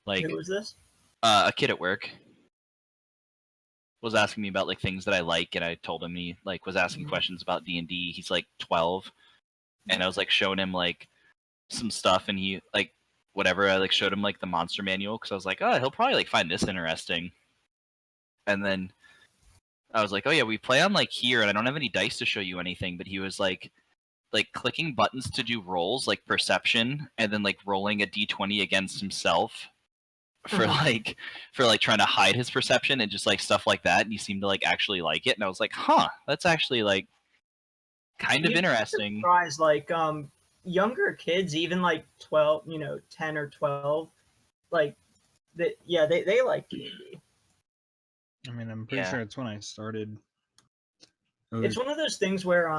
Like, Who was this? a kid at work was asking me about like things that I like, and I told him he like was asking questions about D&D. He's like 12, and I was like showing him like some stuff, and he like whatever. I like showed him like the monster manual because I was like, oh, he'll probably like find this interesting. And then I was like, oh yeah, we play on like here, and I don't have any dice to show you anything. But he was like clicking buttons to do rolls like perception, and then like rolling a d20 against himself for like trying to hide his perception and just like stuff like that. And he seemed to like actually like it, and I was like, huh, that's actually like kind of interesting. Surprised, like younger kids, even like 12, 10 or 12, like they like D&D. I mean, I'm pretty sure it's when I started. It's one of those things where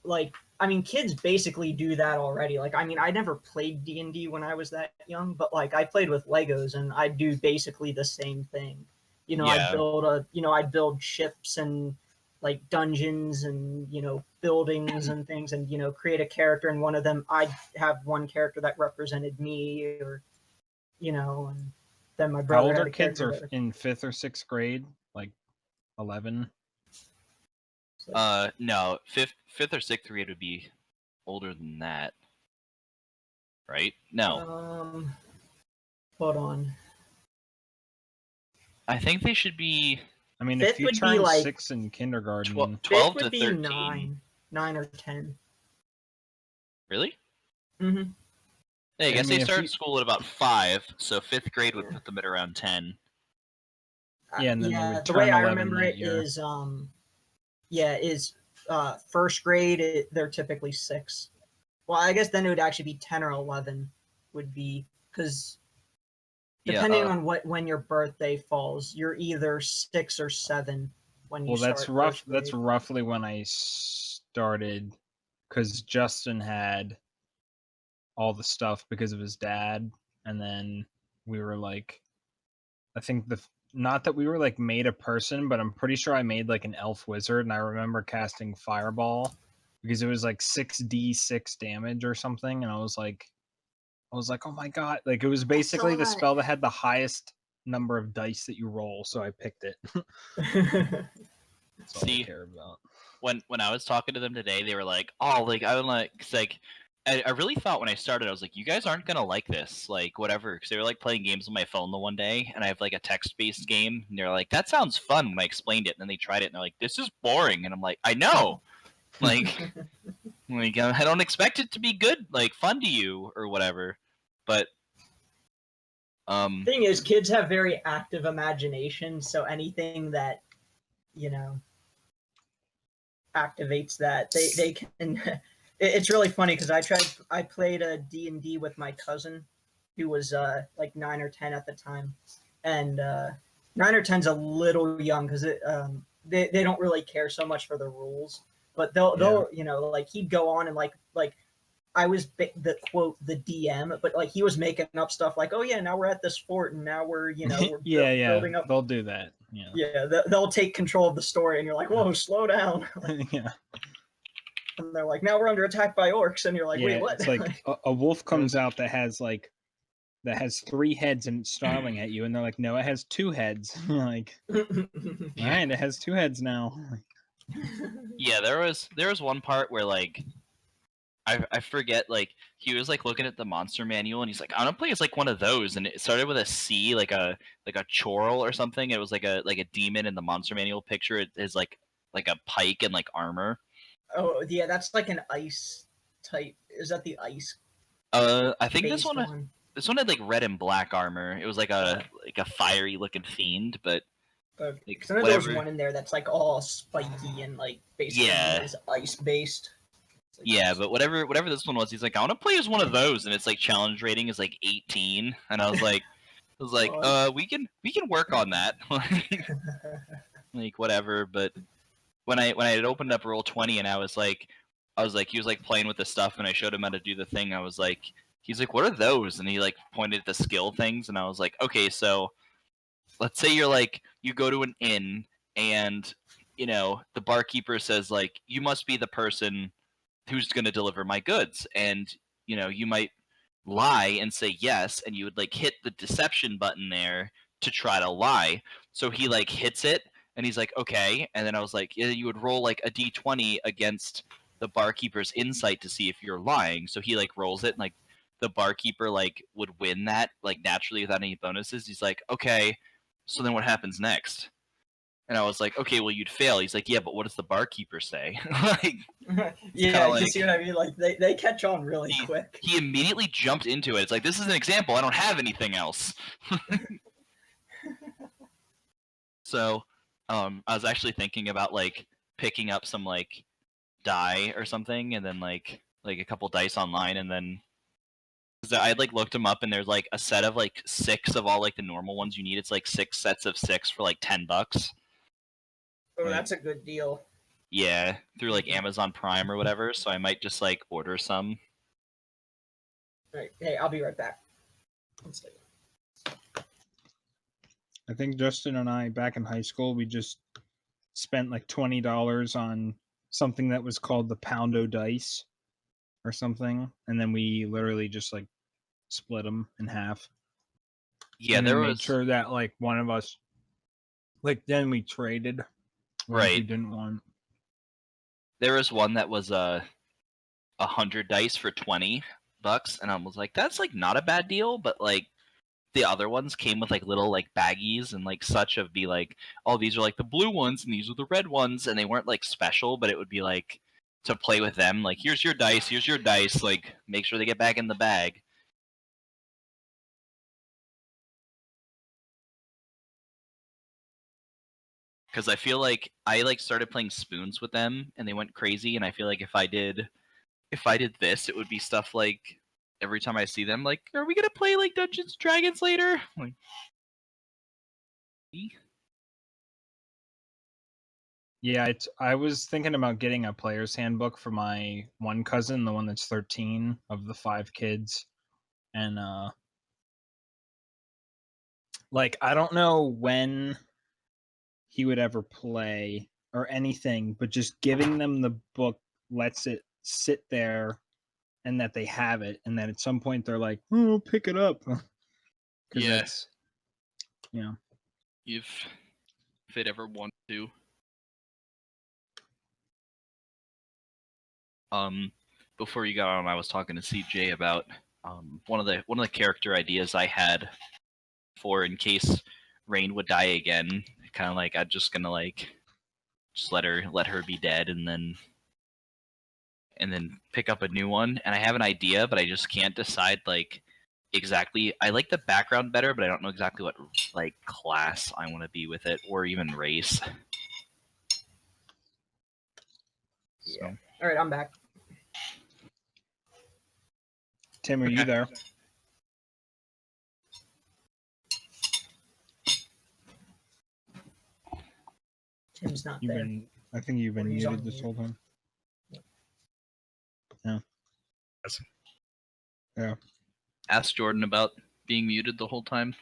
like, I mean, kids basically do that already. Like, I mean, I never played D&D when I was that young, but like I played with Legos, and I do basically the same thing. I'd build ships and like dungeons and buildings and things, and create a character. And one of them, I'd have one character that represented me, or and then my brother. How old are kids are in 5th or 6th grade? Like 11. No, fifth or 6th grade would be older than that, right? No. Hold on. I think they should be. I mean, if you turn like 6 in kindergarten, 12 to would be 13. 9 or 10. Really? Mm-hmm. Yeah, I guess they start school at about 5, so 5th grade would put them at around 10. Yeah, and then they would the turn way I 11 remember that it year. is 1st grade. They're typically 6. Well, I guess then it would actually be 10 or 11. Would be because depending on when your birthday falls, you're either 6 or 7 when you start. Well, that's roughly when I started, because Justin had all the stuff because of his dad, and then we were like, I think not that we were like made a person, but I'm pretty sure I made like an elf wizard, and I remember casting fireball because it was like 6d6 damage or something, and I was like, oh my god, like it was basically the spell that had the highest number of dice that you roll, so I picked it. That's all I care about. When I was talking to them today, they were like, oh, like I would like, cause like I really thought when I started, I was like, you guys aren't gonna like this, like whatever, because they were like playing games on my phone the one day, and I have like a text-based game, and they're like, that sounds fun when I explained it, and then they tried it, and they're like, this is boring, and I'm like, I know, like, I don't expect it to be good, like fun to you or whatever, but thing is, kids have very active imagination, so anything that activates that, they can. It's really funny because I played a D&D with my cousin, who was like 9 or 10 at the time, and 9 or 10's a little young because they don't really care so much for the rules, but they'll like he'd go on and like I was the DM, but like he was making up stuff like, oh yeah, now we're at this fort, and now we're building up. They'll do that. They'll take control of the story, and you're like, whoa, slow down. Yeah. And they're like, now we're under attack by orcs, and you're like, wait, what? It's like a wolf comes out that has 3 heads and it's snarling at you, and they're like, no, it has 2 heads. Like, all right, it has 2 heads now. Yeah, there was one part where like I forget, like he was like looking at the monster manual, and he's like, I want to play as like one of those, and it started with a C, like a chorl or something. It was like a demon in the monster manual picture. It is like a pike and like armor. Oh yeah, that's like an ice type. Is that the ice? I think this one had like red and black armor. It was like a fiery looking fiend, but like, so there was one in there that's like all spiky and like basically is ice based. Like, yeah, but whatever this one was, he's like, I want to play as one of those, and it's like challenge rating is like 18, and I was like, we can work on that, like whatever. But when I had opened up Roll20, and I was like, he was like playing with the stuff, and I showed him how to do the thing. I was like, he's like, what are those? And he like pointed at the skill things, and I was like, okay, so let's say you go to an inn, and the barkeeper says like, you must be the person who's going to deliver my goods, and you might lie and say yes, and you would like hit the deception button there to try to lie. So he like hits it, and he's like, okay. And then I was like, yeah, you would roll like a d20 against the barkeeper's insight to see if you're lying. So he like rolls it, and like the barkeeper like would win that like naturally without any bonuses. He's like, okay, so then what happens next? And I was like, okay, well, you'd fail. He's like, yeah, but what does the barkeeper say? Like, yeah, like, you see what I mean? Like they catch on really quick. He immediately jumped into it. It's like, this is an example. I don't have anything else. So, I was actually thinking about like picking up some like die or something, and then like a couple dice online, and then because I like looked them up, and there's like a set of like 6 of all like the normal ones you need. It's like 6 sets of 6 for like $10. Oh, that's a good deal. Yeah, through like Amazon Prime or whatever. So I might just like order some. All right, hey, I'll be right back. One second. I think Justin and I, back in high school, we just spent like $20 on something that was called the Poundo dice or something, and then we literally just like split them in half. Yeah, and there made was sure that like one of us, like then we traded. Right. We didn't want. There was one that was 100 dice for $20, and I was like, that's like not a bad deal, but like the other ones came with like little like baggies and like such of be like, oh, these are like the blue ones and these are the red ones, and they weren't like special, but it would be like to play with them, like here's your dice, like make sure they get back in the bag. Because I feel like I like started playing spoons with them and they went crazy, and I feel like if I did this, it would be stuff like every time I see them, like, are we gonna play like Dungeons and Dragons later? Like, Yeah, I was thinking about getting a player's handbook for my one cousin, the one that's 13 of the 5 kids, and like I don't know when he would ever play or anything, but just giving them the book lets it sit there and that they have it, and then at some point they're like, oh, pick it up. Because that's, you know. If it ever want to. Before you got on, I was talking to CJ about one of the character ideas I had for in case Rain would die again. Kind of like I'm just gonna like just let her be dead, and then pick up a new one. And I have an idea, but I just can't decide like exactly. I like the background better, but I don't know exactly what like class I want to be with it, or even race. Yeah. All right, I'm back. Tim, are you there? Tim's not there. I think you've been muted this whole time. Yeah. Yeah. Ask Jordan about being muted the whole time.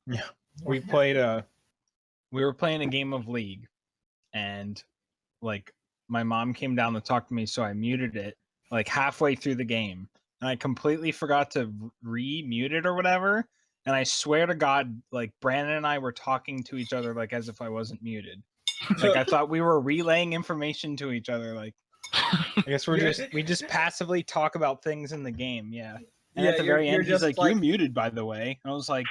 Yeah. We were playing a game of League, and like my mom came down to talk to me, so I muted it like halfway through the game, and I completely forgot to re-mute it or whatever. And I swear to God, like Brandon and I were talking to each other like as if I wasn't muted. Like I thought we were relaying information to each other. Like I guess we just passively talk about things in the game. Yeah. And at the very end, he's like, "You're muted, by the way." And I was like,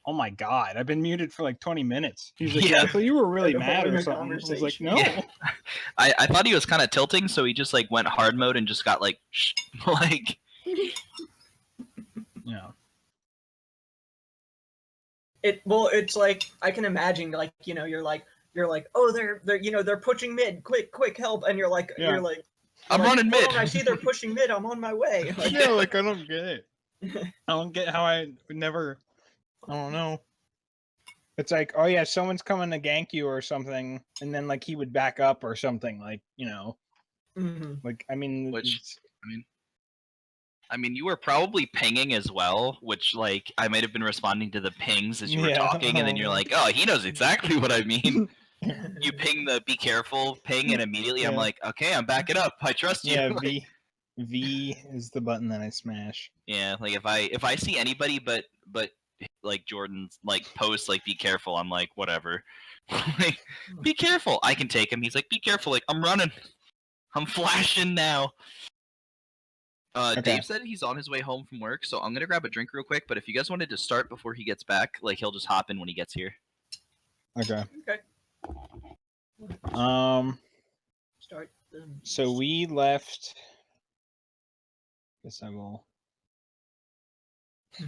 "Oh my God, I've been muted for like 20 minutes." He's like, "Yeah, I thought you were really mad or something." I was like, "No." Yeah. I thought he was kind of tilting, so he just like went hard mode and just got like like. Yeah. It's like I can imagine, like, you know, you're like, oh, they're pushing mid, quick help, and you're like, I'm running mid. I see they're pushing mid. I'm on my way. Like, yeah, like I don't get it. I don't get how I would never. I don't know. It's like, oh yeah, someone's coming to gank you or something, and then like he would back up or something, like, you know. Mm-hmm. Like I mean, I mean, you were probably pinging as well, which, like, I might have been responding to the pings as you were talking, and then you're like, oh, he knows exactly what I mean. You ping the be careful ping, and immediately I'm like, okay, I'm backing up. I trust you. Yeah, V is the button that I smash. Yeah, like if I see anybody but like Jordan's like posts like be careful, I'm like whatever. Like, be careful. I can take him. He's like, be careful. Like, I'm running. I'm flashing now. Okay. Dave said he's on his way home from work, so I'm gonna grab a drink real quick. But if you guys wanted to start before he gets back, like he'll just hop in when he gets here. Okay. Okay. Start. So we left. Guess I will. Oh,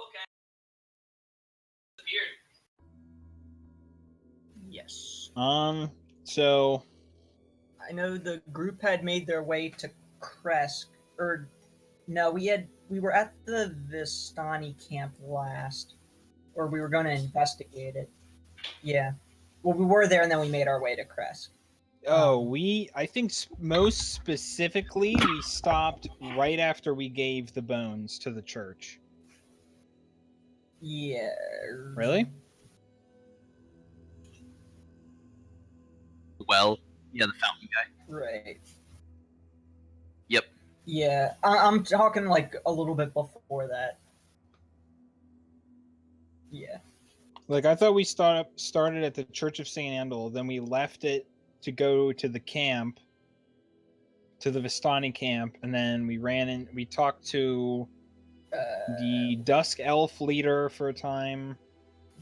okay. Yes. So I know the group had made their way to Kresk, or no, we were at the Vistani camp last, or we were going to investigate it. Yeah. Well, we were there, and then we made our way to Kresk. I think most specifically, we stopped right after we gave the bones to the church. Yeah. Really? Well, yeah, the fountain guy. Right. Yep. Yeah, I'm talking like a little bit before that. Yeah. Like I thought we started at the Church of St. Andal, then we left it to go to the camp, to the Vistani camp, and then we talked to the Dusk Elf leader for a time.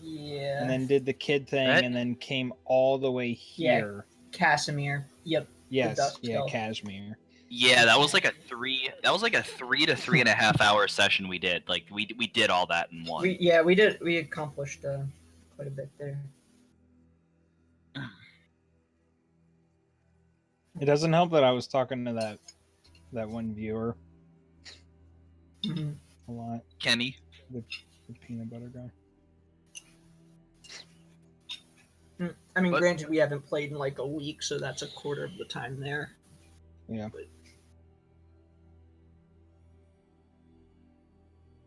Yeah. And then did the kid thing, and then came all the way here. Yeah, Casimir. Yep. Yes. Yeah, Kashmir. Yeah, that was like a 3 to 3.5 hour session we did. Like we did all that in one. We accomplished quite a bit there. It doesn't help that I was talking to that one viewer a lot. Kenny. The peanut butter guy. I mean, granted, we haven't played in like a week, so that's a quarter of the time there. Yeah.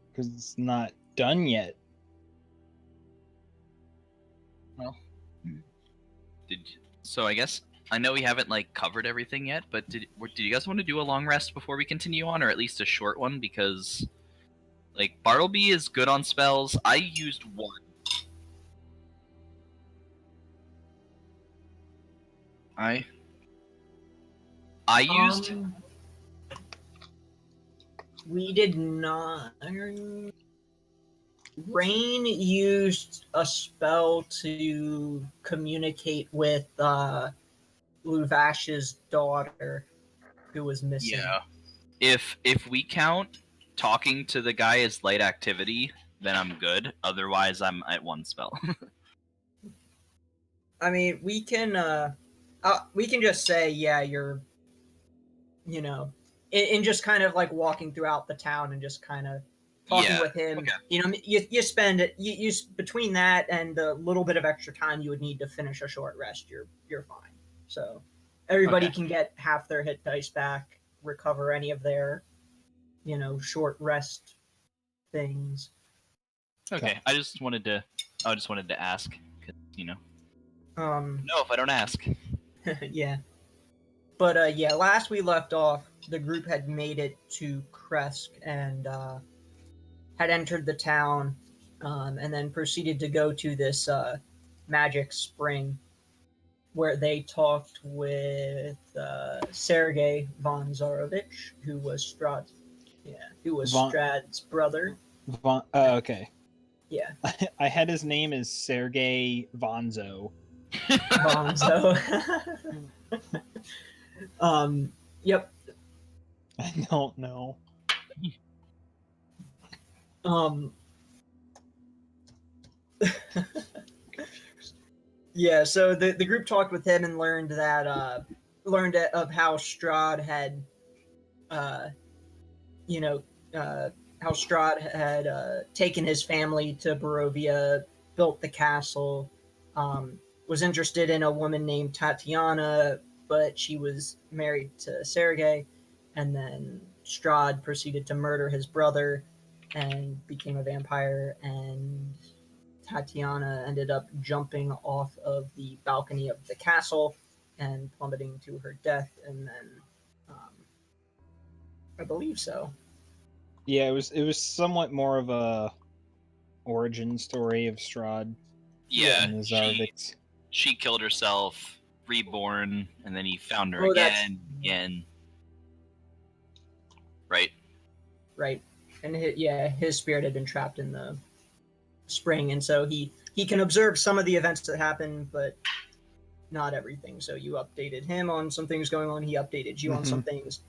Because it's not done yet. Well, so I guess I know we haven't like covered everything yet, but did you guys want to do a long rest before we continue on, or at least a short one? Because like Bartleby is good on spells. I used one. I used. We did not. Rain used a spell to communicate with Luvash's daughter, who was missing. Yeah. If we count talking to the guy as light activity, then I'm good. Otherwise, I'm at one spell. I mean, we can just say, yeah, you're, in just kind of like walking throughout the town and just kind of talking with him. Okay. You spend it, you between that and the little bit of extra time you would need to finish a short rest, you're fine. So everybody can get half their hit dice back, recover any of their, short rest things. Okay, I just wanted to ask, cause, No, if I don't ask. Yeah. But last we left off, the group had made it to Kresk and had entered the town, and then proceeded to go to this magic spring, where they talked with Sergei von Zarovich, who was Strad's brother. Okay. Yeah. I had his name as Sergei Vonzo. Vonzo. Yep. I don't know. Yeah, so the group talked with him and learned of how Strahd had how Strahd had taken his family to Barovia, built the castle, was interested in a woman named Tatiana, but she was married to Sergei, and then Strahd proceeded to murder his brother and became a vampire, and Tatiana ended up jumping off of the balcony of the castle and plummeting to her death, and then I believe so. Yeah, it was somewhat more of a origin story of Strahd Yeah, and the Zarvix. she killed herself, reborn, and then he found her Oh, again. Right? Right. And his spirit had been trapped in the spring, and so he can observe some of the events that happen, but not everything. So you updated him on some things going on, he updated you on some things.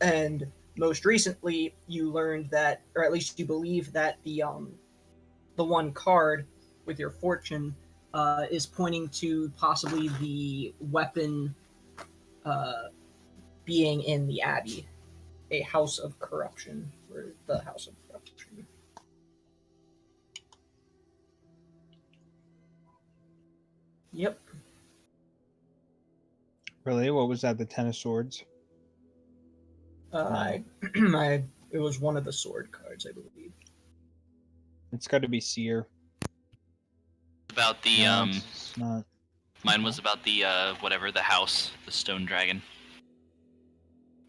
And most recently, you learned that, or at least you believe that the one card with your fortune is pointing to possibly the weapon being in the Abbey, a house of corruption, or the house of corruption. Yep. Really? What was that? The Ten of Swords? It was one of the sword cards, I believe. It's got to be Seer. About the No, it's not. Mine was about the whatever, the house, the stone dragon.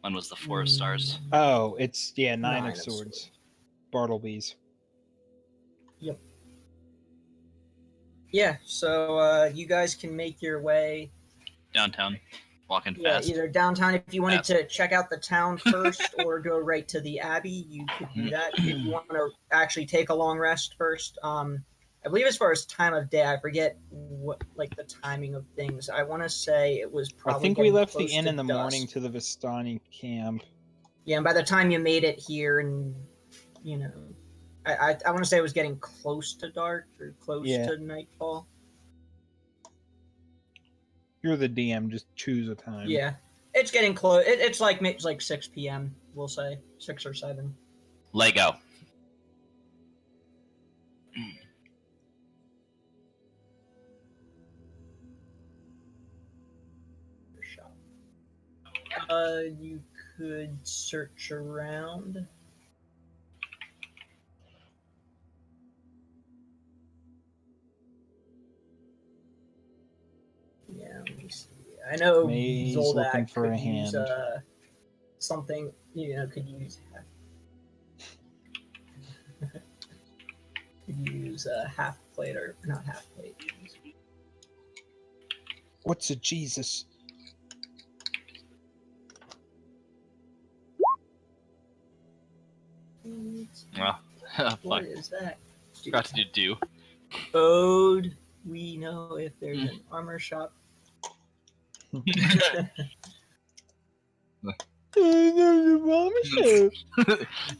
Mine was the 4 of stars. Oh, it's Nine of Swords. Bartleby's. Yep. Yeah, so you guys can make your way Downtown, walking Yeah, fast. either downtown if you wanted to check out the town first, or go right to the Abbey. You could do that. If you want to actually take a long rest first, I believe as far as time of day, I forget what like the timing of things. I want to say it was probably. I think we left the close inn to in the dusk. morning to the Vistani camp. Yeah, and by the time you made it here, and you know, I want to say it was getting close to dark or close to nightfall. You're the DM. Just choose a time. Yeah, it's getting close. It's like 6 p.m. We'll say 6 or 7. Lego. Shop. You could search around. Yeah, let me see. I know May's Zoldak looking for could a use hand. something. Could use. Could use a half plate or not half plate. What's a Jesus? What is that? Forgot to do. Ode. We know if there's an armor shop. Yeah,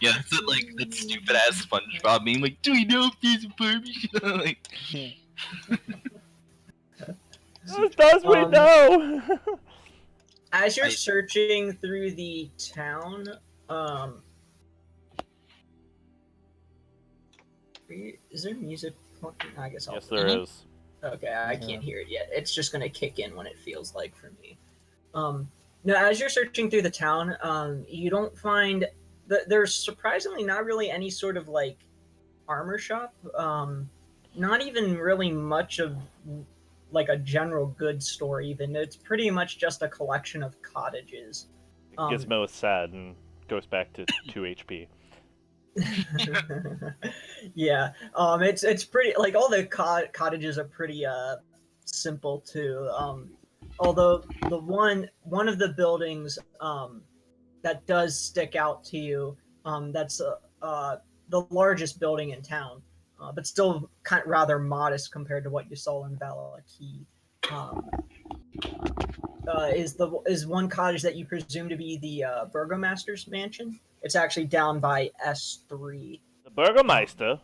that's it, like that stupid ass SpongeBob meme. Like, do we know if there's a barber shop? Like, does we know? As you're searching through the town, is there music? I guess I'll. Yes, there is. Okay, I can't hear it yet. It's just gonna kick in when it feels like for me. Now, as you're searching through the town, you don't find there's surprisingly not really any sort of like armor shop. Not even really much of like a general goods store. Even it's pretty much just a collection of cottages. Gizmo is sad and goes back to 2 HP. Yeah, it's pretty like all the cottages are pretty simple too. Although the one of the buildings that does stick out to you, that's the largest building in town, but still kind of rather modest compared to what you saw in Valaki. Is one cottage that you presume to be the Burgomaster's mansion. It's actually down by S3. The Burgermeister?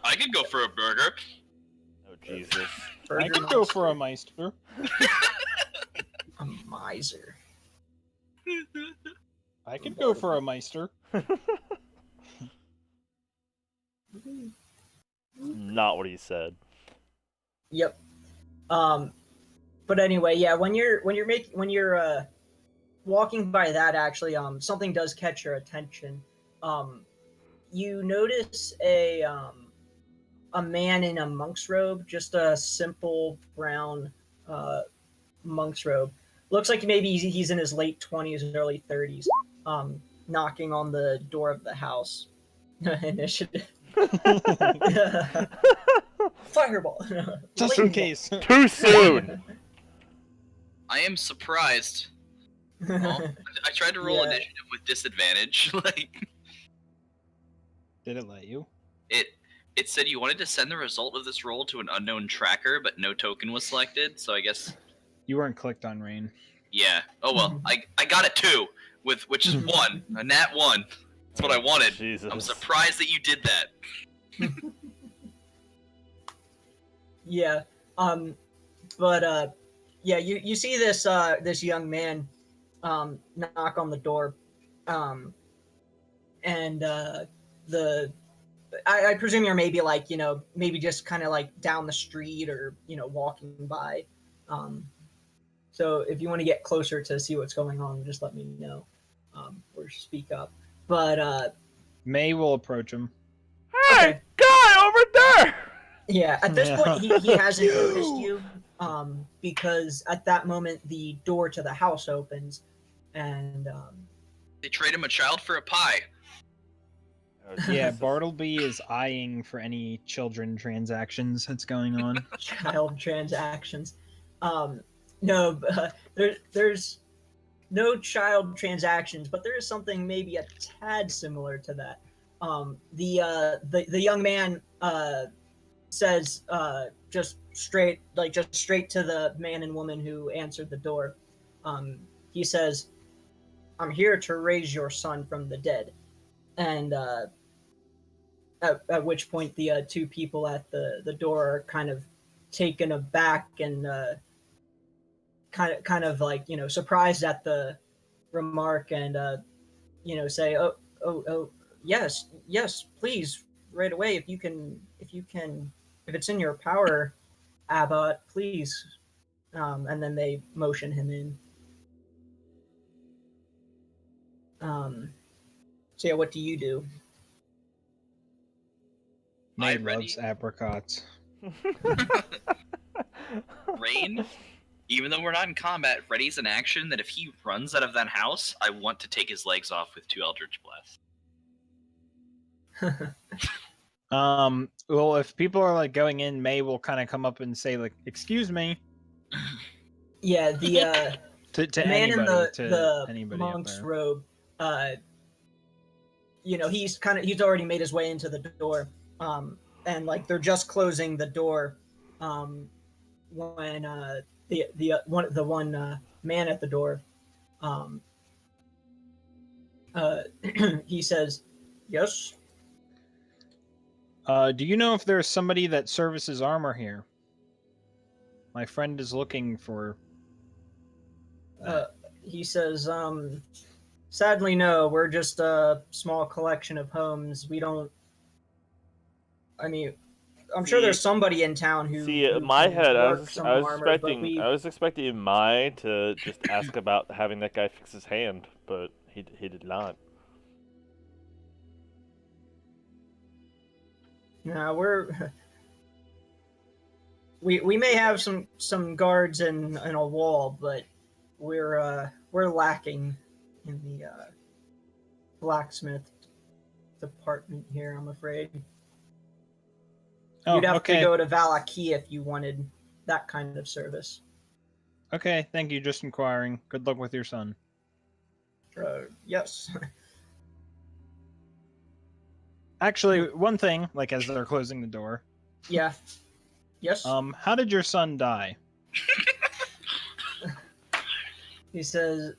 I could go for a burger. Oh, Jesus. I could go for a Meister. A miser. I could go for a Meister. Not what he said. Yep. But anyway, yeah. When you're walking by that, actually, something does catch your attention. You notice a man in a monk's robe, just a simple brown monk's robe. Looks like maybe he's in his late 20s, early 30s. knocking on the door of the house. Initiative. Fireball. Just in case. Too soon. I am surprised. Well, I tried to roll Yeah. initiative with disadvantage. Like Did it let you? it said you wanted to send the result of this roll to an unknown tracker, but no token was selected. So I guess You weren't clicked on Rain. yeah. Oh well, I got a 2 which is 1, a nat 1. That's what I wanted. Jesus. I'm surprised that you did that. Yeah. But yeah, you see this this young man knock on the door, and I presume you're maybe like, you know, maybe just kind of like down the street or, you know, walking by. So if you want to get closer to see what's going on, just let me know, or speak up. But May will approach him. Hey, okay. guy over there! Yeah, at this Yeah. point, he hasn't noticed you, because at that moment the door to the house opens, and They trade him a child for a pie. Yeah, Bartleby is eyeing for any children transactions that's going on. child transactions. No, there's no child transactions, but there is something maybe a tad similar to that. The young man says just straight to the man and woman who answered the door. He says, "I'm here to raise your son from the dead," and at which point the two people at the door are kind of taken aback and kind of like, you know, surprised at the remark, and you know, say, oh yes, please, right away, if it's in your power, Abbot, please. And then they motion him in. So yeah, what do you do? May I'm ready. loves apricots. Rain, even though we're not in combat, ready's an action that if he runs out of that house, I want to take his legs off with 2 Eldritch Blasts. Well, if people are like going in, May will kind of come up and say like, "Excuse me," Yeah, the to the man anybody, in to the anybody up monk's there. robe, you know, he's already made his way into the door, and like they're just closing the door, when the one man at the door, he says, "Yes." Do you know if there's somebody that services armor here? My friend is looking for that. He says, "Sadly, no. We're just a small collection of homes. We don't. I mean, I'm sure there's somebody in town who See, who in my can head, work some armor, but I was expecting Mai to just ask about having that guy fix his hand, but he did not. no, we may have some guards in a wall, but we're lacking in the blacksmith department here, I'm afraid. Oh, You'd have okay. to go to Valaki if you wanted that kind of service. Okay, thank you. Just inquiring. Good luck with your son. Yes. Actually, one thing, like as they're closing the door. Yeah. Yes. How did your son die? He says,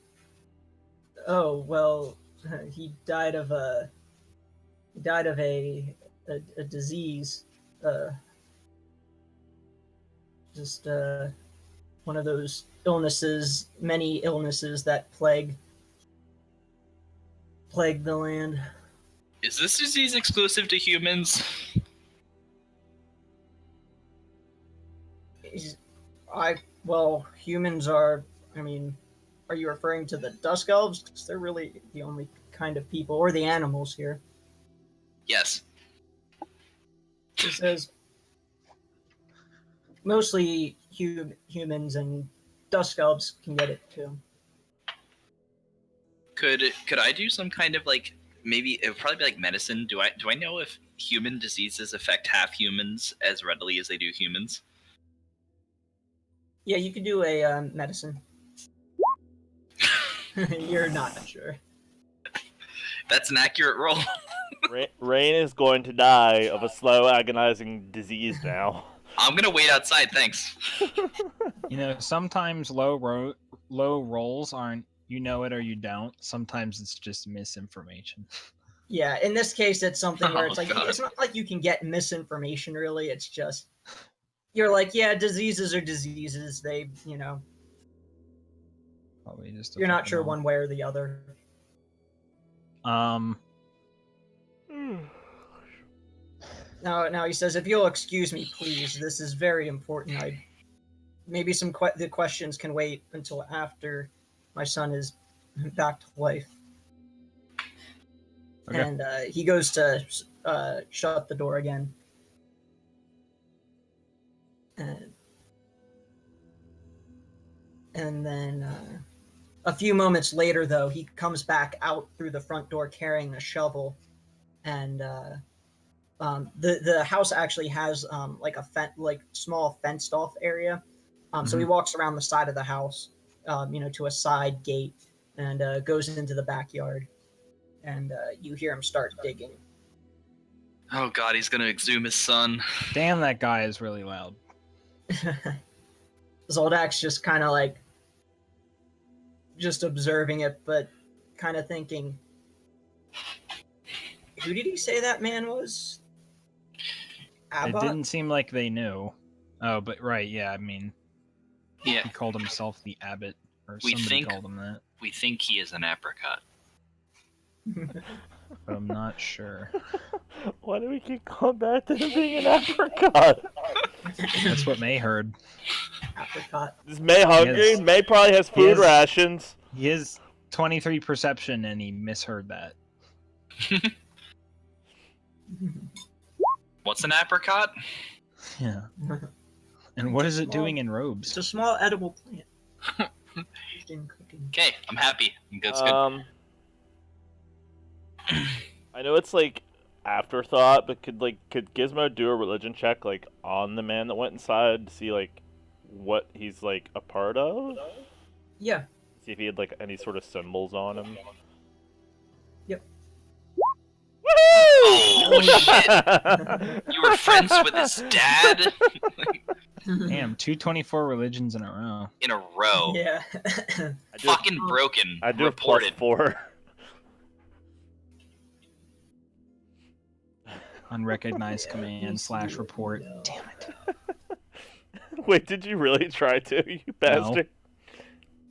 "Oh well, he died of a disease, just one of those illnesses, many illnesses that plague the land." Is this disease exclusive to humans? Well, humans are. I mean, are you referring to the Dusk Elves? 'Cause they're really the only kind of people, or the animals here. Yes. He says, mostly humans, and Dusk Elves can get it too. Could I do some kind of like, maybe it would probably be like medicine? Do I know if human diseases affect half humans as readily as they do humans? Yeah, you could do a medicine. You're not sure. That's an accurate roll. Rain is going to die of a slow, agonizing disease now. I'm gonna wait outside, thanks. You know, sometimes low rolls aren't you know it or you don't. Sometimes it's just misinformation. Yeah, in this case, it's something where Oh, it's like, God. it's not like you can get misinformation, really. It's just, you're like, yeah, diseases are diseases. They, you know, Probably just. you're not sure one way or the other. Now he says, if you'll excuse me, please, this is very important. Maybe the questions can wait until after my son is back to life. Okay. And he goes to shut the door again. And then a few moments later, though, he comes back out through the front door carrying a shovel, and the house actually has like a small fenced off area. So he walks around the side of the house, to a side gate, and goes into the backyard, and you hear him start digging. Oh God, he's gonna exhume his son. Damn, that guy is really loud. Zoldak's just kind of like, just observing it, but kind of thinking, who did he say that man was? Abbott? It didn't seem like they knew. Oh, but right, yeah, I mean, yeah, he called himself the Abbot, or somebody called him that. We think he is an apricot. But I'm not sure. Why do we keep going back to him being an apricot? That's what May heard. Apricot. Is May hungry? May probably has food rations. He has 23 perception, and he misheard that. What's an apricot? Yeah. And what is it doing in robes? It's a small edible plant. Okay, I'm happy. That's good. I know it's like afterthought, but could Gizmo do a religion check like on the man that went inside to see like what he's like a part of? Yeah. See if he had like any sort of symbols on him. Yep. Oh shit! You were friends with his dad? Damn, 224 religions in a row. In a row. Yeah. Fucking broken. I do reported. +4. Unrecognized command / report. Damn it. Wait, did you really try to, you bastard?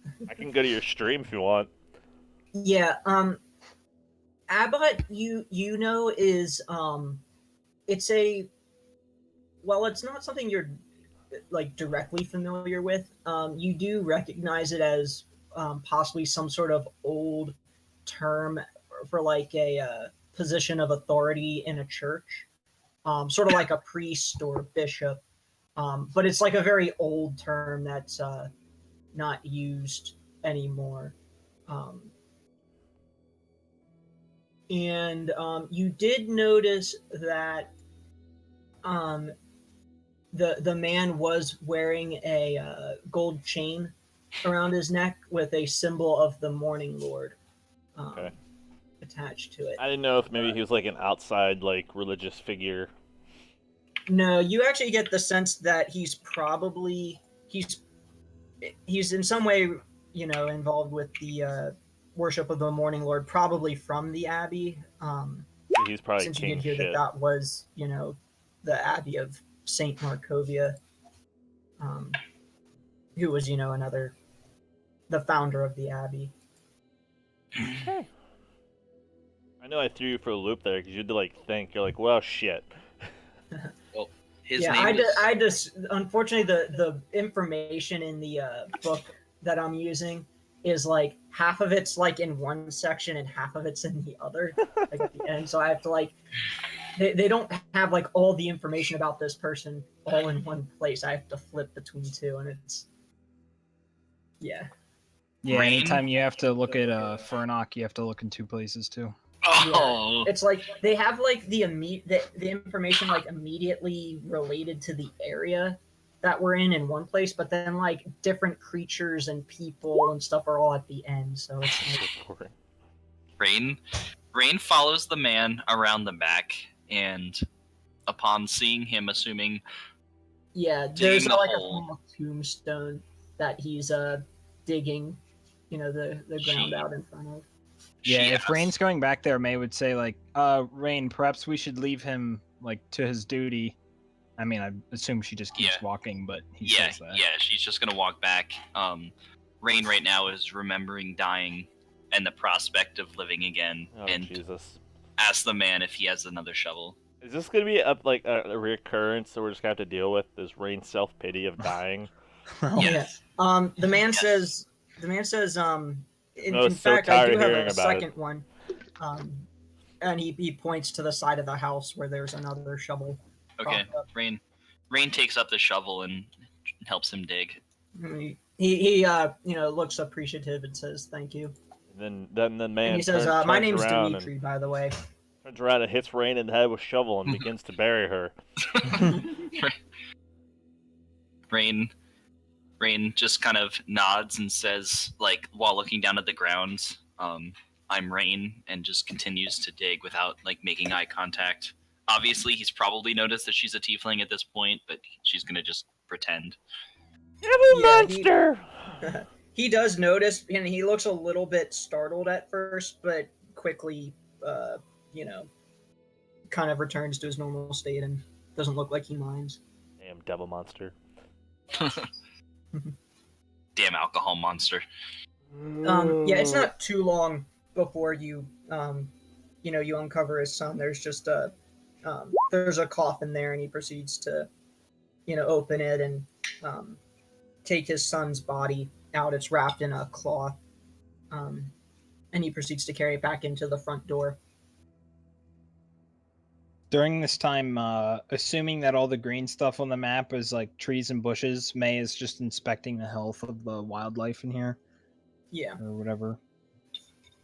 No. I can go to your stream if you want. Yeah, Abbott, you know, is it's it's not something you're like directly familiar with. You do recognize it as possibly some sort of old term for like a position of authority in a church, sort of like a priest or bishop, but it's like a very old term that's not used anymore. And you did notice that the man was wearing a gold chain around his neck with a symbol of the Morning Lord attached to it. I didn't know if maybe he was like an outside like religious figure. No, you actually get the sense that he's in some way, involved with the worship of the Morning Lord, probably from the Abbey. He's probably since king you did hear shit. that was, the Abbey of Saint Markovia, who was, the founder of the Abbey. Okay. I know I threw you for a loop there because you had to like think. You're like, well, shit. Well, his yeah, name I just unfortunately the information in the book that I'm using is like half of it's like in one section and half of it's in the other, like at the end. So I have to like they don't have like all the information about this person all in one place. I have to flip between two, and it's Yeah, Rain? anytime you have to look at Furnock, you have to look in 2 places too. Oh, It's like they have like the information like immediately related to the area that we're in one place, but then like different creatures and people and stuff are all at the end. So it's like Rain follows the man around the back, and upon seeing him, assuming yeah, digging there's the like hole. a small tombstone that he's digging, the ground out in front of. Yeah, she if asks- Rain's going back there, May would say like, Rain, perhaps we should leave him like to his duty. I mean, I assume she just keeps walking, but he says that. Yeah, she's just gonna walk back. Rain right now is remembering dying and the prospect of living again, Oh, and Jesus. asks the man if he has another shovel. Is this gonna be a reoccurrence that we're just gonna have to deal with? This Rain self-pity of dying? Yes. Yeah. The man Yes. says. In so fact, I tired do of have hearing a about it. second one. And he points to the side of the house where there's another shovel. Okay, propped up. Rain takes up the shovel and helps him dig. He looks appreciative and says thank you. And then the man And he says, turns "My name's around Dimitri, by the way." turns around and hits Rain in the head with a shovel and begins to bury her. Rain just kind of nods and says, like, while looking down at the ground, I'm Rain, and just continues to dig without, like, making eye contact. Obviously, he's probably noticed that she's a tiefling at this point, but she's gonna just pretend. Evil monster! He does notice, and he looks a little bit startled at first, but quickly, kind of returns to his normal state and doesn't look like he minds. Damn devil monster. Damn alcohol monster. Yeah, it's not too long before you uncover his son. There's just there's a coffin there, and he proceeds to, open it and take his son's body out. It's wrapped in a cloth, and he proceeds to carry it back into the front door. During this time, assuming that all the green stuff on the map is like trees and bushes, May is just inspecting the health of the wildlife in here. Yeah. Or whatever.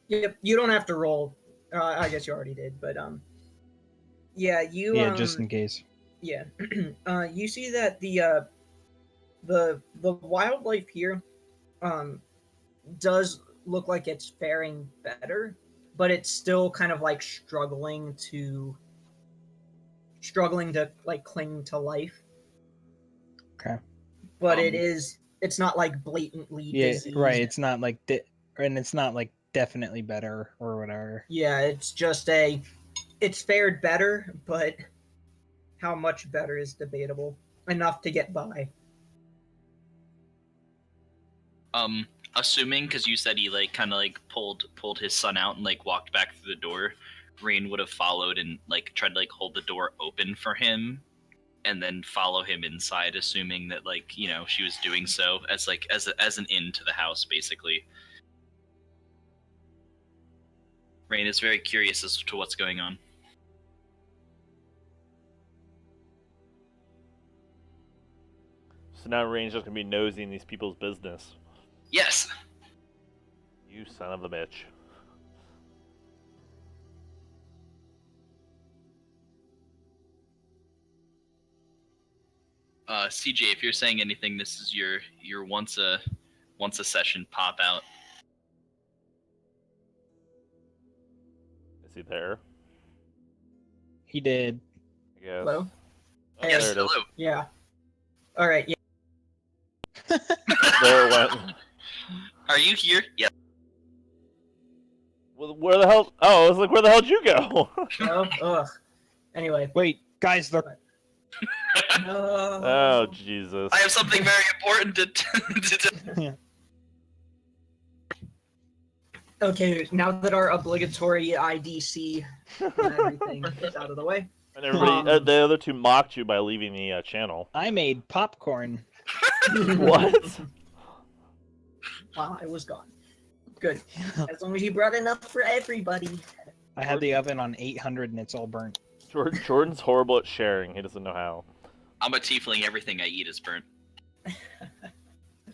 Yep. You don't have to roll. I guess you already did, but yeah, you. Yeah, just in case. Yeah. You see that the wildlife here, does look like it's faring better, but it's still kind of like struggling to like cling to life. Okay. But it's not like blatantly diseased. Right. It's not like and it's not like definitely better or whatever. Yeah, it's just it's fared better, but how much better is debatable. Enough to get by. Assuming, because you said he like kind of like pulled his son out and like walked back through the door, Rain would have followed and like tried to like hold the door open for him, and then follow him inside, assuming that like she was doing so as like as an in to the house, basically. Rain is very curious as to what's going on. So now Rain's just gonna be nosy in these people's business. Yes. You son of a bitch. CJ, if you're saying anything, this is your once a session pop out. Is he there? He did. I guess. Hello? Oh, Yes, there it is. hello. Yeah. All right. Yeah. There it went. Are you here? Yes. Well, where the hell? Oh, I was like, where the hell did you go? No. Ugh. Anyway. Wait, guys, they're No. Oh, Jesus. I have something very important to Okay, now that our obligatory IDC and everything is out of the way. And everybody, the other two mocked you by leaving the channel. I made popcorn. What? While I was gone. Good. As long as you brought enough for everybody. I had the oven on 800 and it's all burnt. Jordan's horrible at sharing. He doesn't know how. I'm a tiefling. Everything I eat is burnt.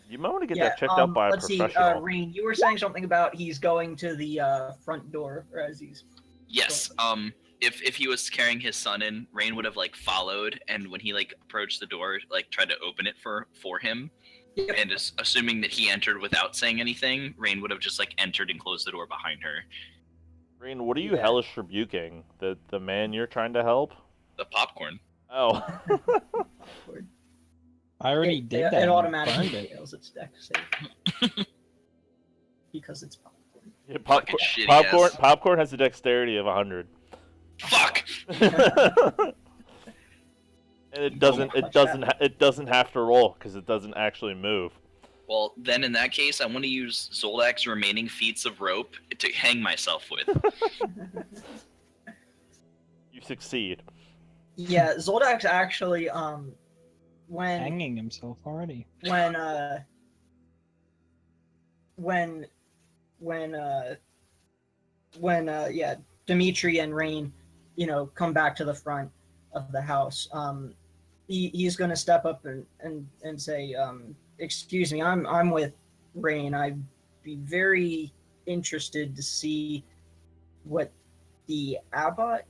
You might want to get that checked out by a let's professional. see, Rain, you were saying something about he's going to the front door as he's. Yes. If he was carrying his son in, Rain would have like followed, and when he like approached the door, like tried to open it for him, Yep. and assuming that he entered without saying anything, Rain would have just like entered and closed the door behind her. Rain, what are you hellish rebuking? The man you're trying to help? The popcorn. Oh. I already did that. It and automatically burned it. fails its deck save. Because it's popcorn. Yeah, Fucking shitty popcorn has a dexterity of 100. Fuck. And it doesn't have to roll because it doesn't actually move. Well, then in that case, I want to use Zoldak's remaining feats of rope to hang myself with. You succeed. Yeah, Zoldak's actually when Hanging himself already. when Dimitri and Rain, come back to the front of the house. He's going to step up and say, "Excuse me, I'm with Rain. I'd be very interested to see what the abbot,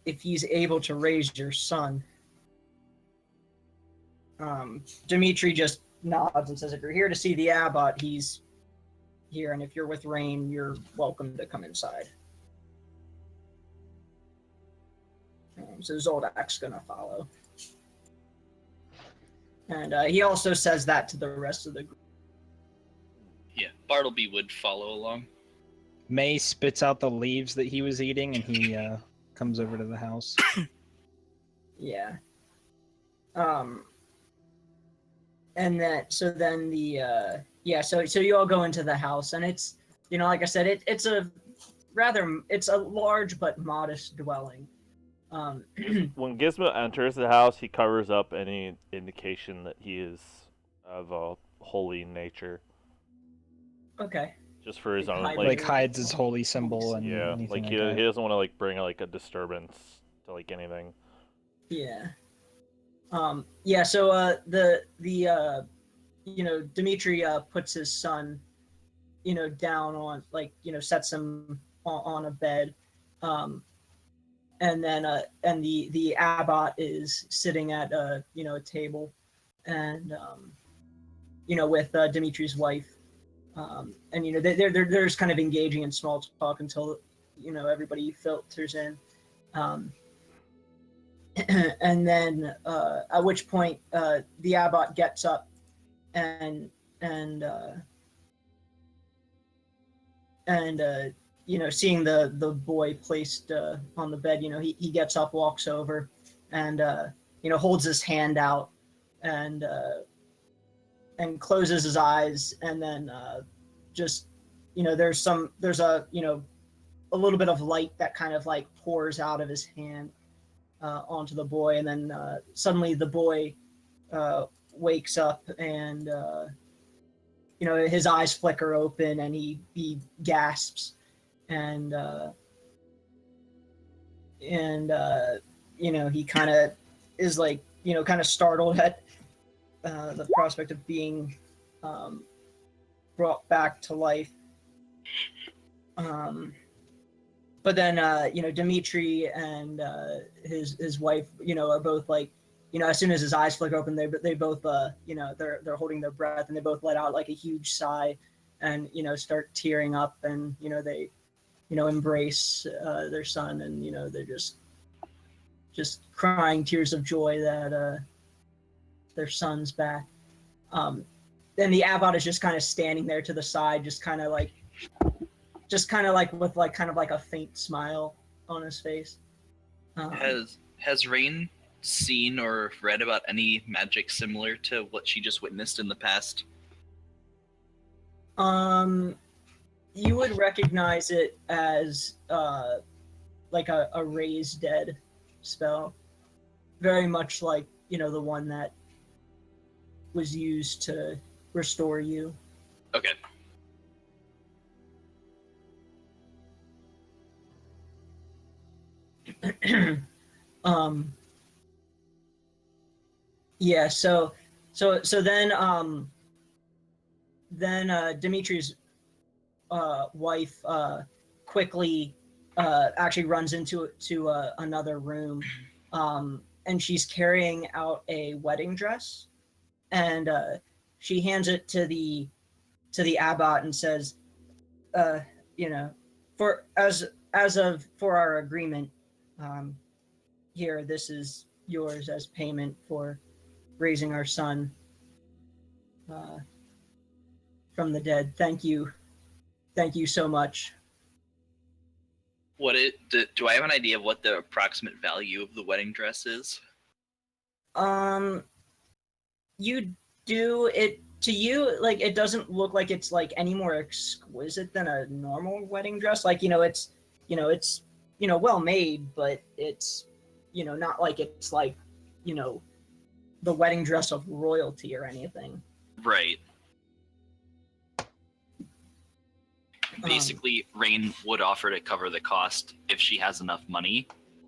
if he's able to raise your son." Dimitri just nods and says, "If you're here to see the abbot, he's here, and if you're with Rain, you're welcome to come inside." So Zoldak's gonna follow, and he also says that to the rest of the group. Yeah, Bartleby would follow along. May spits out the leaves that he was eating, and he comes over to the house. Yeah. And then so you all go into the house, and it's like I said, it's a large but modest dwelling. When Gizmo enters the house, he covers up any indication that he is of a holy nature. Okay. Just for his own, like hides his holy symbol and yeah, anything like he doesn't want to like bring like a disturbance to like anything. Yeah. Yeah. So Dimitri puts his son, down on sets him on a bed, and then and the abbot is sitting at a table, and with Dimitri's wife. And they're just kind of engaging in small talk until everybody filters in, and then at which point the abbot gets up and seeing the boy placed on the bed, he gets up, walks over, and holds his hand out and closes his eyes, and then just there's a little bit of light that kind of like pours out of his hand onto the boy, and then suddenly the boy wakes up, and his eyes flicker open, and he gasps, and he kind of is like kind of startled at the prospect of being brought back to life. But then Dimitri and his wife are both like as soon as his eyes flicker open, they both they're holding their breath, and they both let out like a huge sigh, and start tearing up, and they embrace their son, and they're just crying tears of joy that their son's back. Then the abbot is just kind of standing there to the side, just kind of like with like kind of like a faint smile on his face. Has Rain seen or read about any magic similar to what she just witnessed in the past? You would recognize it as like a raise dead spell, very much like the one that was used to restore you. Okay. Yeah, so then then Dimitri's wife quickly actually runs into another room, and she's carrying out a wedding dress, and she hands it to the abbot and says, you know, for our agreement, here, this is yours as payment for raising our son from the dead. Thank you so much. Do I have an idea of what the approximate value of the wedding dress is? You do. It to you, like, it doesn't look like it's like any more exquisite than a normal wedding dress. Like, it's well made, but it's not like it's like the wedding dress of royalty or anything. Right. Basically, Rain would offer to cover the cost if she has enough money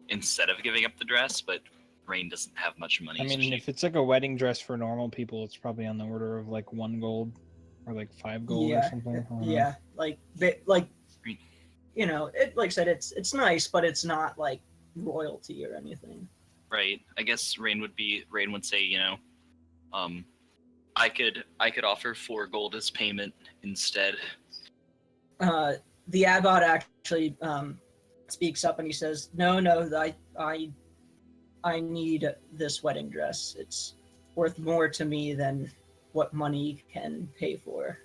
instead of giving up the dress, but Rain doesn't have much money. I mean, if it's like a wedding dress for normal people, it's probably on the order of like 1 gold or like 5 gold or something. Yeah, like it, like I said, it's nice, but it's not like royalty or anything. Right. I guess Rain would say, I could offer 4 gold as payment instead. The abbot actually speaks up and he says, No, I need this wedding dress. It's worth more to me than what money can pay for.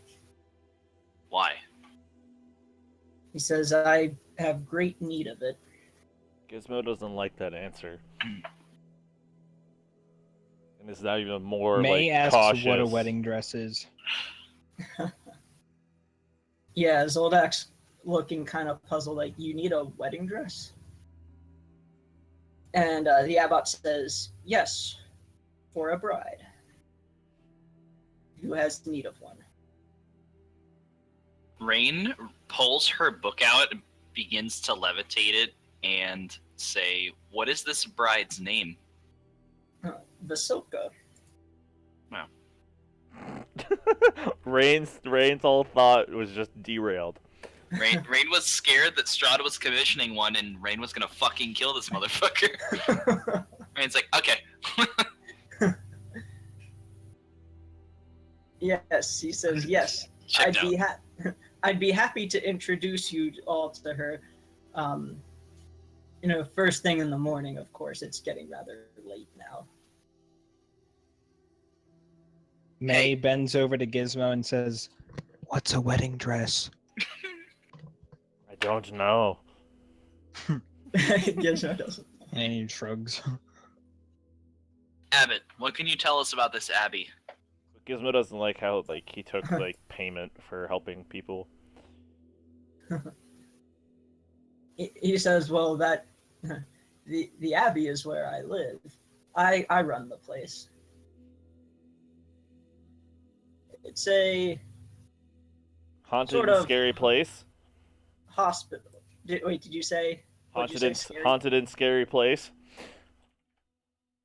Why? He says, I have great need of it. Gizmo doesn't like that answer. And is now even more May asks cautious. what a wedding dress is. Yeah, Zoldak's looking kind of puzzled, like, you need a wedding dress? And the abbot says, yes, for a bride who has need of one. Rain pulls her book out and begins to levitate it and say, what is this bride's name? Vasilka. Wow. Rain's whole thought was just derailed. Rain was scared that Strahd was commissioning one and Rain was gonna fucking kill this motherfucker. Rain's like, okay. Yes, he says yes. I'd be happy to introduce you all to her. First thing in the morning, of course. It's getting rather late now. May bends over to Gizmo and says, "What's a wedding dress?" I don't know. Gizmo doesn't. And he shrugs. Abbott, what can you tell us about this abbey? Gizmo doesn't like how he took payment for helping people. He says, "Well, that the abbey is where I live. I run the place. It's a haunted sort and of scary place. Hospital. Did you say Haunted and scary place?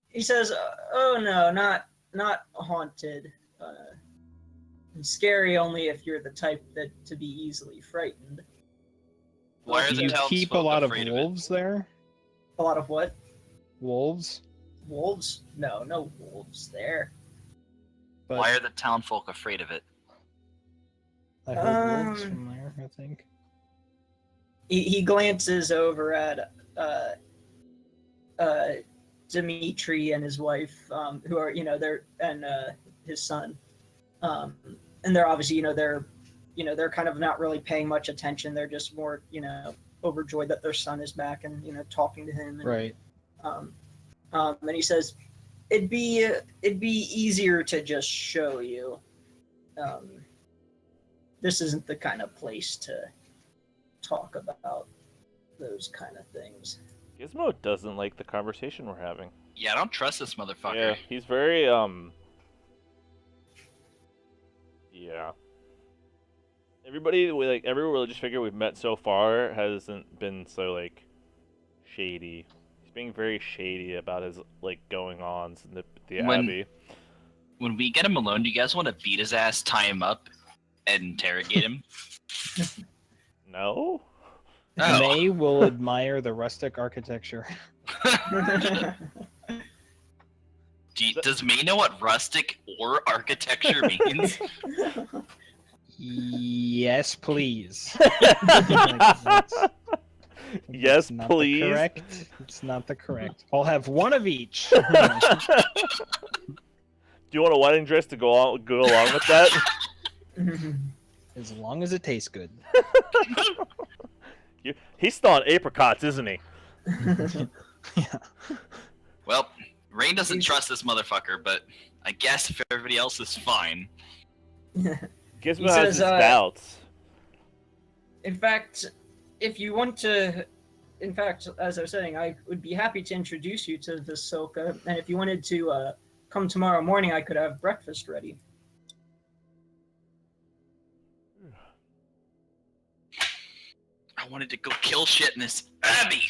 He says, "Oh no, not haunted. Scary only if you're the type to be easily frightened." Why are Do the you townsfolk keep a lot of afraid wolves there? A lot of what? Wolves? Wolves? No wolves there. But Why are the townfolk afraid of it? I heard wolves from there, I think. He glances over at Dimitri and his wife, who are his son, and they're obviously they're kind of not really paying much attention. They're just more overjoyed that their son is back and talking to him. And, Right. And he says, it'd be easier to just show you. This isn't the kind of place to talk about those kind of things. Gizmo doesn't like the conversation we're having. Yeah, I don't trust this motherfucker. Yeah, he's very yeah. Every religious figure we've met so far hasn't been so shady. He's being very shady about his goings-ons in the abbey. When we get him alone, do you guys want to beat his ass, tie him up, and interrogate him? No. Oh. May will admire the rustic architecture. Does May know what rustic or architecture means? Yes, please. Yes, not please. The correct. It's not the correct. I'll have one of each. Do you want a wedding dress to go along with that? As long as it tastes good. He's still on apricots, isn't he? Yeah. Well, Rain doesn't trust this motherfucker, but I guess if everybody else is fine. Gizmo has his doubts. In fact, if you want to, as I was saying, I would be happy to introduce you to this Silka, and if you wanted to come tomorrow morning, I could have breakfast ready. I wanted to go kill shit in this abbey.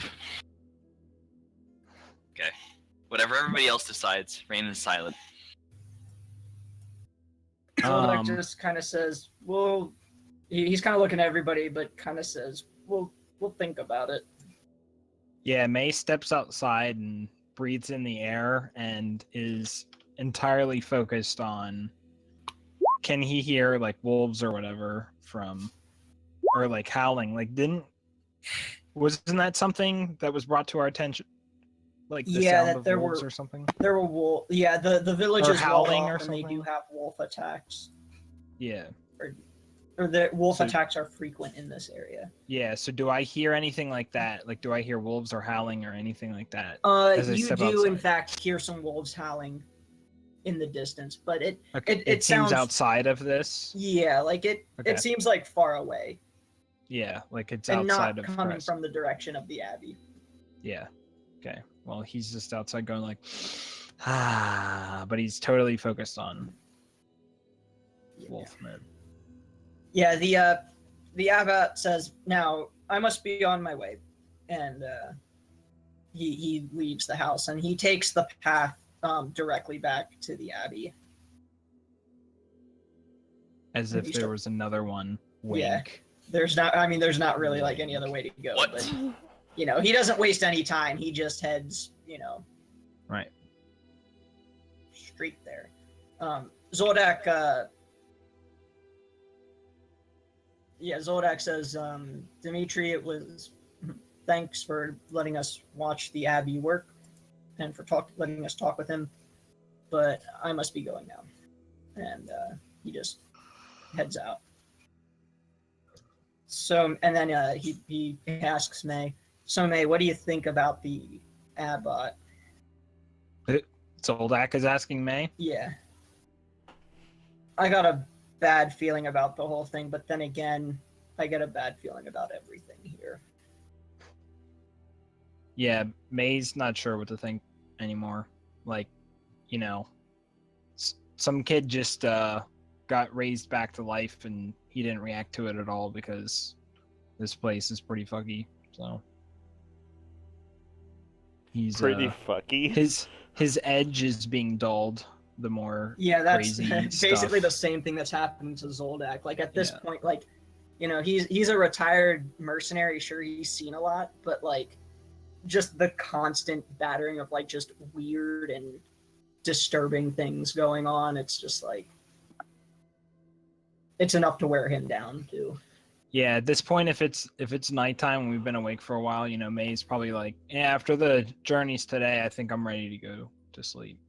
Okay. Whatever everybody else decides, Rain is silent. Zoldak just kind of says, well, he's kind of looking at everybody, but kind of says, we'll think about it. Yeah, May steps outside and breathes in the air and is entirely focused on, can he hear like wolves or whatever from, or like howling? Like wasn't that something that was brought to our attention? Like the sound of wolves or something? There were wolves. Yeah, the village is howling walled or off, and they something? do have wolf attacks. Yeah. Or the wolf attacks are frequent in this area. Yeah, so do I hear anything like that? Like, do I hear wolves or howling or anything like that? You do, in fact, hear some wolves howling in the distance, but it seems sounds outside of this. Yeah, like it seems like far away. Yeah, like it's and outside not of coming Crest. from the direction of the abbey. Yeah. Okay. Well, he's just outside going like, but he's totally focused on Wolfman. Yeah, the abbot says, now I must be on my way, and he leaves the house and he takes the path directly back to the abbey. As if there was another one. Wink. Yeah, there's not really like any other way to go. What? But he doesn't waste any time. He just heads, right, straight there. Zoldak. Zoldak says, Dimitri, thanks for letting us watch the abbey work and for letting us talk with him, but I must be going now. And he just heads out. So, and then he asks May, so May, what do you think about the abbot? Zoldak is asking May? Yeah. I got a bad feeling about the whole thing, but then again, I get a bad feeling about everything here. Yeah, May's not sure what to think anymore. Like, some kid just got raised back to life and he didn't react to it at all because this place is pretty fucky. So he's pretty fucky. His edge is being dulled the more that's crazy basically stuff. The same thing that's happening to Zoldak. Like at this point, like he's a retired mercenary. Sure, he's seen a lot, but like just the constant battering of like just weird and disturbing things going on, it's just like it's enough to wear him down too. Yeah, at this point, if it's nighttime and we've been awake for a while, May's probably like, after the journeys today, I think I'm ready to go to sleep.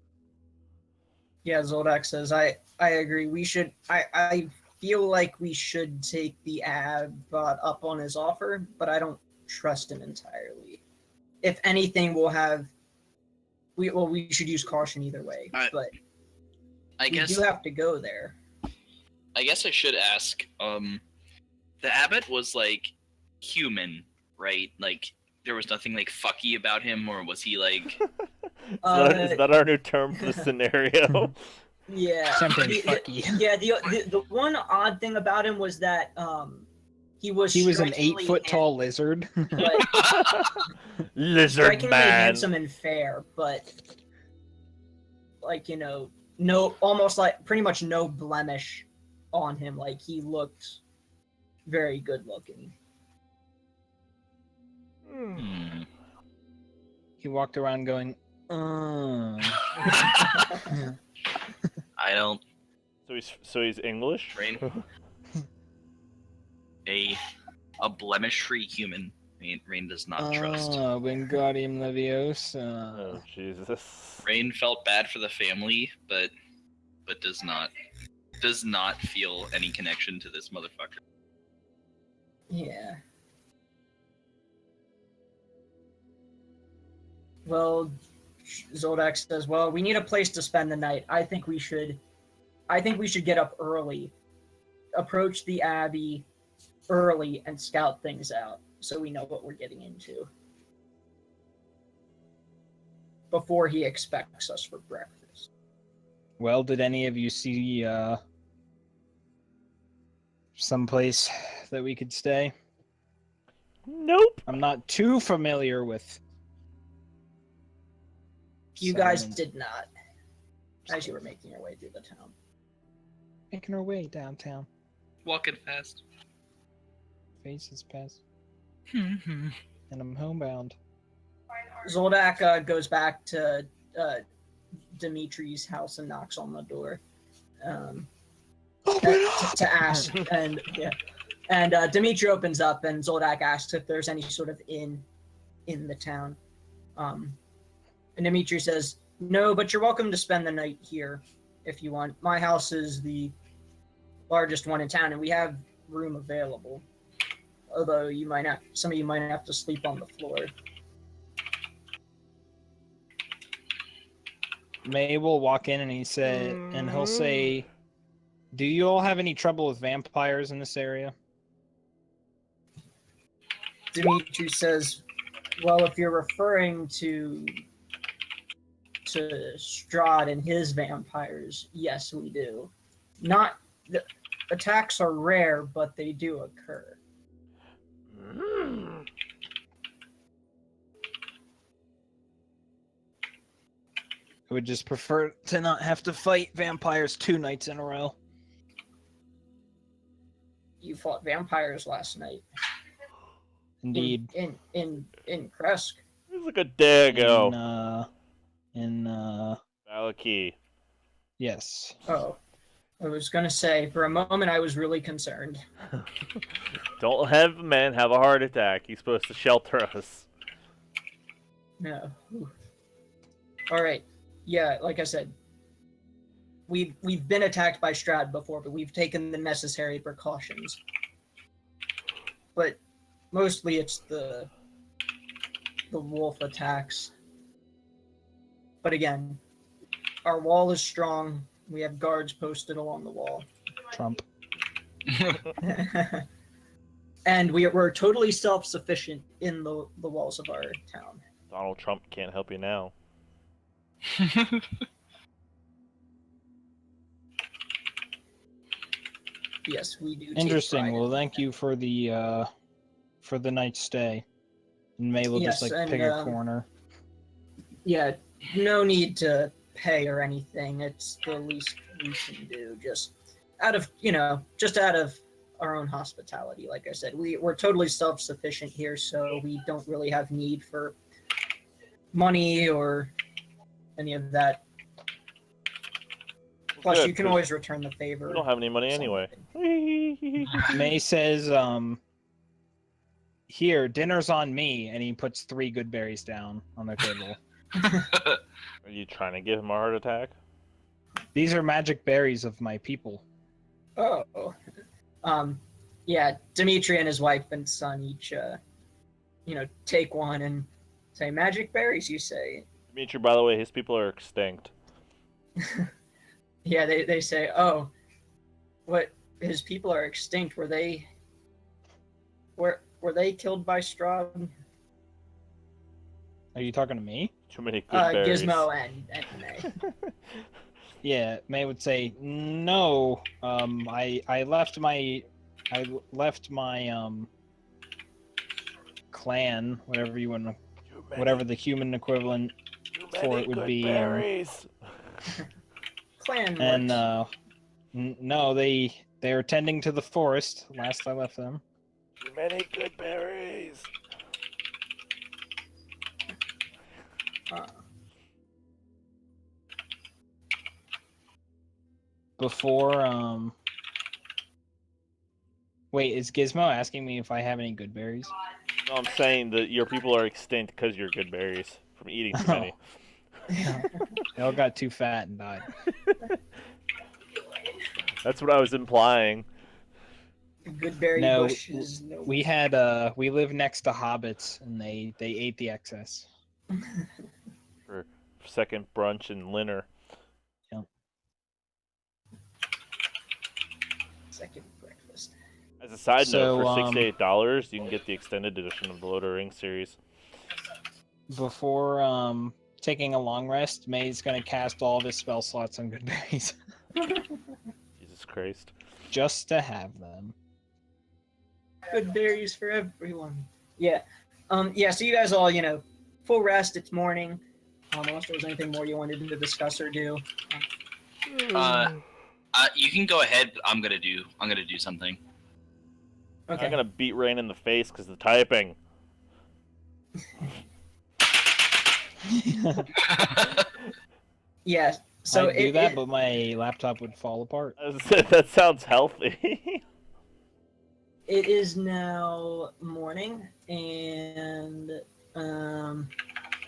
Yeah, Zoldak says, I agree. We should. I feel like we should take the abbot up on his offer, but I don't trust him entirely. If anything, we should use caution either way. But I guess we do have to go there. I guess I should ask. The abbot was like human, right? Like there was nothing like fucky about him, or was he like? Is that our new term for the scenario? Yeah. Something fucky. Yeah. The one odd thing about him was that he was an 8 foot tall lizard. Lizard strikingly man. handsome and fair, but like no, almost like pretty much no blemish on him. Like, he looked very good looking. He walked around going, I don't. So he's English. Rain. A blemish-free human. Rain does not trust. Wingardium Leviosa. Oh Jesus. Rain felt bad for the family, but does not feel any connection to this motherfucker. Yeah. Well, Zoldak says, well, we need a place to spend the night. I think we should get up early, approach the Abbey early, and scout things out so we know what we're getting into before he expects us for breakfast. Well, did any of you see someplace that we could stay? Nope. I'm not too familiar with. You guys did not, as you were making your way through the town. Making our way downtown. Walking fast. Faces pass. And I'm homebound. Zoldak goes back to Dimitri's house and knocks on the door to ask. And Dimitri opens up, and Zoldak asks if there's any sort of inn in the town. And Dimitri says, no, but you're welcome to spend the night here if you want. My house is the largest one in town, and we have room available. Although some of you might have to sleep on the floor. May will walk in and he'll say, do you all have any trouble with vampires in this area? Dimitri says, well, if you're referring to Strahd and his vampires, yes, we do. The attacks are rare, but they do occur. I would just prefer to not have to fight vampires 2 nights in a row. You fought vampires last night. Indeed. In Kresk. It was like a day ago. In Valaki. Yes. Oh. I was gonna say, for a moment I was really concerned. Don't have a man have a heart attack. He's supposed to shelter us. No. Alright. Yeah, like I said, we've been attacked by Strahd before, but we've taken the necessary precautions. But mostly it's the wolf attacks. But again, our wall is strong. We have guards posted along the wall. Trump. And we're totally self-sufficient in the walls of our town. Donald Trump can't help you now. Yes, we do. Interesting. Well, thank you for the night's stay. And May will just pick a corner. Yeah, no need to pay or anything. It's the least we can do. Just out of our own hospitality. Like I said, we're totally self-sufficient here, so we don't really have need for money or any of that. Plus, you can always return the favor. We don't have any money anyway. May says, here, dinner's on me, and he puts 3 good berries down on the table. Are you trying to give him a heart attack? These are magic berries of my people. Oh. Yeah, Dimitri and his wife and son each, take one and say, magic berries, you say. Dimitri, by the way, his people are extinct. Yeah, they say, oh, what, his people are extinct. Were they killed by Strahd? Are you talking to me? Too many good berries. Gizmo and May. Yeah, May would say, no, I left my clan, whatever the human equivalent for it would be. Berries. Clan. And no, they They're tending to the forest. Last I left them. Too many good berries. Before Wait, is Gizmo asking me if I have any good berries? No, I'm saying that your people are extinct because you're good berries from eating too many. They all got too fat and died. That's what I was implying. Good berry No, bushes. No. We live next to hobbits, and they ate the excess. For second brunch and dinner. Second breakfast. As a side note, for So, $68, you can get the extended edition of the Lord of the Rings series. Before taking a long rest, May's gonna cast all of his spell slots on good berries. Jesus Christ. Just to have them. Good berries for everyone. Yeah. Yeah, so you guys all, full rest, it's morning. Unless there was anything more you wanted to discuss or do. You can go ahead, but I'm gonna do something. Okay. I'm gonna beat Rain in the face because of the typing. Yeah. So I'd do that, but my laptop would fall apart. That sounds healthy. It is now morning, and And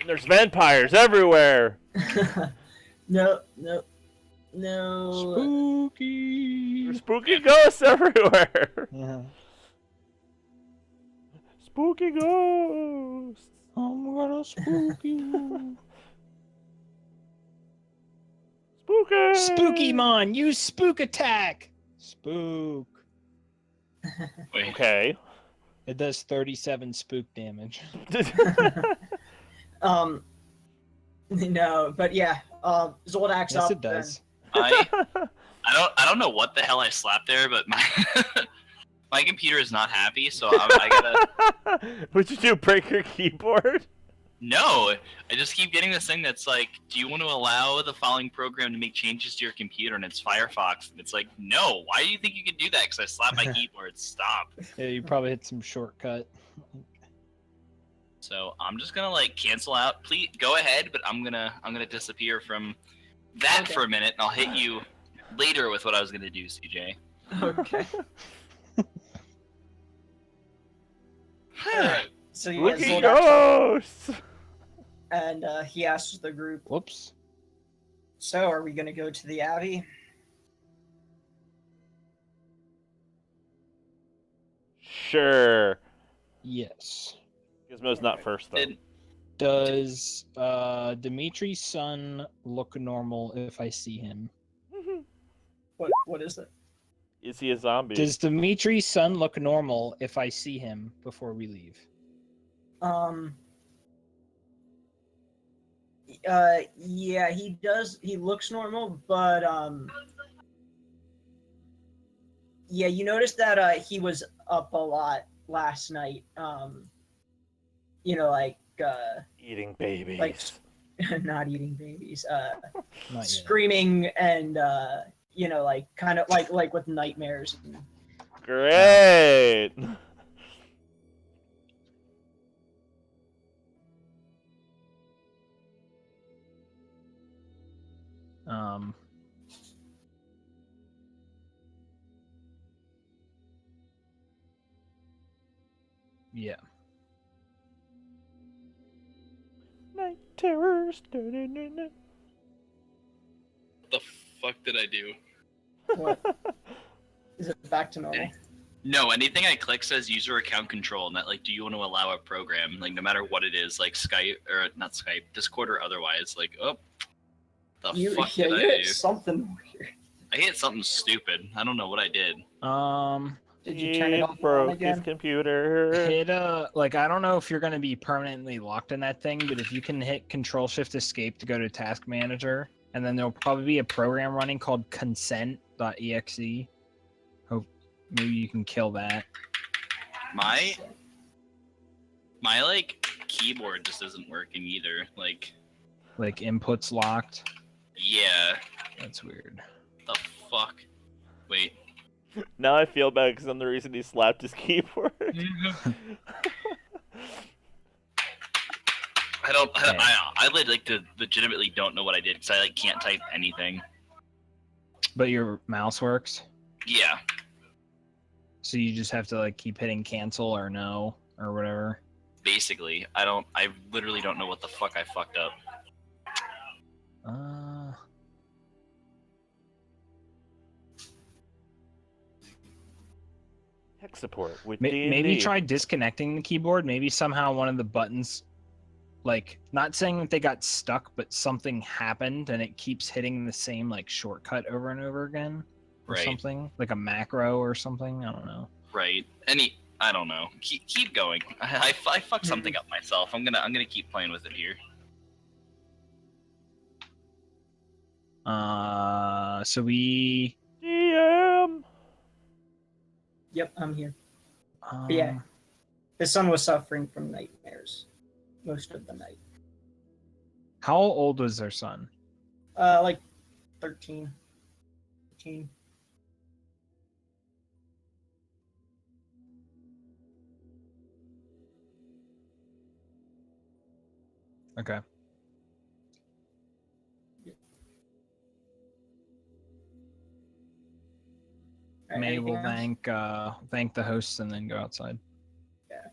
there's vampires everywhere. no. Spooky. There's spooky ghosts everywhere. Yeah. Spooky ghosts. I'm gonna spook you. Spooky. Spooky Mon, use spook attack. Spook. Wait. Okay. It does 37 spook damage. No, but yeah. Zoldax Yes, up. it does. I don't know what the hell I slapped there, but my my computer is not happy, so I gotta. What'd you do? Break your keyboard? No, I just keep getting this thing that's like, do you want to allow the following program to make changes to your computer? And it's Firefox, and it's like, no. Why do you think you can do that? Because I slapped my keyboard. Stop. Yeah, you probably hit some shortcut. So I'm just gonna cancel out. Please go ahead, but I'm gonna disappear from that for a minute, and I'll hit you later with what I was gonna do, CJ. Okay. Alright. So you guys Spooky Zoldax up, ghosts. and he asks the group, Whoops. so are we gonna go to the Abbey? Sure. Yes. Gizmo's not first though. Does Dimitri's son look normal if I see him? What is it? Is he a zombie? Does Dimitri's son look normal if I see him before we leave? Yeah, he does. He looks normal, but yeah, you noticed that he was up a lot last night. Eating babies. like not eating babies, Not yet. screaming and kind of like with nightmares. Great. Yeah. Night terrors. What the fuck did I do? What is it back to normal? No, anything I click says user account control, and that do you want to allow a program, no matter what it is, like Skype or not Skype, Discord or otherwise, the fuck did I do? hit something weird. I hit something stupid. I don't know what I did. Did you turn it off and on broke his again? computer. Hit I don't know if you're gonna be permanently locked in that thing, but if you can hit Control Shift Escape to go to Task Manager, and then there'll probably be a program running called consent.exe. Hope maybe you can kill that. My keyboard just isn't working either. Like inputs locked. Yeah. That's weird. The fuck? Wait. Now I feel bad because I'm the reason he slapped his keyboard. I legitimately don't know what I did because I like can't type anything. But your mouse works? Yeah. So you just have to like keep hitting cancel or no or whatever? Basically, I literally don't know what the fuck I fucked up. Tech support with Maybe D&D. try disconnecting the keyboard. Maybe somehow one of the buttons, like, not saying that they got stuck, but something happened and it keeps hitting the same like shortcut over and over again, or Right. something like a macro or something. I don't know. Right. I don't know. Keep going. I fucked something up myself. I'm gonna keep playing with it here. So we. DM. Yep, I'm here. Yeah. His son was suffering from nightmares most of the night. How old was their son? Like 13. 14. Okay. May will thank the hosts and then go outside. Yeah.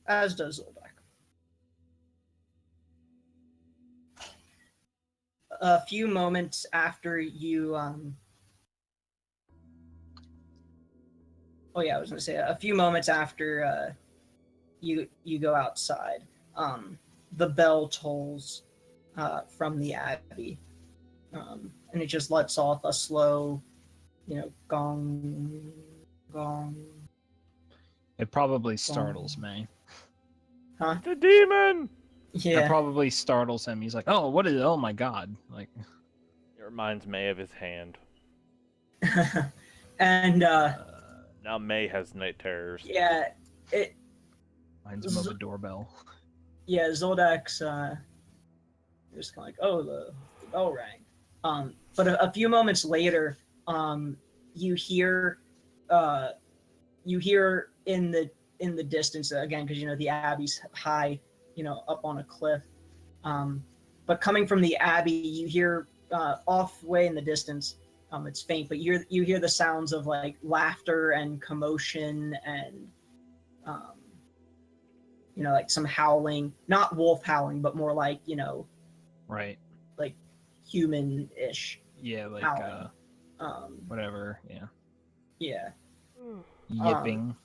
As does Zoldak. A few moments after you I was gonna say a few moments after you go outside, the bell tolls from the abbey, and it just lets off a slow, gong, gong. It probably startles May. Huh? The demon. Yeah. That probably startles him. He's like, "Oh, what is? Oh my god!" Like, it reminds May of his hand. And now May has night terrors. Yeah, it reminds him of a doorbell. Yeah, Zoldak's just kind of like, oh, the bell rang. But a few moments later, you hear in the distance again, because the abbey's high, up on a cliff. But coming from the abbey, you hear off way in the distance. It's faint, but you hear the sounds of like laughter and commotion and like some howling, not wolf howling, but more like right, like human-ish. Yeah, like howling. Whatever. Yeah. Yeah. Yipping.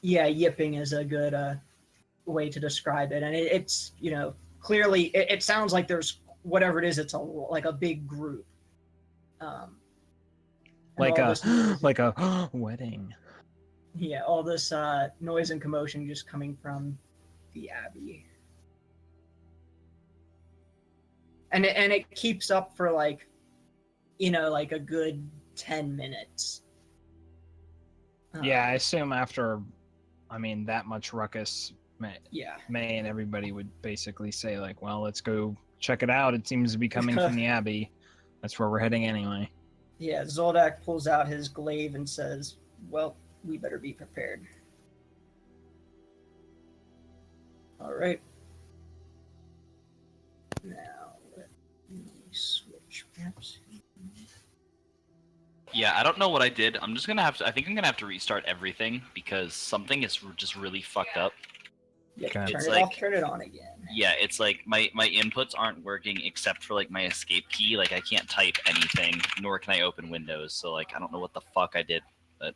Yeah, yipping is a good way to describe it, and it's clearly it sounds like there's whatever it is. It's like a big group. Like a wedding. Yeah, all this noise and commotion just coming from the abbey, and it keeps up for like a good 10 minutes. Yeah, I assume after, that much ruckus, May and everybody would basically say like, well, let's go check it out. It seems to be coming from the abbey. That's where we're heading anyway. Yeah, Zoldak pulls out his glaive and says, well, we better be prepared. All right. Now, let me switch maps. Yeah, I don't know what I did. I think I'm gonna have to restart everything because something is just really fucked up. Yeah, turn it off, turn it on again. Yeah, it's like my inputs aren't working except for like my escape key. Like I can't type anything, nor can I open Windows. So like I don't know what the fuck I did, but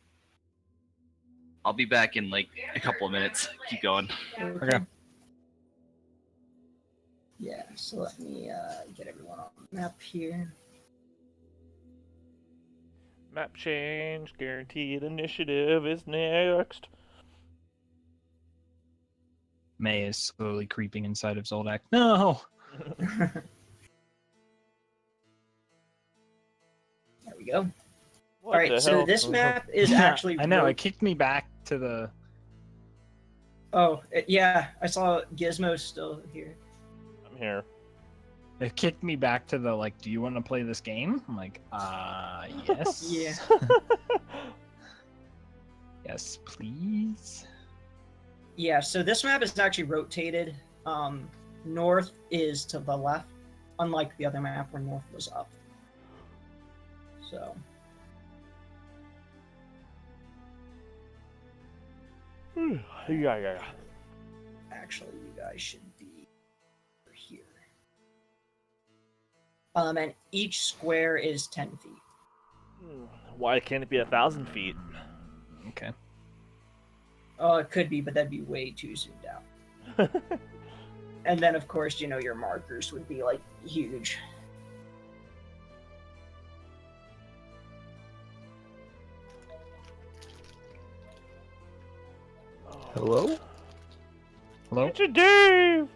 I'll be back in like a couple of minutes. Keep going. Okay. Yeah, so let me get everyone on the map here. Map change, guaranteed initiative is next. May is slowly creeping inside of Zoldak. No! There we go. What all right, so hell? this map is actually... I know, it kicked me back to the... Oh, yeah, I saw Gizmo still here. I'm here. It kicked me back to the, like, do you want to play this game? I'm like, yes. Yeah. Yes, please. Yeah, so this map is actually rotated. North is to the left, unlike the other map where north was up. So. Yeah. Actually, you guys should be over here. And each square is 10 feet. Why can't it be 1,000 feet? Okay. Oh, it could be, but that'd be way too zoomed out. And then, of course, your markers would be, like, huge. Hello? Hello? It's a Dave!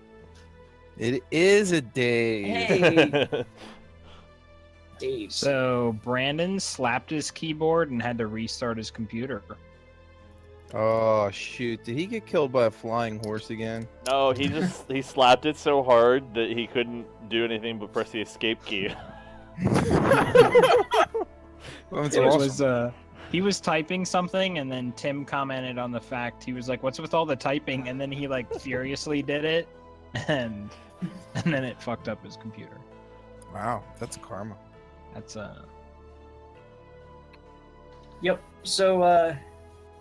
It is a day. Hey, Dave. So Brandon slapped his keyboard and had to restart his computer. Oh shoot! Did he get killed by a flying horse again? No, he slapped it so hard that he couldn't do anything but press the escape key. That's It awesome. was he was typing something and then Tim commented on the fact. He was like, "What's with all the typing?" And then he like furiously did it, and then it fucked up his computer. Wow, that's karma. That's Yep. So,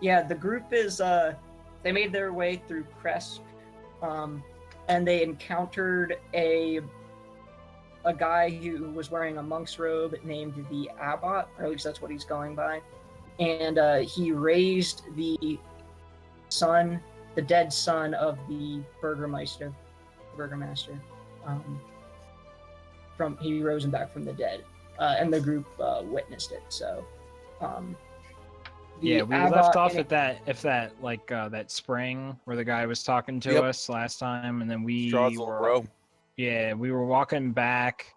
yeah, the group is, they made their way through Cresp, and they encountered a guy who was wearing a monk's robe named the Abbot, or at least that's what he's going by. And he raised the dead son of the Burgermaster. He rose him back from the dead, and the group witnessed it. So, yeah, we left off at that spring where the guy was talking to us last time, and then we were walking back,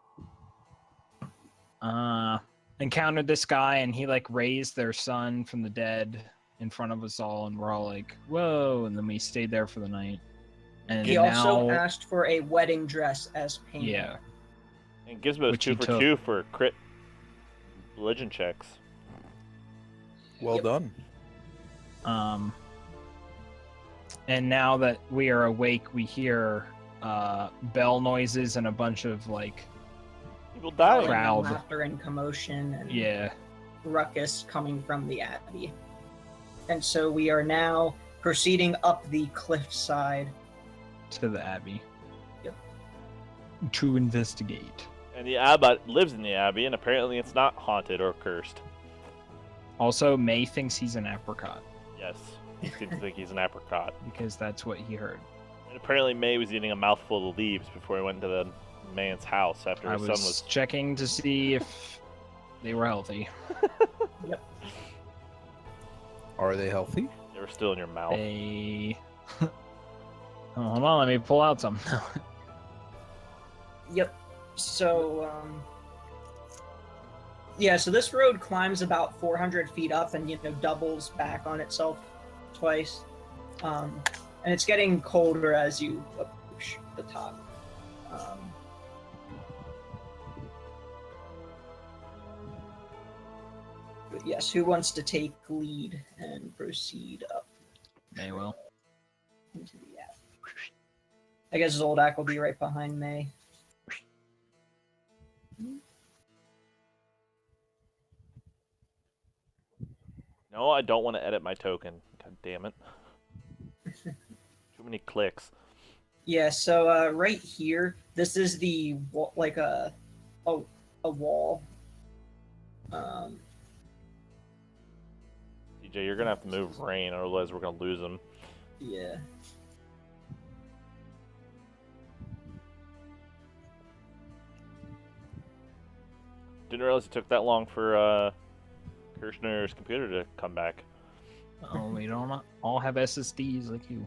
encountered this guy, and he like raised their son from the dead in front of us all, and we're all like, whoa, and then we stayed there for the night. And he also asked for a wedding dress as payment. Yeah. And Gizmo's 2 for 2 for crit religion checks. Well done. And now that we are awake, we hear bell noises and a bunch of like people dying, crowd, laughter and commotion, and ruckus coming from the Abbey. And so we are now proceeding up the cliffside to the Abbey. Yep. To investigate. And the Abbot lives in the Abbey, and apparently it's not haunted or cursed. Also, May thinks he's an apricot. Yes, he seems to think he's an apricot. Because that's what he heard. And apparently May was eating a mouthful of leaves before he went into the man's house after his son was... checking to see if they were healthy. Yep. Are they healthy? They were still in your mouth. Oh, hold on, let me pull out some. Yep. So, yeah, so this road climbs about 400 feet up and, doubles back on itself twice. And it's getting colder as you approach the top. But yes, who wants to take lead and proceed up? May will. Into the app. I guess Zoldak will be right behind May. No, I don't want to edit my token. God damn it. Too many clicks. Yeah, so right here, this is the like a wall. DJ, you're gonna have to move Rain, otherwise we're gonna lose him. Yeah. Didn't realize it took that long for Kirshner's computer to come back. Oh, we don't all have SSDs like you.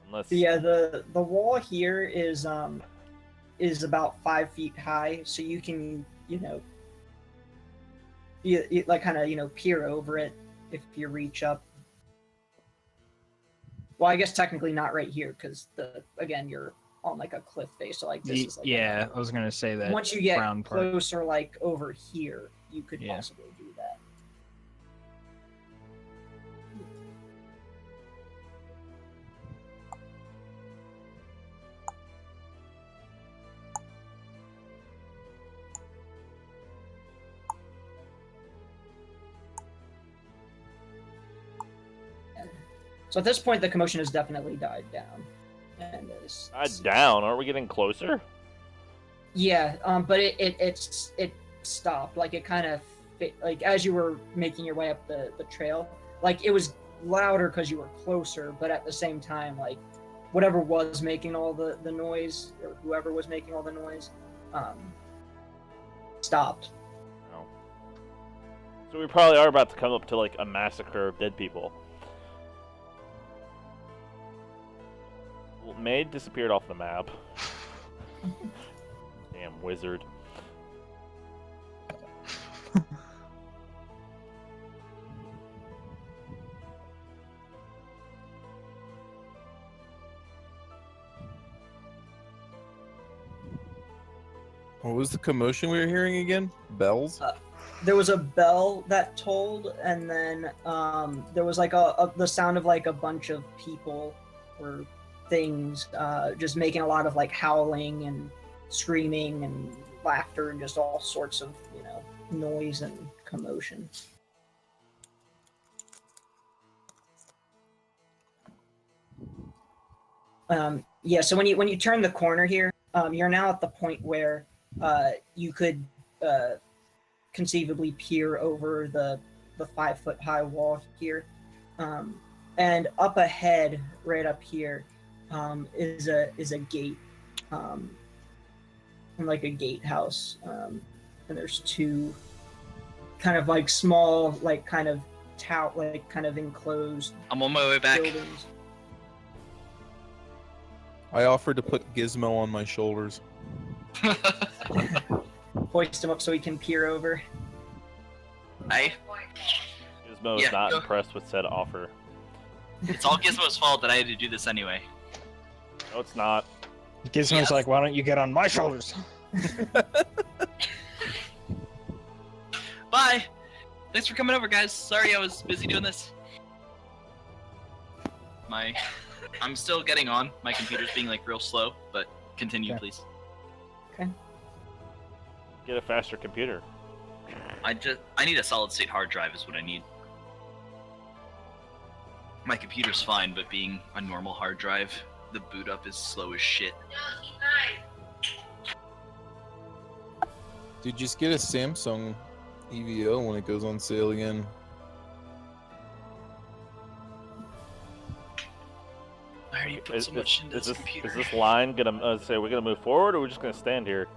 Unless... Yeah, the wall here is about 5 feet high, so you can you like kind of peer over it if you reach up. Well, I guess technically not right here because again you're on like a cliff face, so like this is like I was gonna say that. Once you get brown part. closer, like over here, you could possibly do that. So at this point, the commotion has definitely died down. And Down? Aren't we getting closer? Yeah, but it stopped. Like it kind of like as you were making your way up the trail, like it was louder because you were closer, but at the same time, like whatever was making all the noise, or whoever was making all the noise, stopped. Oh. So we probably are about to come up to like a massacre of dead people. Well, Maid disappeared off the map. Damn wizard. What was the commotion we were hearing again? Bells? There was a bell that tolled, and then there was like the sound of like a bunch of people or things just making a lot of like howling and screaming and laughter and just all sorts of noise and commotion. Yeah, so when you turn the corner here, you're now at the point where you could conceivably peer over the 5-foot high wall here, and up ahead, right up here, is a gate, like a gatehouse, and there's two kind of like small, like kind of enclosed. I'm on my way back. Buildings. I offered to put Gizmo on my shoulders. Hoist him up so he can peer over. Gizmo's not impressed with said offer. It's all Gizmo's fault that I had to do this anyway. No, it's not. Gizmo's like, why don't you get on my shoulders? Bye! Thanks for coming over, guys. Sorry I was busy doing this. I'm still getting on. My computer's being like real slow, but continue, please. Okay. Get a faster computer. I need a solid state hard drive is what I need. My computer's fine, but being a normal hard drive, the boot up is slow as shit. Dude, just get a Samsung EVO when it goes on sale again. I already put so much into this computer. Is this line gonna say we're gonna move forward, or we're just gonna stand here?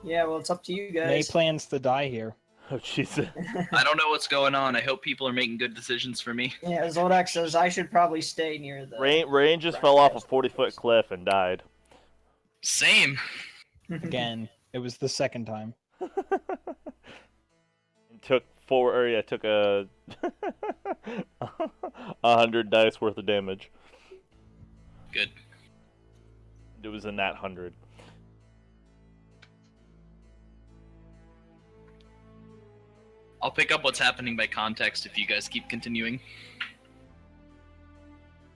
Yeah, well, it's up to you guys. May plans to die here. Oh, Jesus. I don't know what's going on. I hope people are making good decisions for me. Yeah, Zoldak says I should probably stay near the... Rain just fell off a 40-foot cliff and died. Same. Again, it was the second time. Took a 100 dice worth of damage. Good. It was a nat 100. I'll pick up what's happening by context if you guys keep continuing.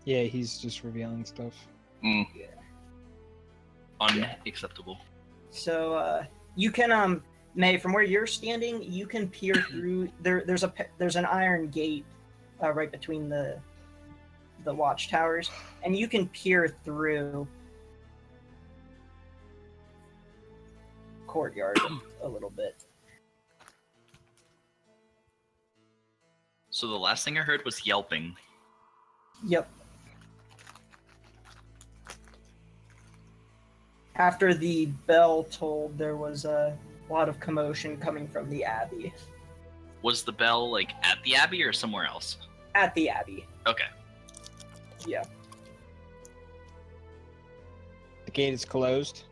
Yeah, he's just revealing stuff. Yeah. Unacceptable. So you can May, from where you're standing, you can peer through. There's an iron gate right between the watchtowers, and you can peer through courtyard a little bit. So the last thing I heard was yelping. Yep. After the bell tolled, there was a lot of commotion coming from the Abbey. Was the bell, like, at the Abbey or somewhere else? At the Abbey. Okay. Yeah. The gate is closed?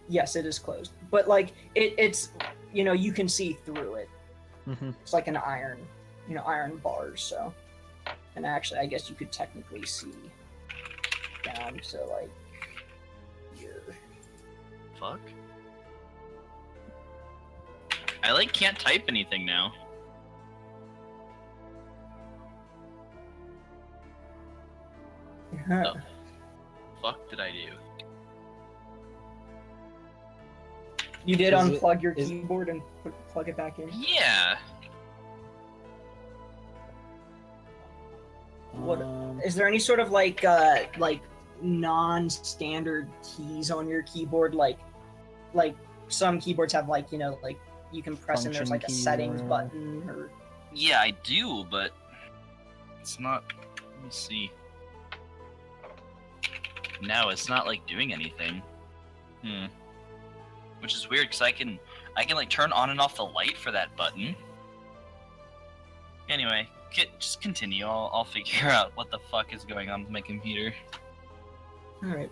Yes, it is closed. But, like, it's, you can see through it. Mm-hmm. It's like an iron bars, so. And actually, I guess you could technically see down to, like, here. Fuck. I, can't type anything now. Huh. The fuck did I do? You did unplug your keyboard and plug it back in? Yeah. What is there any sort of like non-standard keys on your keyboard? Like some keyboards have like like you can press and there's Function like a keys settings or- button or. Yeah, I do, but it's not. Let me see. No, it's not like doing anything. Which is weird because I can like turn on and off the light for that button. Anyway, just continue. I'll figure out what the fuck is going on with my computer. All right.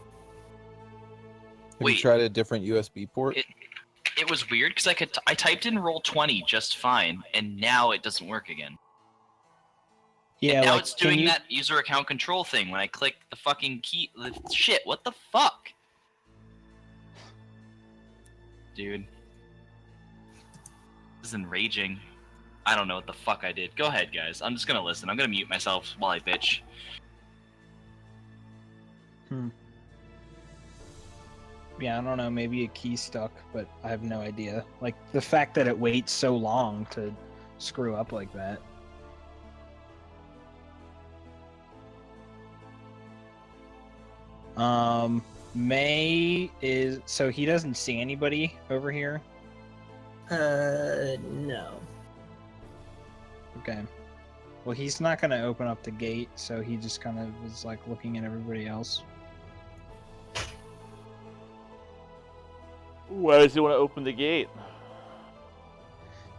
Have you tried a different USB port? It was weird because I typed in Roll20 just fine, and now it doesn't work again. Yeah, and now like, it's doing that user account control thing when I click the fucking key. Shit, what the fuck? Dude. This is enraging. I don't know what the fuck I did. Go ahead, guys. I'm just gonna listen. I'm gonna mute myself while I bitch. Yeah, I don't know. Maybe a key stuck, but I have no idea. Like, the fact that it waits so long to screw up like that. May is... So he doesn't see anybody over here? No. Okay. Well, he's not going to open up the gate, so he just kind of was, like, looking at everybody else. Why does he want to open the gate?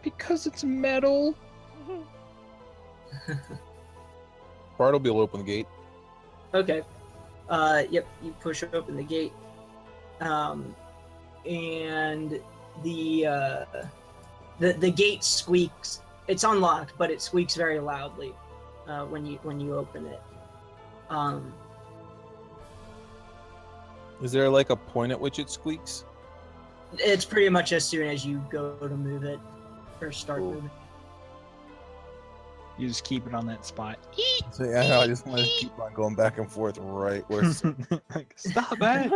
Because it's metal. Bartleby will open the gate. Okay. Yep. You push open the gate, and the gate squeaks. It's unlocked, but it squeaks very loudly when you open it. Is there like a point at which it squeaks? It's pretty much as soon as you go to move it or start moving. You just keep it on that spot. So, yeah, I just want to keep on going back and forth right where it's... Like, stop, man.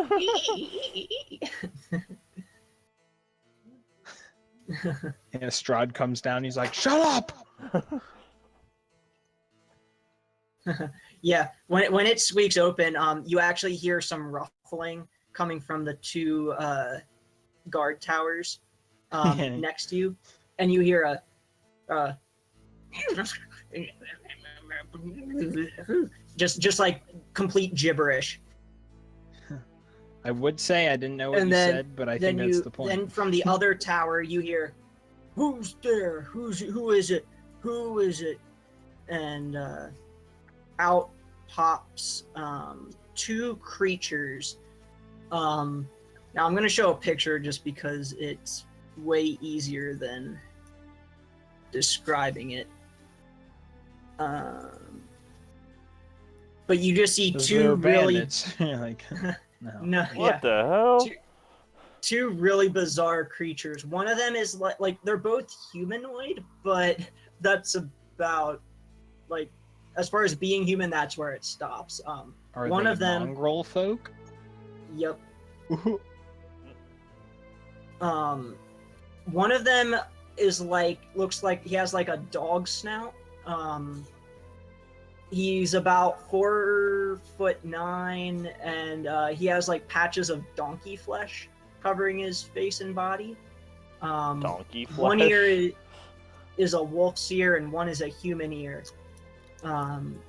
And Strahd comes down. He's like, "Shut up!" Yeah, when it squeaks open, you actually hear some ruffling coming from the two guard towers next to you, and you hear a just like complete gibberish. I would say I didn't know what And you then- said, but I think that's the point. Then from the other tower, you hear, "Who's there? Who is it? Who is it?" And out pops two creatures. Now I'm going to show a picture just because it's way easier than describing it. But you just see Those two are really bandits. Like, no. no, What the hell? two really bizarre creatures. One of them is like they're both humanoid, but that's about like as far as being human, that's where it stops. Are one they of them- mongrel folk? Yep. One of them is looks like he has like a dog snout. He's about 4'9", and he has like patches of donkey flesh covering his face and body. Donkey flesh? One ear is a wolf's ear, and one is a human ear. And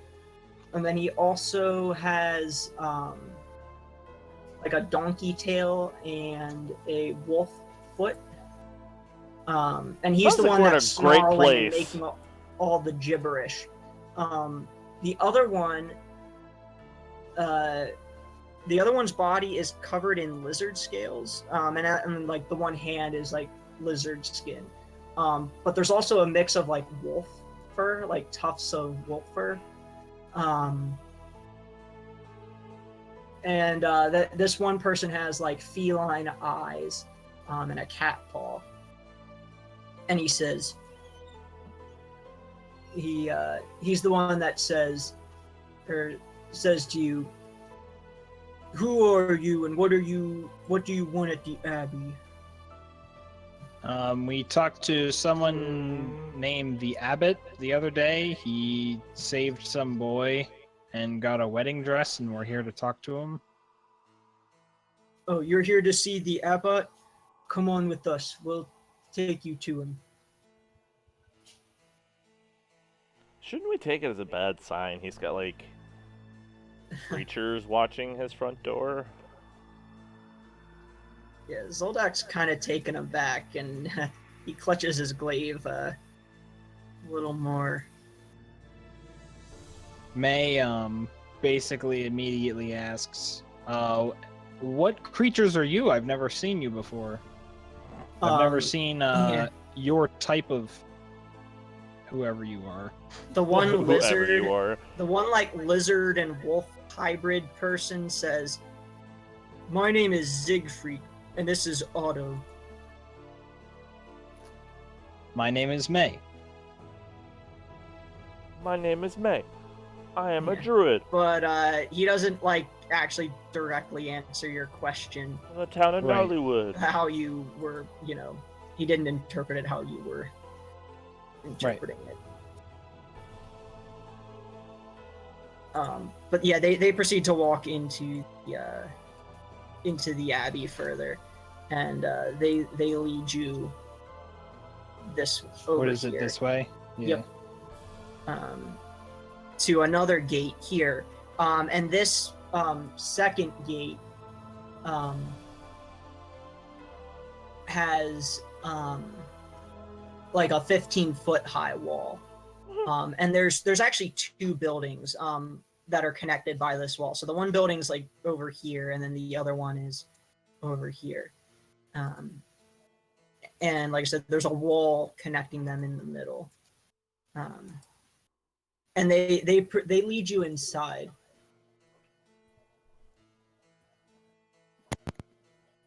then he also has like a donkey tail and a wolf foot. And he's Sounds the like one we're in that's a great snarling and place. making all the gibberish. The other one's body is covered in lizard scales, and like the one hand is like lizard skin. But there's also a mix of like wolf fur, like tufts of wolf fur. And this one person has like feline eyes, and a cat paw. And he says, he's the one that says to you, "Who are you, and what do you want at the Abbey?" We talked to someone named the Abbot the other day. He saved some boy and got a wedding dress, and we're here to talk to him. Oh, you're here to see the abbot? Come on with us. We'll take you to him. Shouldn't we take it as a bad sign? He's got like creatures watching his front door. Yeah, Zoldak's kind of taken aback, and he clutches his glaive a little more. May basically immediately asks, what creatures are you? I've never seen you before. I've never seen your type of whoever you are. The one Whoever lizard, you are. the one like lizard and wolf hybrid person says, "My name is Siegfried, and this is Otto." My name is May. My name is May. I am a druid. But he doesn't like actually directly answer your question. From the town of Right. Nollywood. How you were, he didn't interpret it how you were interpreting it. But yeah, they proceed to walk into the abbey further, and they lead you this over What is it here. this way? Yeah. Yep. To another gate here, and this second gate has like a 15-foot high wall. And there's actually two buildings that are connected by this wall. So the one building's like over here, and then the other one is over here. And like I said, there's a wall connecting them in the middle. And they lead you inside.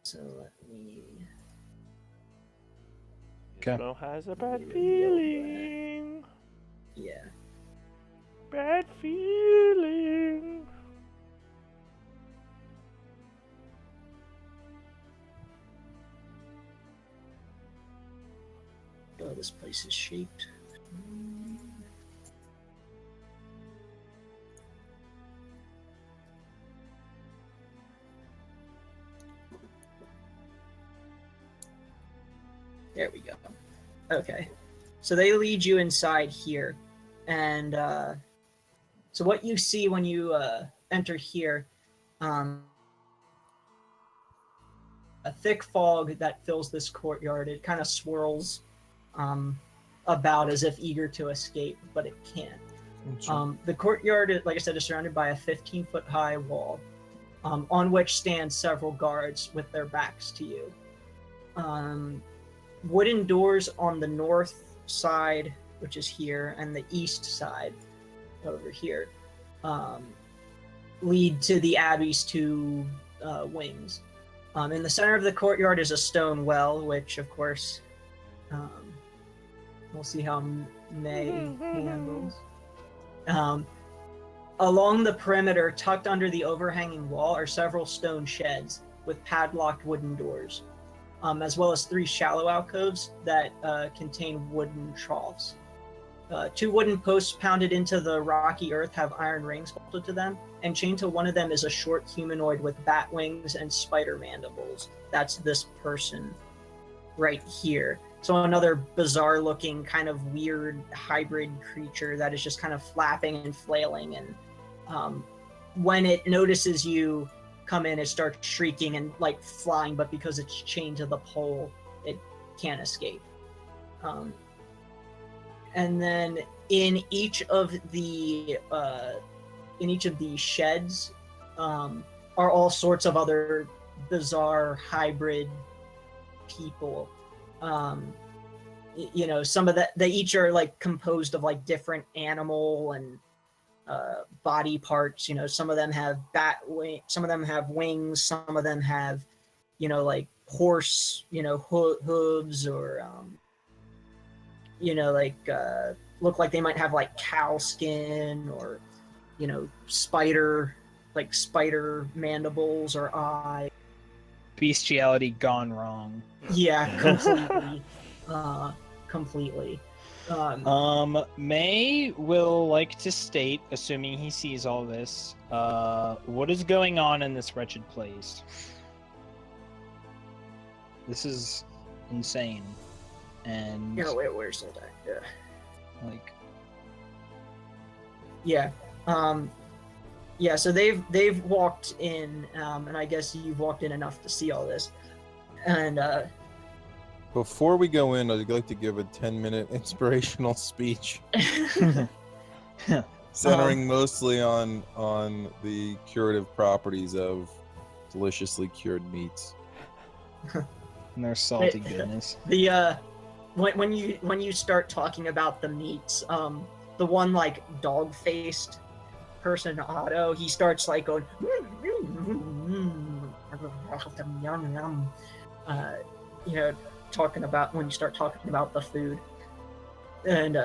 So let me. Okay. Ismo has a bad feeling. Yeah. Bad feeling. Oh, this place is shaped. There we go. Okay. So they lead you inside here. And so what you see when you enter here, a thick fog that fills this courtyard. It kind of swirls about as if eager to escape, but it can't. The courtyard, like I said, is surrounded by a 15-foot high wall, on which stand several guards with their backs to you. Wooden doors on the north side, which is here, and the east side, over here, lead to the abbey's two wings. In the center of the courtyard is a stone well, which, of course, we'll see how May handles. Along the perimeter, tucked under the overhanging wall, are several stone sheds with padlocked wooden doors, as well as 3 shallow alcoves that contain wooden troughs. 2 wooden posts pounded into the rocky earth have iron rings bolted to them, and chained to one of them is a short humanoid with bat wings and spider mandibles. That's this person right here. So another bizarre looking kind of weird hybrid creature that is just kind of flapping and flailing, and when it notices you come in, it starts shrieking and like flying, but because it's chained to the pole, it can't escape. And then in each of the sheds are all sorts of other bizarre hybrid people. Some of that, they each are like composed of like different animal and body parts. Some of them have some of them have wings, some of them have like horse hooves, or look like they might have like cow skin, or spider mandibles or eye. Bestiality gone wrong. Yeah, completely. completely. May will like to state, assuming he sees all this, what is going on in this wretched place? This is insane. And Yeah, wait, where's that? Yeah. like, Yeah. Yeah, so they've walked in, and I guess you've walked in enough to see all this. And Before we go in, I'd like to give a 10-minute inspirational speech centering mostly on the curative properties of deliciously cured meats. and their salty goodness. the when you start talking about the meats, the one like dog-faced person, Otto, he starts like going you know, talking about when you start talking about the food. And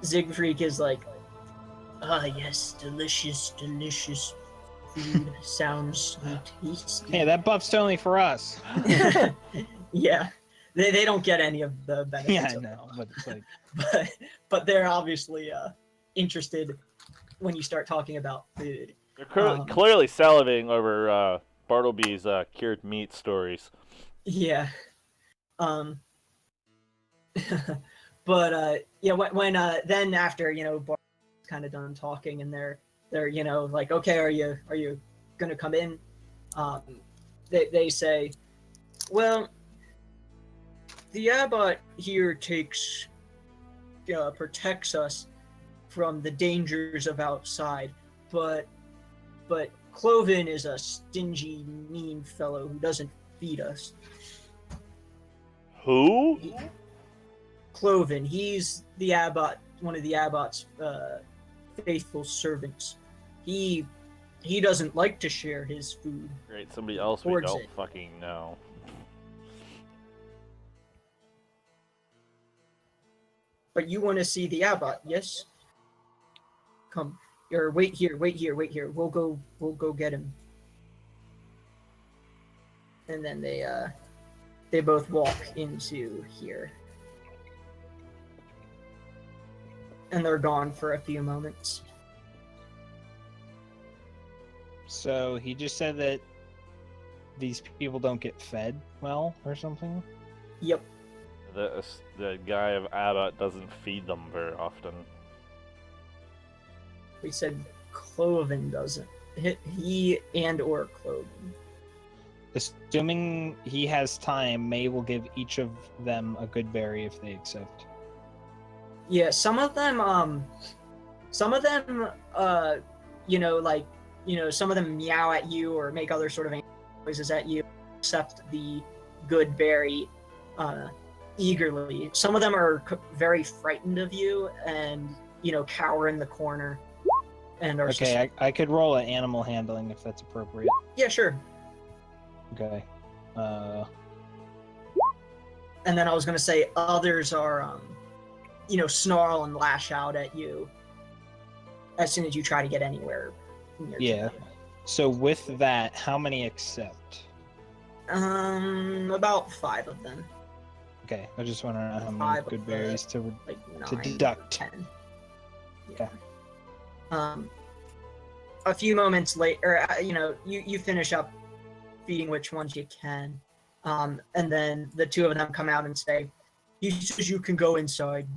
Siegfried is like, ah, yes, delicious food. Sounds tasty. Hey, that buff's only for us. Yeah, they don't get any of the benefits. Yeah, I of know, it. but it's like, but they're obviously interested when you start talking about food. They're clearly salivating over Bartleby's cured meat stories. Yeah. But yeah, when then after Bart's kind of done talking, and they're like, okay, are you gonna come in? They say, well, the abbot here protects us from the dangers of outside, but Cloven is a stingy, mean fellow who doesn't feed us. Who? Cloven, he's the abbot, one of the abbot's faithful servants. He doesn't like to share his food. Great, somebody else we Towards don't it. fucking know. But you want to see the abbot, yes? Come, or wait here. We'll go get him. And then they both walk into here. And they're gone for a few moments. so he just said that these people don't get fed well or something? Yep. The guy of Abbott doesn't feed them very often. We said Cloven doesn't. He and or Cloven. Assuming he has time, May will give each of them a good berry if they accept. Yeah, some of them, some of them meow at you or make other sort of noises at you, accept the good berry eagerly. Some of them are very frightened of you and, cower in the corner and are... Okay, I could roll an animal handling if that's appropriate. Yeah, sure. Okay. And then I was going to say others are, snarl and lash out at you as soon as you try to get anywhere near Yeah. So with that, how many accept? About 5 of them. Okay, I just want to know how many 5 good of the, berries to 9, deduct. 10. Okay. A few moments later, you finish up feeding which ones you can, and then the 2 of them come out and say, "He says you can go inside."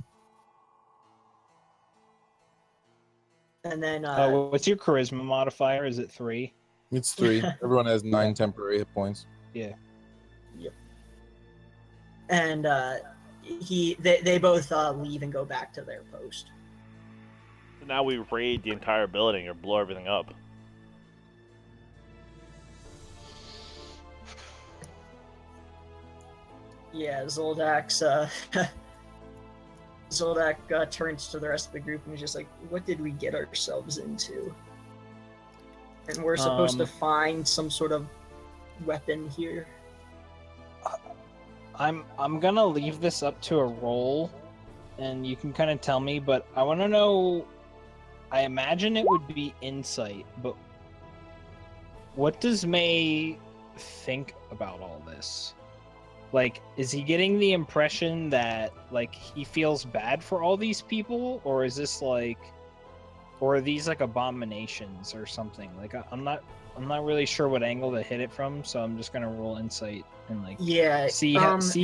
And then what's your charisma modifier? Is it 3? It's 3. Everyone has 9 temporary hit points. Yeah. Yep. And they both leave and go back to their post. So now we raid the entire building or blow everything up. Yeah, Zoldak turns to the rest of the group and is just like, what did we get ourselves into? And we're supposed to find some sort of weapon here. I'm gonna leave this up to a roll, and you can kind of tell me, but I want to know, I imagine it would be insight, but what does May think about all this? like, is he getting the impression that like he feels bad for all these people, or is this like, or are these like abominations or something? Like, I'm not really sure what angle to hit it from, so I'm just gonna roll insight and like see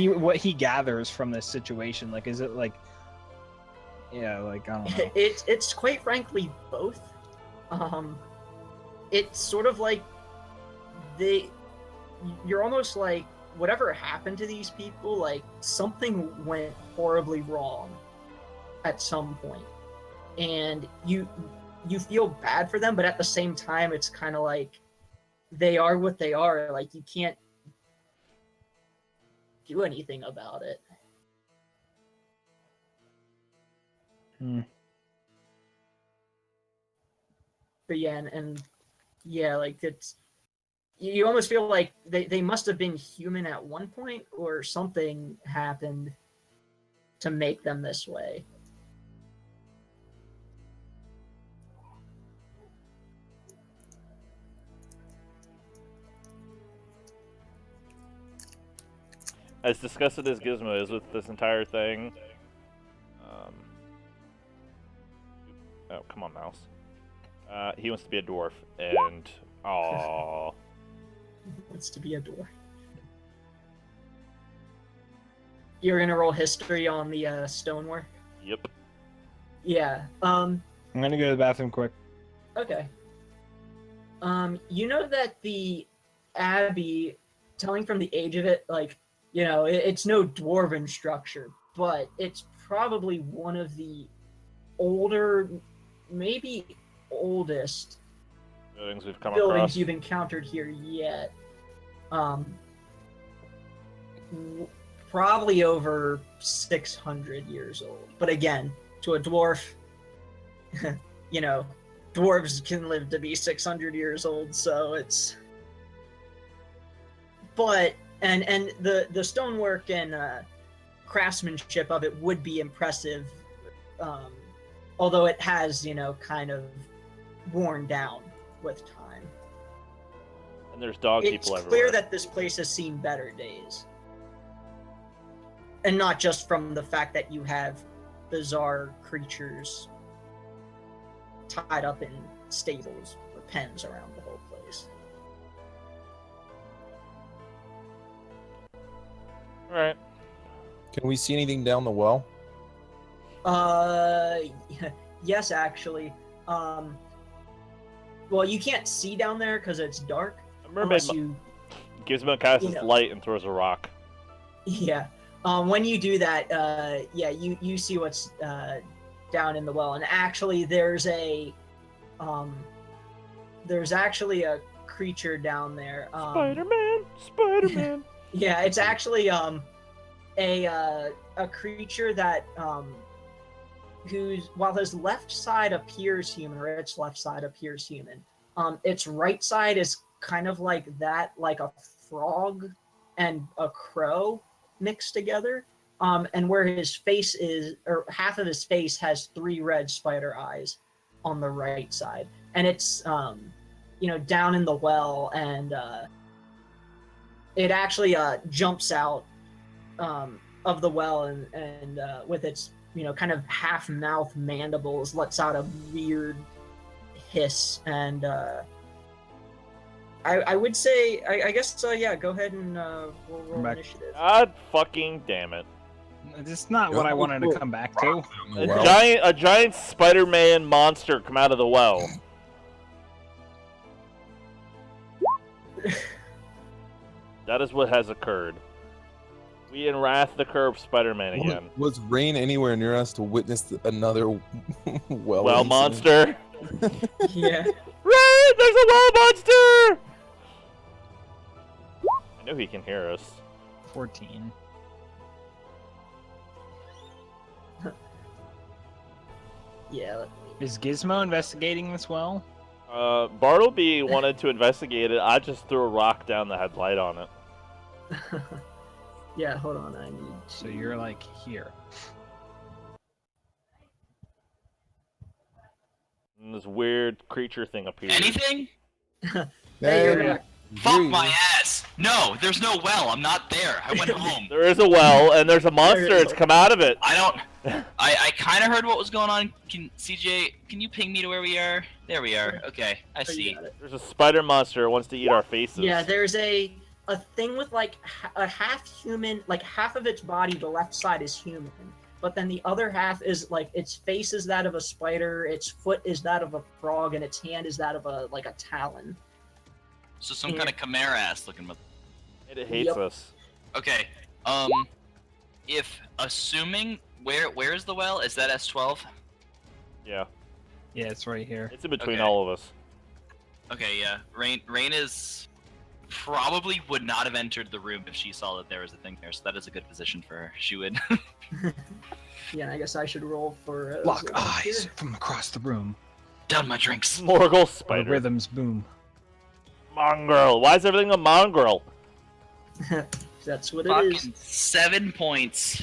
what he gathers from this situation. Like, is it like, yeah, like I don't know. It's quite frankly both. It's sort of like you're almost like whatever happened to these people, like something went horribly wrong at some point, and you feel bad for them, but at the same time, it's kind of like they are what they are. Like you can't do anything about it. But yeah, and yeah, like it's you almost feel like they must have been human at one point, or something happened to make them this way. As disgusted as Gizmo is with this entire thing, oh, come on, mouse. He wants to be a dwarf, and aww. Wants to be a dwarf. You're gonna roll history on the stonework? Yep. Yeah. I'm gonna go to the bathroom quick. Okay. You know that the abbey, telling from the age of it, like, you know, it's no dwarven structure, but it's probably one of the older, maybe oldest buildings you've encountered here yet. Probably over 600 years old. But again, to a dwarf, you know, dwarves can live to be 600 years old, so it's... But, and the stonework and craftsmanship of it would be impressive, although it has, you know, kind of worn down with time. And there's dog people everywhere. It's clear that this place has seen better days. And not just from the fact that you have bizarre creatures tied up in stables or pens around the whole place. Alright. Can we see anything down the well? Yes, actually. Well, you can't see down there because it's dark. Gizmo casts his light and throws a rock. Yeah. When you do that, yeah, you see what's down in the well, and actually there's actually a creature down there. Spider-Man. Yeah, it's actually a creature that while his left side appears human, or its left side appears human, its right side is kind of like that, like a frog and a crow mixed together, and where his face is, or half of his face has 3 red spider eyes on the right side, and it's you know, down in the well, and it actually jumps out of the well, and with its, you know, kind of half mouth mandibles lets out a weird hiss, and I would say, I guess, yeah, go ahead and we'll roll initiative. God fucking damn it. It's not what I wanted to come back to. A giant Spider-Man monster come out of the well. That is what has occurred. We in Wrath the Curve Spider-Man again. Was Rain anywhere near us to witness another well monster? Yeah. Rain, there's a well monster! I know he can hear us. 14. Yeah. Is Gizmo investigating this well? Bartleby wanted to investigate it. I just threw a rock down that had light on it. Yeah, hold on, I need... So you're like here. And this weird creature thing appears. Anything? Hey, you're back. Fuck my ass! No, there's no well. I'm not there. I went home. There is a well, and there's a monster. It's come out of it. I don't. I kind of heard what was going on. CJ, can you ping me to where we are? There we are. Okay, I see. There's a spider monster that wants to eat our faces. Yeah, there's a thing with like a half human, like half of its body, the left side is human, but then the other half is like its face is that of a spider, its foot is that of a frog, and its hand is that of a talon. So some kind of chimera ass looking. It hates us. Okay. If assuming where is the well? Is that S12? Yeah. Yeah, it's right here. It's in between all of us. Okay, yeah. Rain is probably would not have entered the room if she saw that there was a thing there. So that is a good position for her. She would. Yeah, and I guess I should roll for Lock eyes from across the room. Down my drinks. Morgul spider. Rhythms boom. Mongrel. Why is everything a mongrel? That's what it Fucking is. 7 points.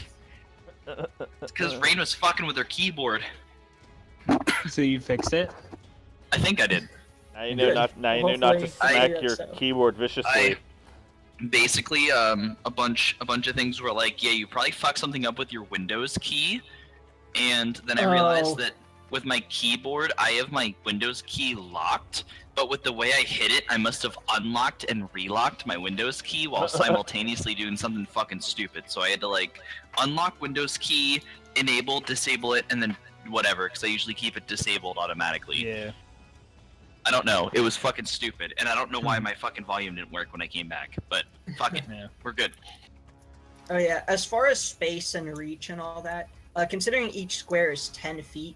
It's because Rain was fucking with her keyboard. So you fixed it? I think I did. Now you know not. Now you know not to Hopefully, smack your keyboard viciously. Basically, a bunch of things were like, yeah, you probably fucked something up with your Windows key, and then I realized that with my keyboard, I have my Windows key locked, but with the way I hit it, I must have unlocked and relocked my Windows key while simultaneously doing something fucking stupid. So I had to like unlock Windows key, enable, disable it, and then whatever, because I usually keep it disabled automatically. Yeah. I don't know. It was fucking stupid, and I don't know why my fucking volume didn't work when I came back. But fuck it, Yeah. we're good. Oh yeah, as far as space and reach and all that, considering each square is 10 feet,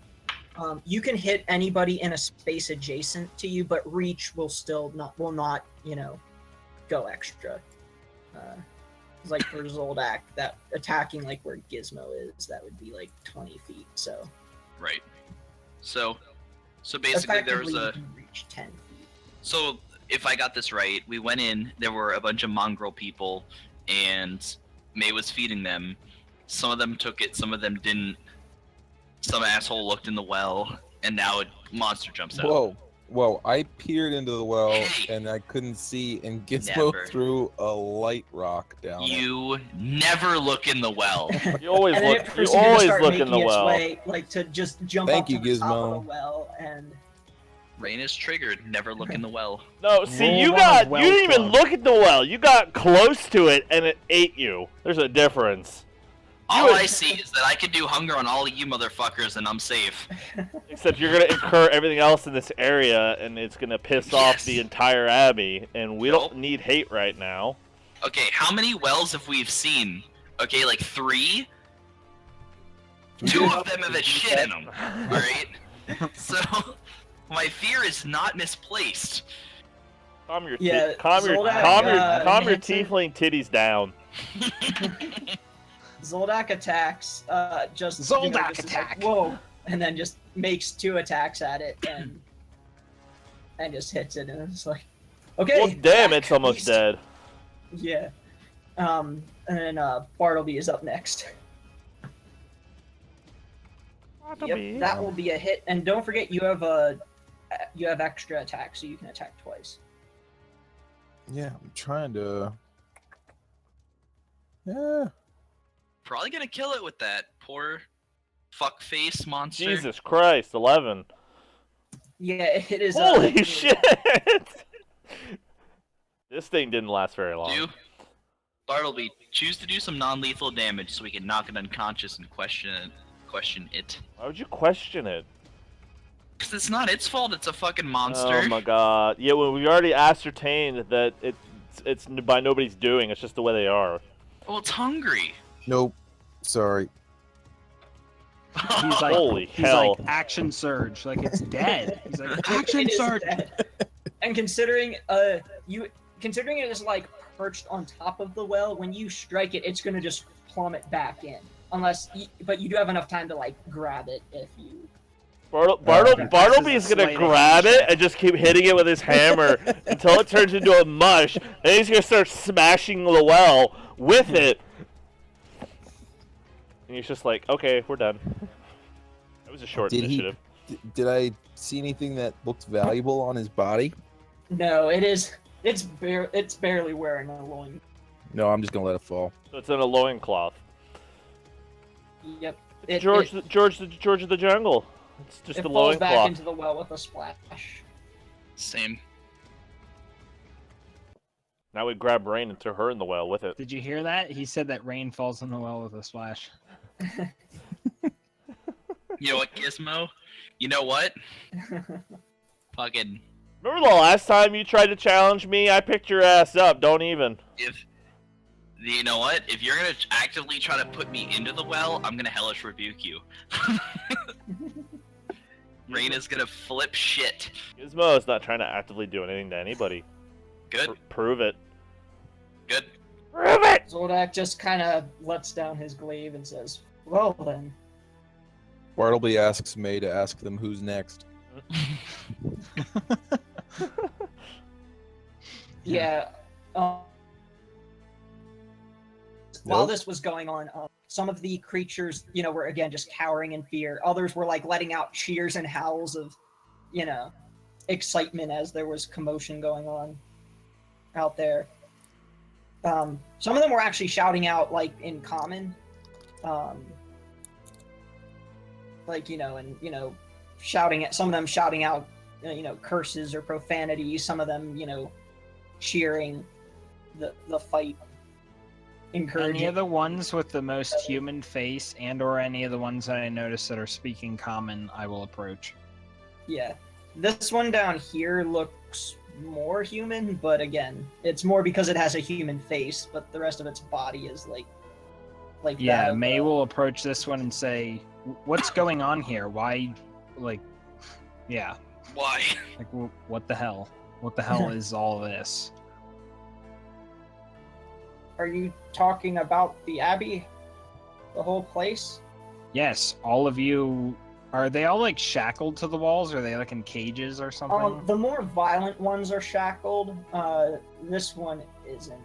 you can hit anybody in a space adjacent to you, but reach will not go extra. It's like for Zoldak, that attacking like where Gizmo is, that would be like 20 feet. So right. So basically there was you can reach 10 feet. So if I got this right, we went in. There were a bunch of mongrel people, and May was feeding them. Some of them took it, some of them didn't. Some asshole looked in the well, and now a monster jumps out. Whoa! I peered into the well and I couldn't see, and Gizmo threw a light rock down. You never look in the well. You always look. You always look in the well. Way, like to just jump up to the top of the well and. Rain is triggered. Never look in the well. No, see, you didn't even look at the well. You got close to it and it ate you. There's a difference. All I see is that I can do hunger on all of you motherfuckers and I'm safe. Except you're gonna incur everything else in this area and it's gonna piss off the entire abbey, and we don't need hate right now. Okay, how many wells have we seen? Okay, like 3? 2 of them have a shit in them. Alright? So, my fear is not misplaced. Calm your Yeah, calm your tiefling titties down. Zoldak attacks, just Zoldak just attack. Like, whoa, and then just makes 2 attacks at it and just hits it, and it's like, okay. Well, damn, it's almost dead. Yeah. And then Bartleby is up next. Yep, that will be a hit, and don't forget you have extra attack, so you can attack twice. Yeah, I'm trying to. Yeah. Probably gonna kill it with that poor fuckface monster. Jesus Christ, 11. Yeah, it is. Holy shit! This thing didn't last very long. Bartleby, choose to do some non-lethal damage so we can knock it unconscious and question it. Why would you question it? Because it's not its fault. It's a fucking monster. Oh my god! Yeah, well, we already ascertained that it's by nobody's doing. It's just the way they are. Well, it's hungry. Nope. Sorry. He's like, holy hell! Like, action surge, like it's dead. He's like, action surge. And considering considering it is like perched on top of the well, when you strike it, it's gonna just plummet back in. But you do have enough time to like grab it if you. Bartleby is gonna grab it and just keep hitting it with his hammer until it turns into a mush, and he's gonna start smashing the well with it. And he's just like, okay, we're done. That was a short initiative. Did I see anything that looked valuable on his body? No, it is It's barely wearing a loin. No, I'm just gonna let it fall. So it's in a loincloth. Yep. It's George of the Jungle. It's just it a falls back loincloth. into the well with a splash. Same. Now we grab Rain and throw her in the well with it. Did you hear that? He said that Rain falls in the well with a splash. You know what, Gizmo? You know what? Fucking Remember the last time you tried to challenge me? I picked your ass up. Don't even. You know what? If you're gonna actively try to put me into the well, I'm gonna hellish rebuke you. Rain is gonna flip shit. Gizmo is not trying to actively do anything to anybody. Good. Prove it. Good. Prove it! Zoldak just kind of lets down his glaive and says, "Well then." Bartleby asks May to ask them who's next. Yeah. While this was going on, some of the creatures, were again just cowering in fear. Others were like letting out cheers and howls of, excitement as there was commotion going on out there. Some of them were actually shouting out like in common, shouting at some of them shouting out, curses or profanities. Some of them, cheering the fight. Encouraging. Any of the ones with the most human face and/or any of the ones that I noticed that are speaking common, I will approach. Yeah, this one down here looks more human, but again, it's more because it has a human face, but the rest of its body is like yeah, that of, May will approach this one and say, "What's going on here? Why, yeah, Why? like, what the hell? What the hell is all this?" Are you talking about the Abbey? The whole place? Yes, all of you. Are they all like shackled to the walls? Or are they like in cages or something? The more violent ones are shackled. This one isn't.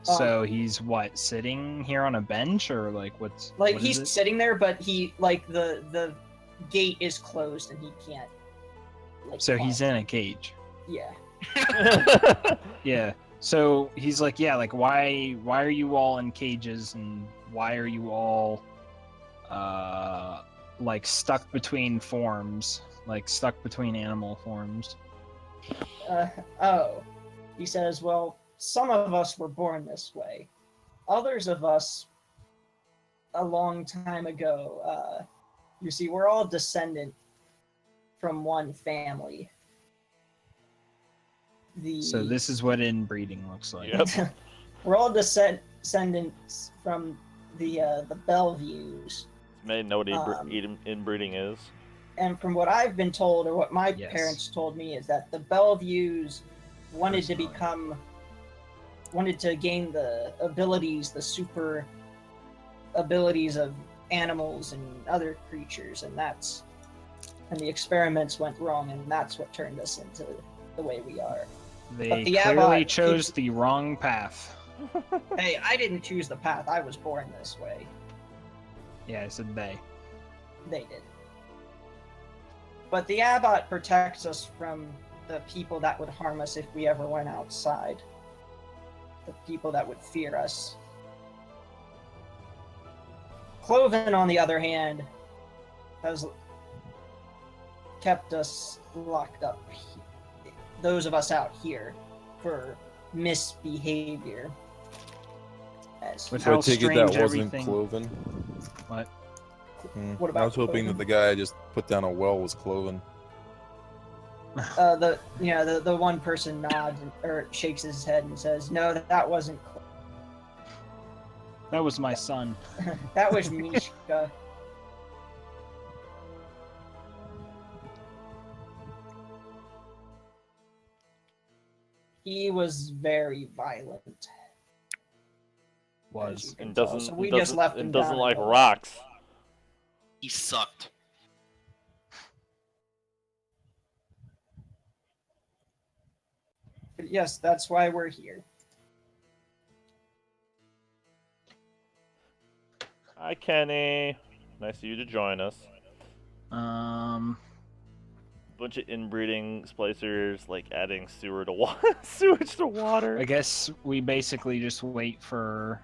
So he's what, sitting here on a bench, or like what's like what he's is it? sitting there, but he the gate is closed and he can't. So he's in a cage. Yeah. Yeah. So he's like, yeah, like why are you all in cages, and why are you all like stuck between forms, like stuck between animal forms? He says, well, some of us were born this way. Others of us a long time ago, you see, we're all descendant from one family. So this is what inbreeding looks like. Yep. We're all descendants from the Bellevues. May know what inbreeding is. And from what I've been told, or what my Yes. parents told me, is that the Bellevues wanted to gain the abilities, the super abilities of animals and other creatures, and the experiments went wrong, and that's what turned us into the way we are. They But the clearly Abbot chose the wrong path. Hey, I didn't choose the path. I was born this way. Yeah, I said they. They did. But the Abbot protects us from the people that would harm us if we ever went outside. The people that would fear us. Cloven, on the other hand, has kept us locked up. Those of us out here for misbehavior. With So I how take it strange that wasn't everything. Cloven. What? What I about was hoping Cloven? that the guy I just put down a well was Cloven. The one person nods or shakes his head and says, "No, that wasn't. That was my son. That was Mishka." He was very violent. as you Was. can And tell. doesn't So we doesn't, just left him and doesn't down like in the- rocks. He sucked. But yes, that's why we're here. Hi, Kenny. Nice of you to join us. bunch of inbreeding splicers, like adding sewage to water. I guess we basically just wait for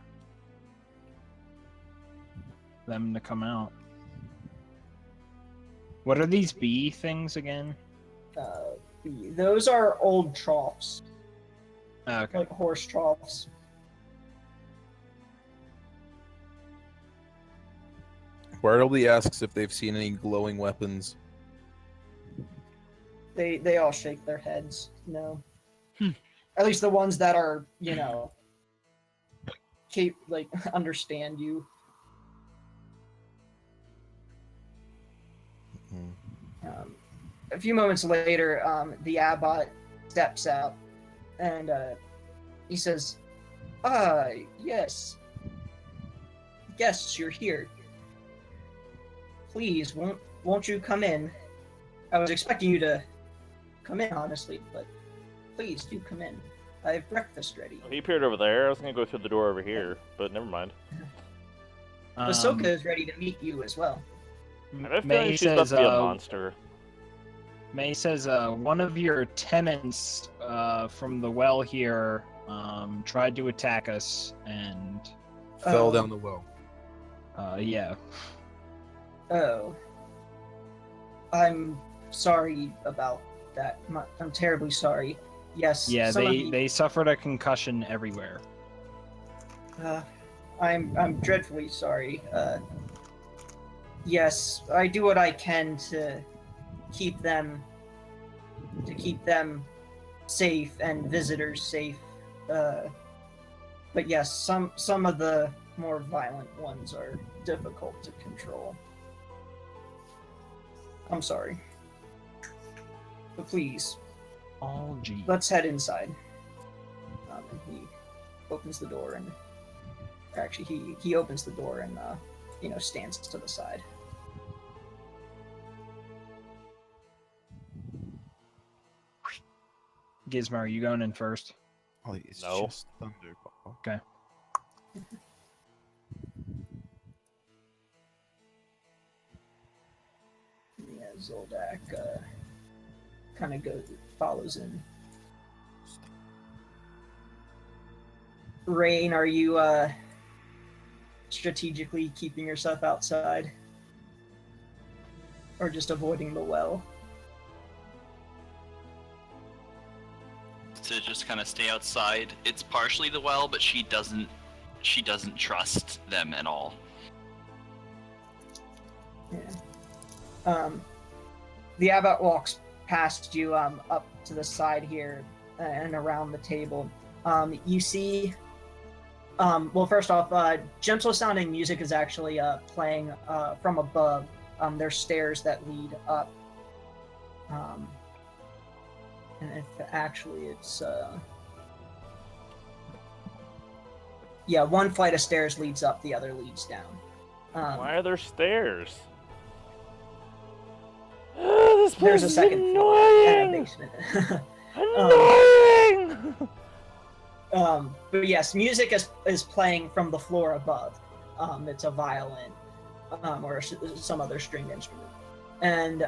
them to come out. What are these bee things again? Those are old troughs, Oh, okay. like horse troughs. Bartleby asks if they've seen any glowing weapons. They all shake their heads. No. At least the ones that are, understand you. A few moments later, the abbot steps out, and he says, yes. Guests, you're here. Please, won't you come in? I was expecting you to come in, honestly, but please do come in. I have breakfast ready. Oh, he appeared over there. I was gonna go through the door over here, but never mind. Ahsoka is ready to meet you as well. I have a feeling she's about to be a monster. May says, one of your tenants from the well here tried to attack us and Fell down the well. Yeah. Oh. I'm sorry about that. I'm terribly sorry. Yes. Yeah, they suffered a concussion everywhere. I'm dreadfully sorry. Yes, I do what I can to keep them safe and visitors safe. But yes, some of the more violent ones are difficult to control. I'm sorry. But please, Oh, gee. let's head inside. And he opens the door and... Actually, he opens the door and, stands to the side. Gizmo, are you going in first? Oh, it's No. just thunder. Okay. Yeah, Zoldak kind of follows in. Rain, are you strategically keeping yourself outside? Or just avoiding the well? To just kind of stay outside. It's partially the well, but she doesn't trust them at all. Yeah. The abbot walks past you up to the side here and around the table. You see, well, first off, gentle sounding music is actually playing from above. There's stairs that lead up. And it's one flight of stairs leads up, the other leads down. Why are there stairs? This place There's a is second floor and a annoying. basement. Annoying. But yes, music is playing from the floor above. It's a violin or some other stringed instrument, and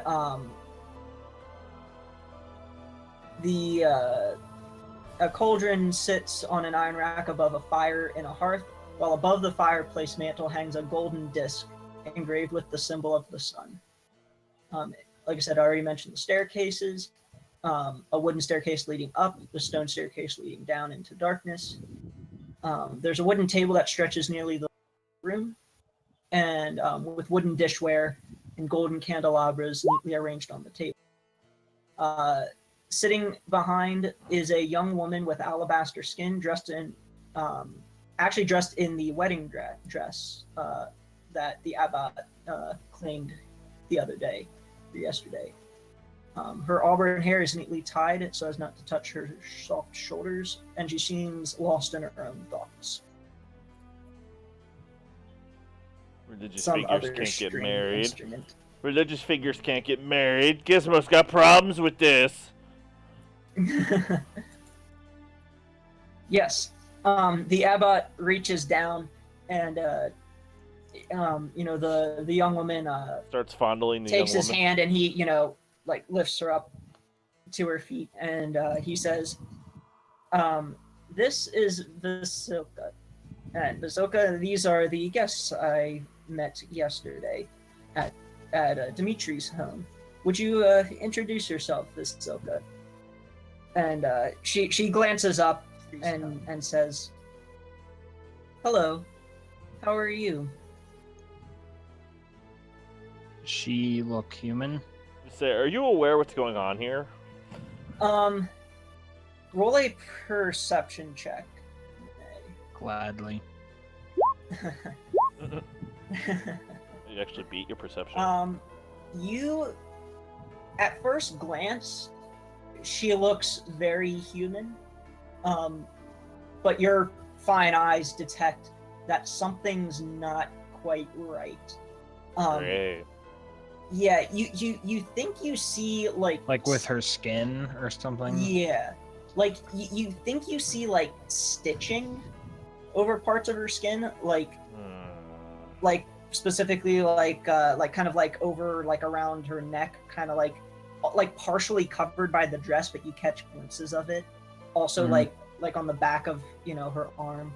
a cauldron sits on an iron rack above a fire in a hearth, while above the fireplace mantle hangs a golden disc engraved with the symbol of the sun. Like I said, I already mentioned the staircases. A wooden staircase leading up, the stone staircase leading down into darkness. There's a wooden table that stretches nearly the room, and with wooden dishware and golden candelabras neatly arranged on the table. Sitting behind is a young woman with alabaster skin, dressed in the wedding dress that the abbot claimed the other day, or yesterday. Her auburn hair is neatly tied so as not to touch her soft shoulders, and she seems lost in her own thoughts. Religious Some figures other can't get stringed married. instrument. Religious figures can't get married. Gizmo's got problems with this. Yes. The abbot reaches down and the young woman Starts fondling the takes young his woman. hand and he like lifts her up to her feet, and he says, "This is Vasilka, and Vasilka, these are the guests I met yesterday at Dimitri's home. Would you introduce yourself, Vasilka?" And she glances up and says, "Hello, how are you?" She look human? Say, are you aware what's going on here? Roll a perception check. Gladly. You actually beat your perception. You, at first glance, she looks very human. But your fine eyes detect that something's not quite right. Great. Yeah, you think you see Like with her skin or something? Yeah, like you think you see like stitching over parts of her skin, like specifically like kind of like over like around her neck, kind of like partially covered by the dress, but you catch glimpses of it. Also, like on the back of her arm.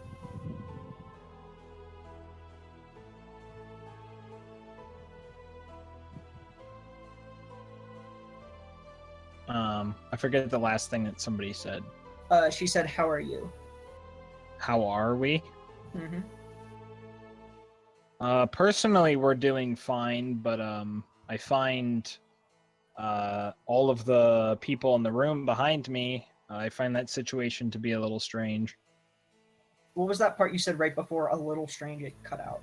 I forget the last thing that somebody said. She said, "How are you?" How are we? Mm-hmm. Personally, we're doing fine, but I find all of the people in the room behind me, I find that situation to be a little strange. What was that part you said right before? A little strange. It cut out.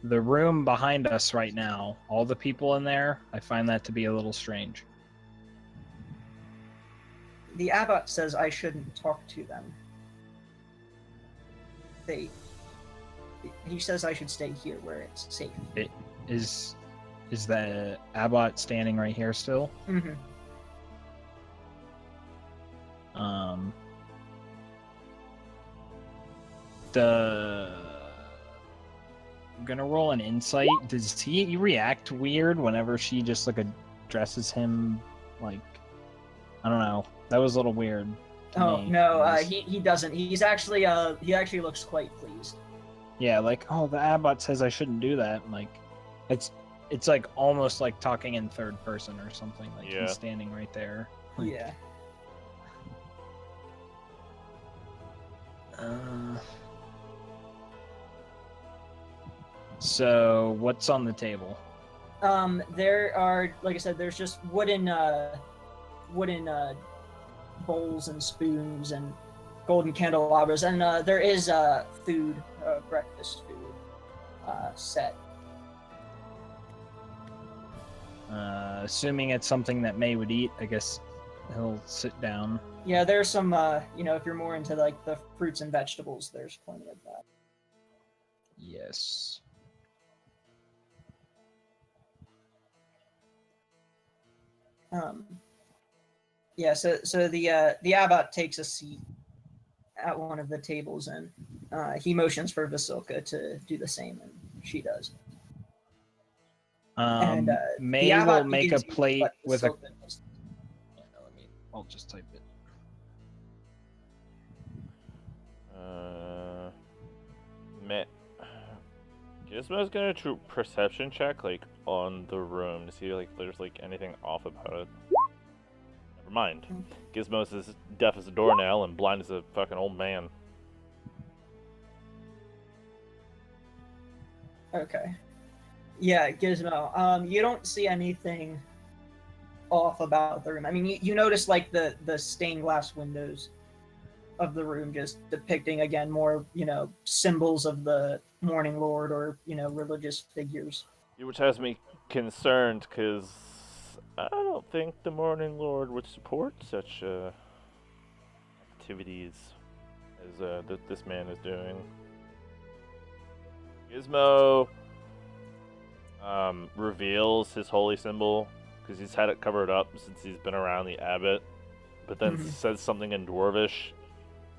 The room behind us right now, all the people in there, I find that to be a little strange. The abbot says I shouldn't talk to them. He says I should stay here where it's safe. Is the abbot standing right here still? Mm-hmm. I'm gonna roll an insight. Does he react weird whenever she just like addresses him? Like, I don't know. That was a little weird. Oh no, he doesn't. He actually looks quite pleased. Yeah, like, oh, the abbot says I shouldn't do that. Like, it's like almost like talking in third person or something. Like he's standing right there. Like, yeah. So what's on the table? There are, like I said, there's just wooden bowls and spoons and golden candelabras, and there is food, breakfast food, set. Assuming it's something that May would eat, I guess he'll sit down. Yeah, there's some, if you're more into like the fruits and vegetables, there's plenty of that. Yes. Yeah, so the abbot takes a seat at one of the tables, and he motions for Vasilka to do the same, and she does. And May will make a plate with a. I'll just type it. Gizmo's gonna do perception check like on the room to see like there's like anything off about it. Never mind. Gizmo's as deaf as a doornail and blind as a fucking old man. Okay. Yeah, Gizmo. You don't see anything off about the room. I mean, you notice like the stained glass windows of the room just depicting again more, symbols of the Morning Lord or, religious figures. Which has me concerned because I don't think the Morning Lord would support such activities as this man is doing. Gizmo reveals his holy symbol because he's had it covered up since he's been around the abbot, but then says something in Dwarvish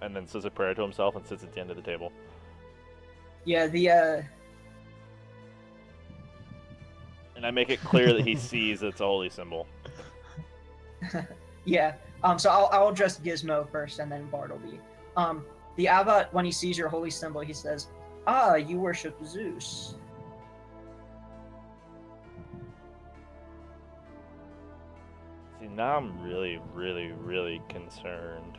and then says a prayer to himself and sits at the end of the table. Yeah, And I make it clear that he sees it's a holy symbol. Yeah. So I'll address Gizmo first, and then Bartleby. The abbot, when he sees your holy symbol, he says, "Ah, you worship Zeus." See, now I'm really, really, really concerned.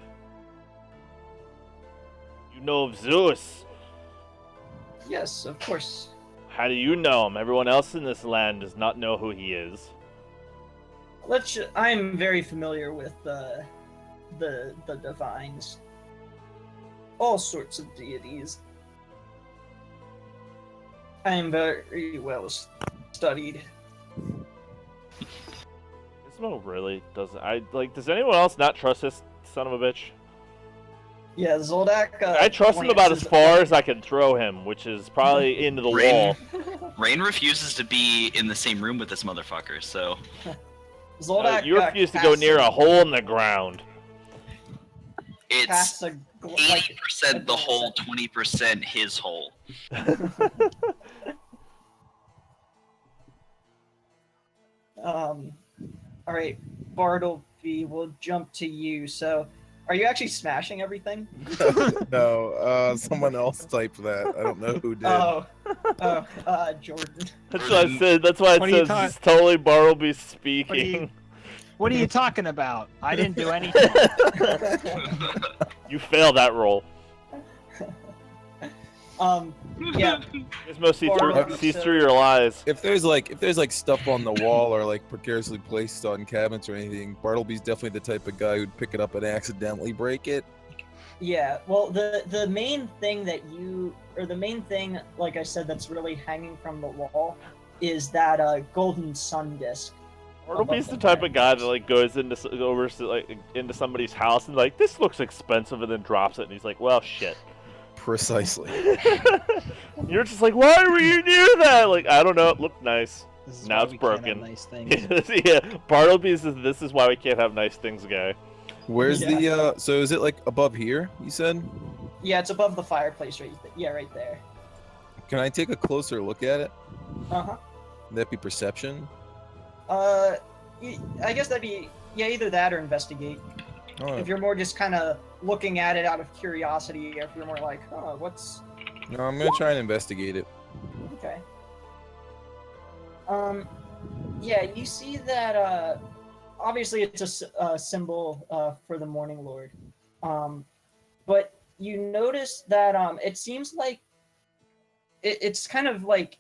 You know of Zeus? Yes, of course. How do you know him? Everyone else in this land does not know who he is. I'm very familiar with the divines. All sorts of deities. I am very well studied. Gizmo really doesn't. Does anyone else not trust this son of a bitch? Yeah, Zoldak. I trust him about as far as I can throw him, which is probably into the wall. Rain refuses to be in the same room with this motherfucker, so. Zoldak. You refuse to go near a hole in the ground. It's 80% the hole, 20% his hole. All right, Bartleby, we'll jump to you. So, are you actually smashing everything? No, someone else typed that. I don't know who did. Jordan. That's what I said. That's why it says it's totally Bartleby speaking. What are you talking about? I didn't do anything. You failed that roll. Yeah. Gizmo sees through your lies. If there's like stuff on the wall or like precariously placed on cabinets or anything, Bartleby's definitely the type of guy who'd pick it up and accidentally break it. Yeah, well, the main thing like I said, that's really hanging from the wall is that golden sun disc. Bartleby's the type of guy that like goes into somebody's house and like, this looks expensive, and then drops it, and he's like, well, shit. Precisely. You're just like, why were you near that? Like, I don't know, it looked nice. Now it's broken. Nice things. Yeah, Bartleby's this is why we can't have nice things, guy. Where's so is it like above here, you said? Yeah, it's above the fireplace right there. Can I take a closer look at it? Uh-huh. Would that be perception? I guess that'd be, either that or investigate. Oh. If you're more just kind of looking at it out of curiosity, or if you're more like, what's... No, I'm gonna try and investigate it. Okay. Yeah, you see that, obviously it's a symbol for the Morning Lord. But you notice that it seems like it's kind of like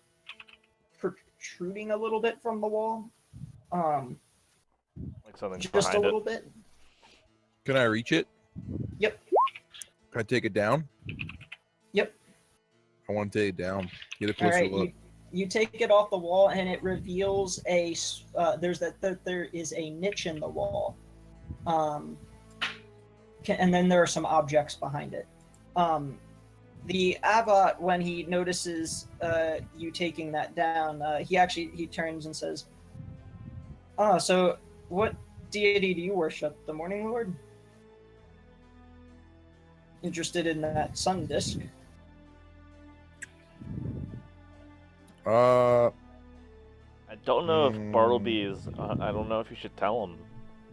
protruding a little bit from the wall. Like something's just behind a little it. bit. Can I reach it? Yep. Can I take it down? Yep. I want to take it down. Get a closer look. You take it off the wall, and it reveals there is a niche in the wall, and then there are some objects behind it. The abbot, when he notices you taking that down, he turns and says, "Oh, so what deity do you worship? The Morning Lord? Interested in that sun disc?" I don't know if Bartleby is. I don't know if you should tell him.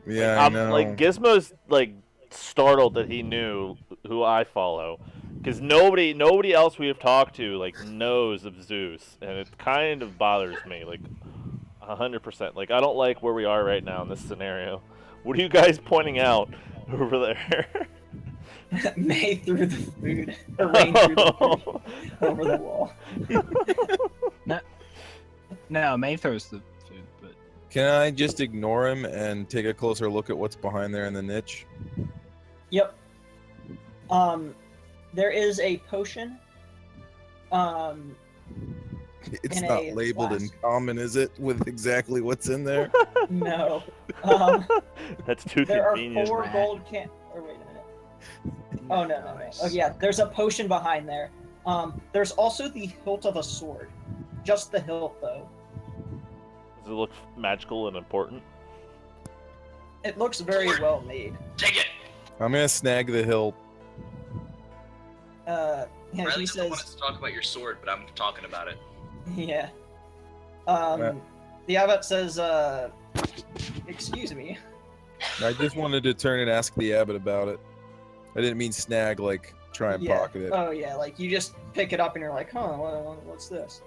Yeah, like, I know. Like Gizmo's like startled that he knew who I follow, because nobody else we have talked to like knows of Zeus, and it kind of bothers me, like 100%. Like, I don't like where we are right now in this scenario. What are you guys pointing out over there? May threw the food. Or Rain threw the food over the wall. No, May throws the food, but... Can I just ignore him and take a closer look at what's behind there in the niche? Yep. There is a potion. It's not labeled in common, is it? With exactly what's in there? No. That's too there convenient. There are 4 gold can... Or wait a minute. Oh, no. Oh, yeah. There's a potion behind there. There's also the hilt of a sword. Just the hilt, though. Does it look magical and important? It looks very well made. Take it! I'm gonna snag the hilt. Yeah, Riley he doesn't want says... us to talk about your sword, but I'm talking about it. Yeah. The abbot says, excuse me. I just wanted to turn and ask the abbot about it. I didn't mean snag, like try and Yeah. pocket it. Oh yeah, like you just pick it up and you're like, huh, what's this?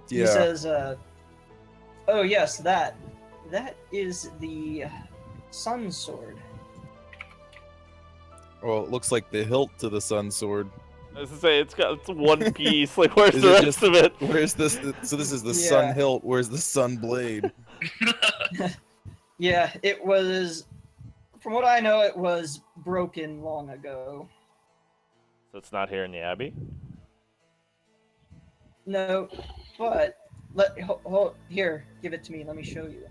He Yeah. says, oh yes, that is the sun sword. Well, it looks like the hilt to the sun sword. I was to say it's one piece. Like, where's Is the it rest just- of it? Where's this? So this is the Yeah. sun hilt. Where's the sun blade? Yeah, it was. From what I know, it was broken long ago. So it's not here in the abbey. No, but here, give it to me. Let me show you.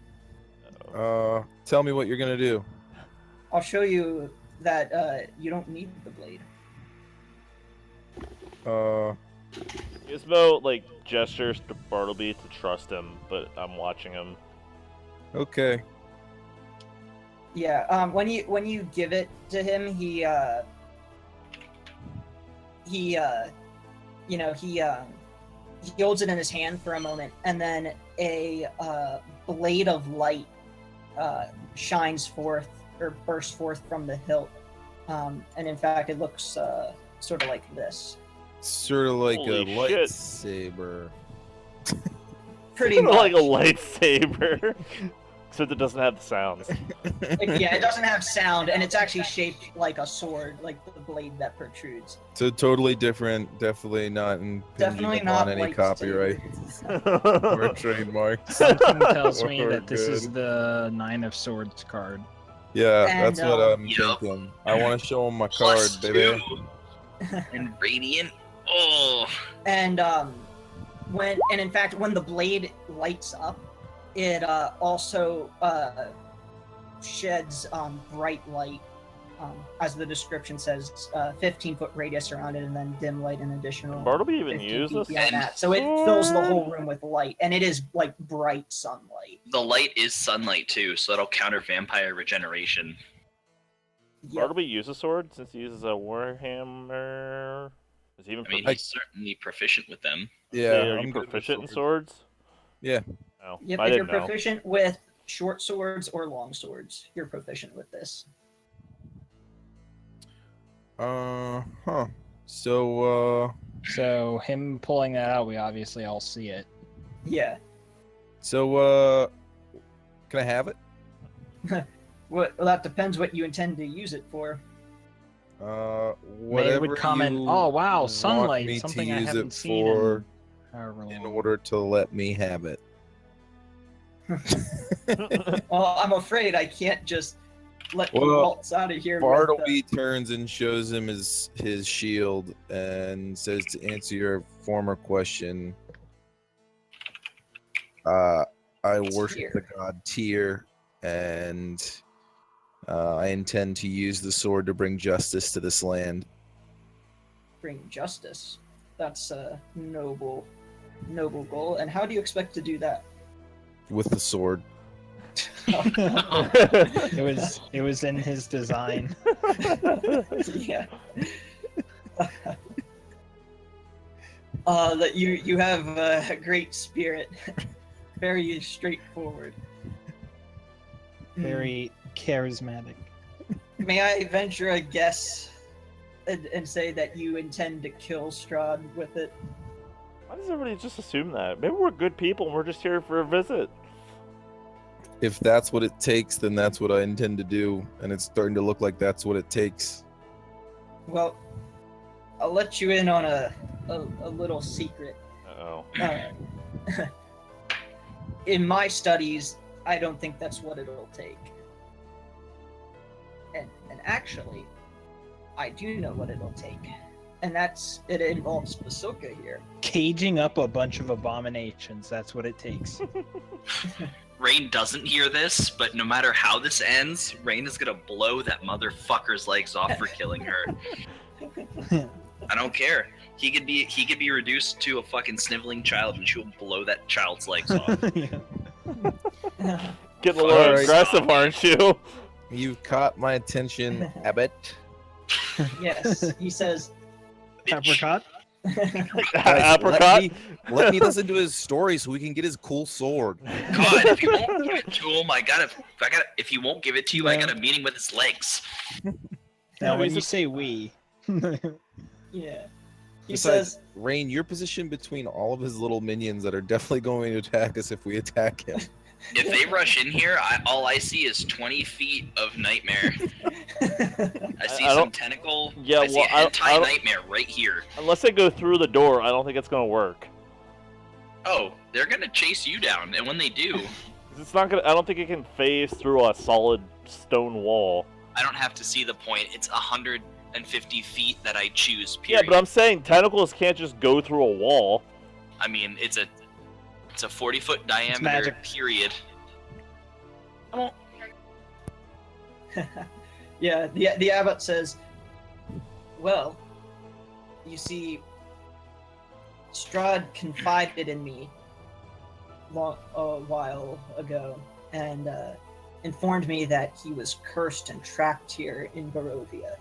Tell me what you're gonna do. I'll show you that you don't need the blade. Gizmo like gestures to Bartleby to trust him, but I'm watching him. Okay. Yeah. When you give it to him, he holds it in his hand for a moment, and then a blade of light shines forth or bursts forth from the hilt, and in fact, it looks sort of like this. Sort of like a Holy shit. lightsaber. Pretty much. Like a lightsaber, except it doesn't have the sounds. Yeah, it doesn't have sound, and it's actually shaped like a sword, like the blade that protrudes. So totally different. Definitely not Definitely impinging not upon any lightsaber. copyright or trademarks. Something tells me We're that this is good. the Nine of Swords card. Yeah, And, that's what I'm Yup. thinking. I want to show him my card, Plus baby. 2. And radiant. Oh. And in fact, when the blade lights up, it also sheds bright light, as the description says, 15-foot radius around it, and then dim light an additional Bartleby even 15 use feet this? beyond that. So it fills the whole room with light, and it is like bright sunlight. The light is sunlight too, so that'll counter vampire regeneration. Yep. Bartleby uses sword since he uses a warhammer. Is he even I mean, proficient? he's certainly proficient with them. Yeah, Are I'm you good with proficient in swords. swords? Yeah. No, Yep, I if you're didn't know. proficient with short swords or long swords, you're proficient with this. Huh. So, So him pulling that out, we obviously all see it. Yeah. Can I have it? Well, that depends what you intend to use it for. May Whatever would comment, you "Oh wow, want sunlight, me something to I use haven't it seen for however long." in order to let me have it. Well, I'm afraid I can't just let you Well, waltz out of here. Bartleby turns and shows him his shield and says, to answer your former question, I worship the god Tyr, and I intend to use the sword to bring justice to this land. Bring justice. That's a noble goal. And how do you expect to do that? With the sword. It was in his design. Yeah. That you have a great spirit, very straightforward. Very charismatic. May I venture a guess and say that you intend to kill Strahd with it? Why does everybody just assume that? Maybe we're good people and we're just here for a visit. If that's what it takes, then that's what I intend to do, and it's starting to look like that's what it takes. Well, I'll let you in on a little secret. Uh-oh. In my studies, I don't think that's what it'll take. And actually, I do know what it'll take. And it involves Basilka here. Caging up a bunch of abominations, that's what it takes. Rain doesn't hear this, but no matter how this ends, Rain is gonna blow that motherfucker's legs off for killing her. I don't care. He could be reduced to a fucking sniveling child, and she'll blow that child's legs off. Getting a little Alright. aggressive, aren't you? You've caught my attention, Abbott. Yes, he says, Apricot? Guys, Apricot. let me listen to his story so we can get his cool sword. God, if you won't give it to him, if he won't give it to you, I Yeah. got a meeting with his legs. Now, when he's you a- say we, Yeah. He Besides, says, Rain, you're positioned between all of his little minions that are definitely going to attack us if we attack him. If they rush in here, all I see is 20 feet of nightmare. I see I some don't- tentacle. Yeah, I see well, a hentai I don't- nightmare right here. Unless they go through the door, I don't think it's gonna work. Oh, they're gonna chase you down, and when they do, It's not gonna. I don't think it can phase through a solid stone wall. I don't have to see the point. It's 150 feet that I choose. Yeah, Period. but I'm saying tentacles can't just go through a wall. I mean, it's a 40-foot diameter. magic. Period. yeah, the abbot says, well, you see, Strahd confided in me a while ago and informed me that he was cursed and trapped here in Barovia,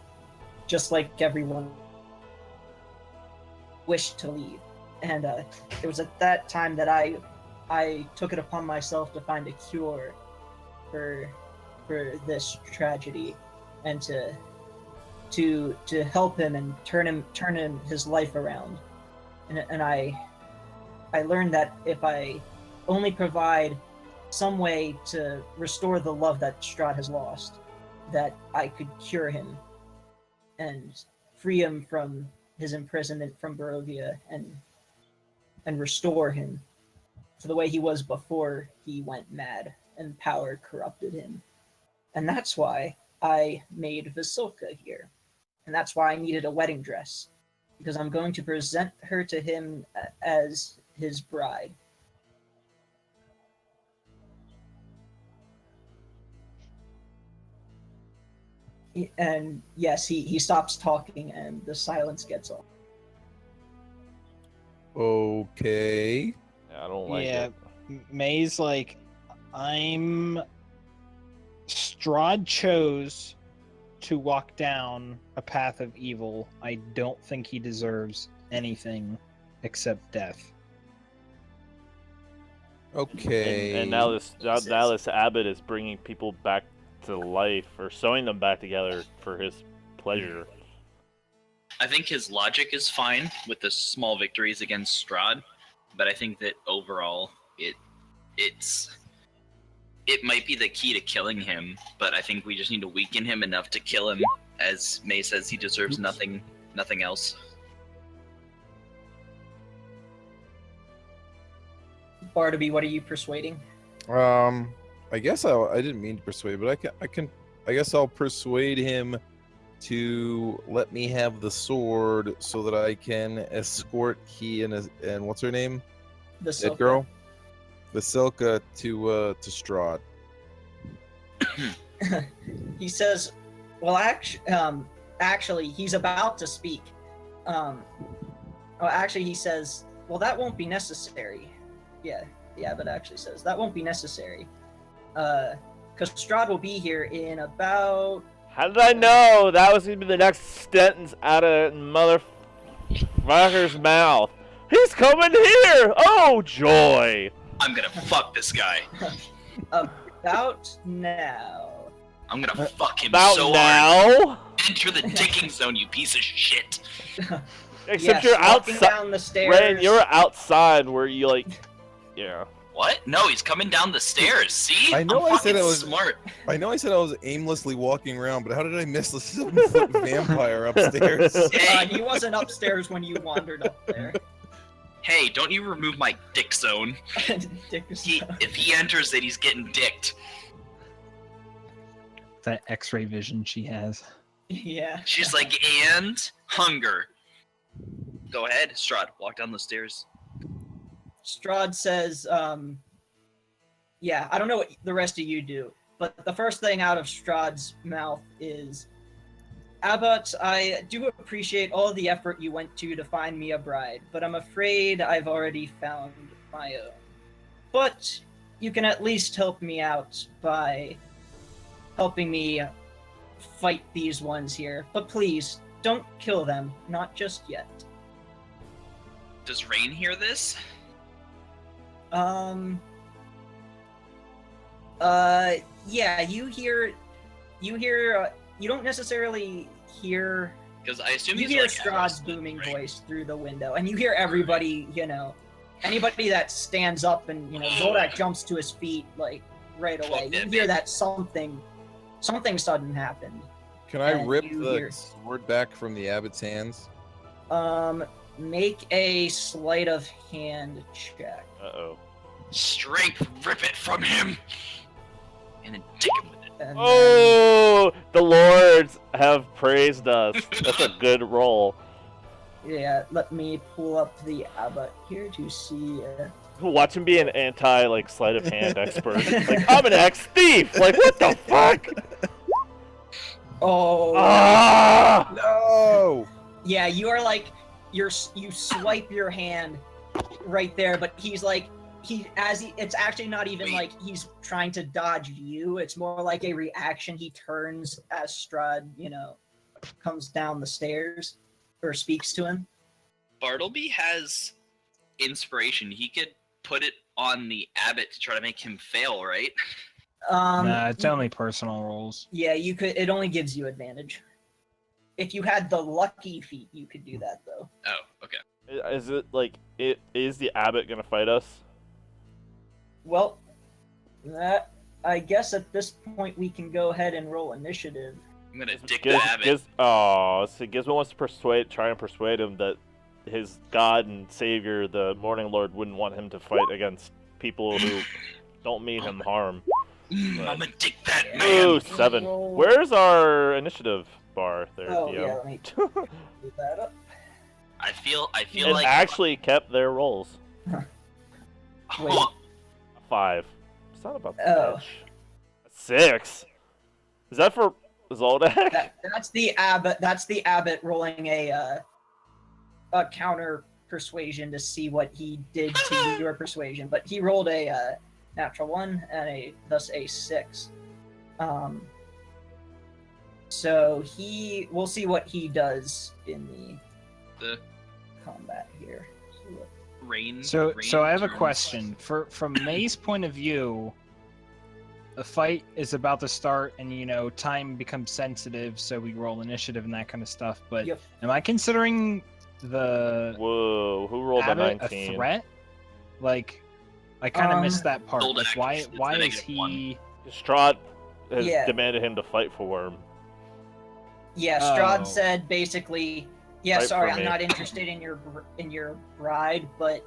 just like everyone wished to leave. And it was at that time that I took it upon myself to find a cure for this tragedy, and to help him and turn his life around. And I learned that if I only provide some way to restore the love that Strahd has lost, that I could cure him and free him from his imprisonment from Barovia and restore him to the way he was before he went mad and power corrupted him. And that's why I made Vasilka here. And that's why I needed a wedding dress, because I'm going to present her to him as his bride. And yes, he stops talking and the silence gets off. Okay. Yeah, I don't like yeah, it. May's like, Strahd chose to walk down a path of evil. I don't think he deserves anything except death. Okay. And now this abbot is bringing people back to life, or sewing them back together for his pleasure. I think his logic is fine with the small victories against Strahd, but I think that overall it might be the key to killing him, but I think we just need to weaken him enough to kill him. As May says, he deserves nothing else. Barnaby, what are you persuading? I guess I didn't mean to persuade, but I guess I'll persuade him to let me have the sword so that I can escort he and what's her name? Vasilka. That girl? Vasilka to Strahd. He says, well, actually, he's about to speak. He says, well, that won't be necessary. Yeah, the abbot actually says, that won't be necessary. Because Strahd will be here in about... How did I know that was going to be the next sentence out of motherfucker's mouth? He's coming here! Oh, joy! I'm gonna fuck this guy. About now. I'm gonna fuck him About so now? hard. Enter the dicking zone, you piece of shit. Except Yes, you're walking outside. down the stairs. Ren, you're outside where you yeah. What? No, he's coming down the stairs. See? I know I'm I said fucking I was- smart. I know I said I was aimlessly walking around, but how did I miss the 7-foot vampire upstairs? He wasn't upstairs when you wandered up there. Hey, don't you remove my dick zone. If he enters it, he's getting dicked. That X-ray vision she has. Yeah. She's like, and hunger. Go ahead, Strahd. Walk down the stairs. Strahd says, yeah, I don't know what the rest of you do, but the first thing out of Strahd's mouth is, Abbot, I do appreciate all the effort you went to find me a bride, but I'm afraid I've already found my own. But you can at least help me out by helping me fight these ones here. But please, don't kill them, not just yet. Does Rain hear this? Yeah, you hear, you don't necessarily hear. Because I assume You he's hear like Strahd's booming voice through the window, and you hear everybody, anybody that stands up and, Zoldak jumps to his feet, like, right away. You hear that something sudden happened. Can I And rip you the hear- sword back from the abbot's hands? Make a sleight of hand check. Uh-oh. Strength, rip it from him, and then dig him with it. And Oh, the lords have praised us. That's a good roll. yeah, let me pull up the abbot here to see. Watch him be an sleight of hand expert. Like, I'm an ex-thief! Like, what the fuck? Oh. Ah! No! Yeah, you are like, you swipe your hand right there, but he's like, it's actually not even like he's trying to dodge you. It's more like a reaction. He turns as Strahd, comes down the stairs or speaks to him. Bartleby has inspiration. He could put it on the abbot to try to make him fail, right? Nah, it's only personal rolls. Yeah, you could. It only gives you advantage. If you had the lucky feat, you could do that though. Oh, okay. Is it like, is the abbot gonna fight us? Well, I guess at this point we can go ahead and roll initiative. I'm gonna dick the abbot. So Gizmo wants to try and persuade him that his god and savior, the Morning Lord, wouldn't want him to fight against people who don't mean him harm. I'm gonna dick that man. Ooh, 7. Where's our initiative bar there, Oh DM? yeah, let me do that up. I feel It like actually kept their rolls. Wait. 5. Son of a Oh. bitch. 6. Is that for Zoldak? That's the abbot. That's the abbot rolling a counter persuasion to see what he did to your persuasion. But he rolled a natural 1 and thus a 6. So we'll see what he does in the combat here. Rain. So I have a turns. question. From May's point of view, the fight is about to start, and time becomes sensitive, so we roll initiative and that kind of stuff. But Yep. am I considering the Whoa, who rolled a abbot 19? a threat? Like, I kind of missed that part. Zoldak, Like, it's why the is he? Strahd has Yeah. demanded him to fight for him. Yeah, Strahd Oh. said basically, yeah, Fight sorry, for I'm me. not interested in your bride, but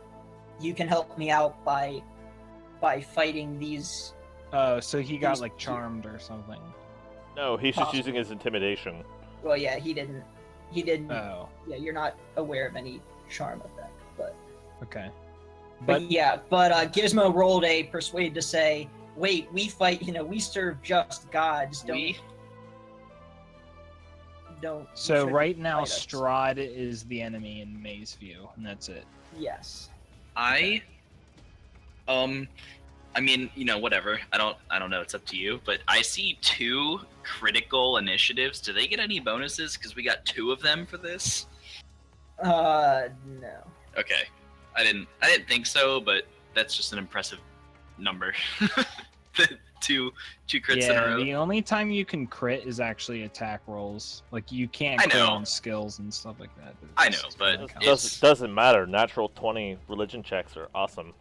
you can help me out by fighting these. Oh, so he got He's- like charmed or something. No, he's just Possibly. using his intimidation. Well, yeah, he didn't. Oh, Yeah, you're not aware of any charm effect, but okay. but Gizmo rolled a persuade to say, wait, we fight. We serve just gods. Don't. you So shouldn't right now, fight us." Strahd is the enemy in May's view, and that's it. Yes. I mean, whatever. I don't know. It's up to you. But I see 2 critical initiatives. Do they get any bonuses? Because we got 2 of them for this. No. Okay. I didn't think so, but that's just an impressive number. The two crits in a Yeah, row. the only time you can crit is actually attack rolls. Like, you can't I crit know. on skills and stuff like that. I It's know, just but kinda it's- Doesn't matter. Natural 20 religion checks are awesome.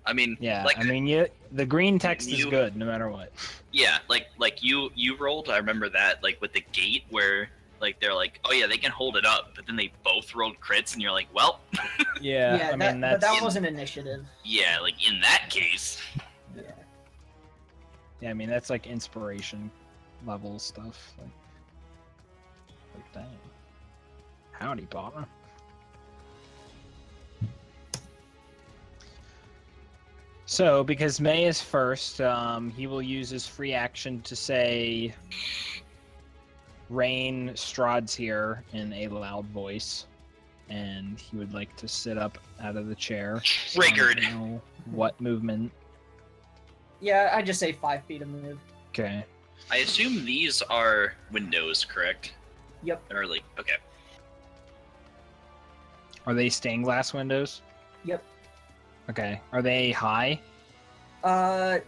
I mean, yeah, like, I mean, the green text is you- good no matter what. yeah, like you rolled. I remember that, like with the gate where like they're like, oh yeah, they can hold it up, but then they both rolled crits, and you're like, well, Yeah, I mean, but that's that wasn't initiative. yeah, like in that case, Yeah. yeah, I mean, that's like inspiration level stuff. Like dang. Howdy, partner. So, because May is first, he will use his free action to say, Rain, Strahd's here, in a loud voice. And he would like to sit up out of the chair. Triggered. I don't know what movement? Yeah, I just say 5 feet of move. Okay. I assume these are windows, correct? Yep. Or like, okay. Are they stained glass windows? Yep. Okay. Are they high?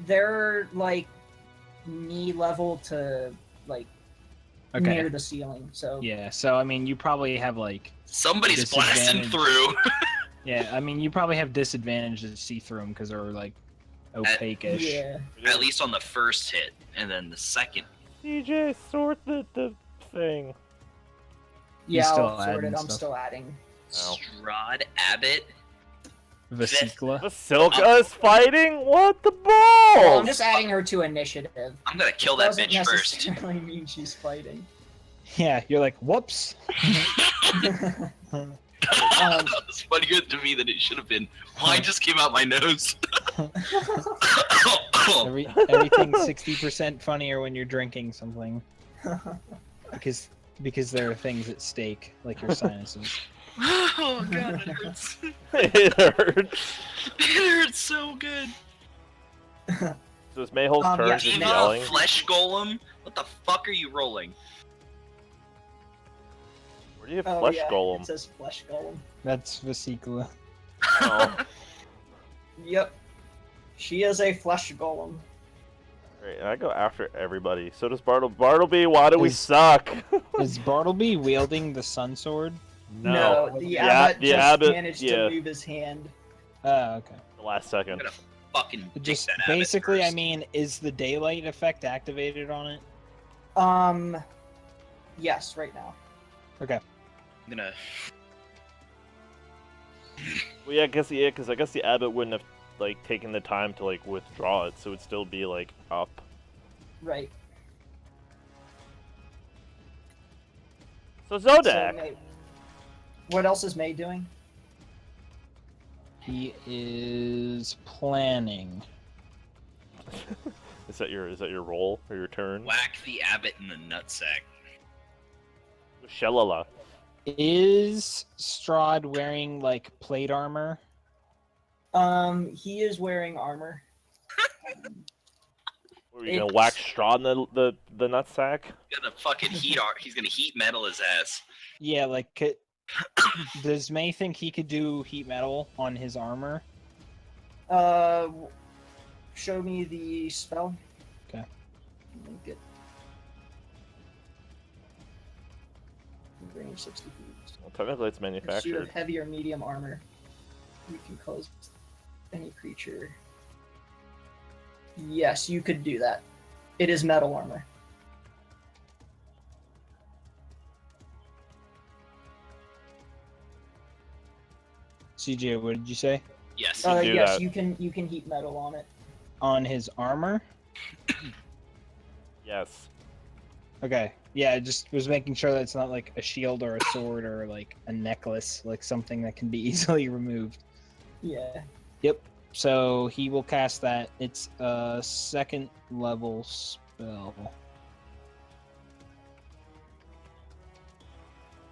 They're like knee level to like Okay. near the ceiling. So Yeah. So I mean, you probably have like. Somebody's blasting Disadvantage. through. Yeah. I mean, you probably have disadvantage to see through them because they're like opaque-ish. yeah. At least on the first hit, and then the second. DJ, sort the thing. Yeah, still I'll sort it. adding I'm stuff. still adding. Ow. Strahd Abbott. Vesicula. Basilka is fighting? What the Well, balls? I'm just adding her to initiative. I'm gonna kill that Doesn't bitch first. necessarily mean she's fighting. Yeah. You're like, whoops. It's funnier to me than it should have been. Wine just came out my nose. Everything's 60% funnier when you're drinking something. Because there are things at stake, like your sinuses. Oh god, it hurts. It hurts. It hurts so good. So it's Mayhol's turn yeah, just Diva yelling. Flesh Golem? What the fuck are you rolling? Where do you have Oh, Flesh yeah, Golem? It says flesh golem. That's Vesicula. Oh. Yep. She is a flesh golem. Great, and I go after everybody. So does Bartleby, why do we Is- suck? Is Bartleby wielding the Sun Sword? No, the Yeah, abbot the just abbot- managed yeah. to move his hand. Oh, okay. The last second. I'm gonna fucking Just dick that Abbott basically, I first. mean, is the daylight effect activated on it? Yes, right now. Okay. I'm gonna. Well, yeah, because I guess the abbot wouldn't have like taken the time to like withdraw it, so it'd still be like up. Right. So So, Zodak. May, what else is May doing? He is planning. Is that your roll or your turn? Whack the Abbot in the nutsack. Shalala. Is Strahd wearing like plate armor? He is wearing armor. Are you gonna whack straw in the nutsack? He's gonna fucking he's gonna heat metal his ass. Yeah, like does May think he could do heat metal on his armor? Show me the spell. Okay. Link it. Range 60 feet. Well, technically, it's Pursuit of manufactured. heavy or medium armor. You can cause any creature. Yes, you could do that. It is metal armor. CJ, what did you say? Yes. do Yes, that. you can heat metal on it. On his armor? Yes. Okay. Yeah, I just was making sure that it's not like a shield or a sword or like a necklace, like something that can be easily removed. Yeah. Yep. So he will cast that. It's a second level spell.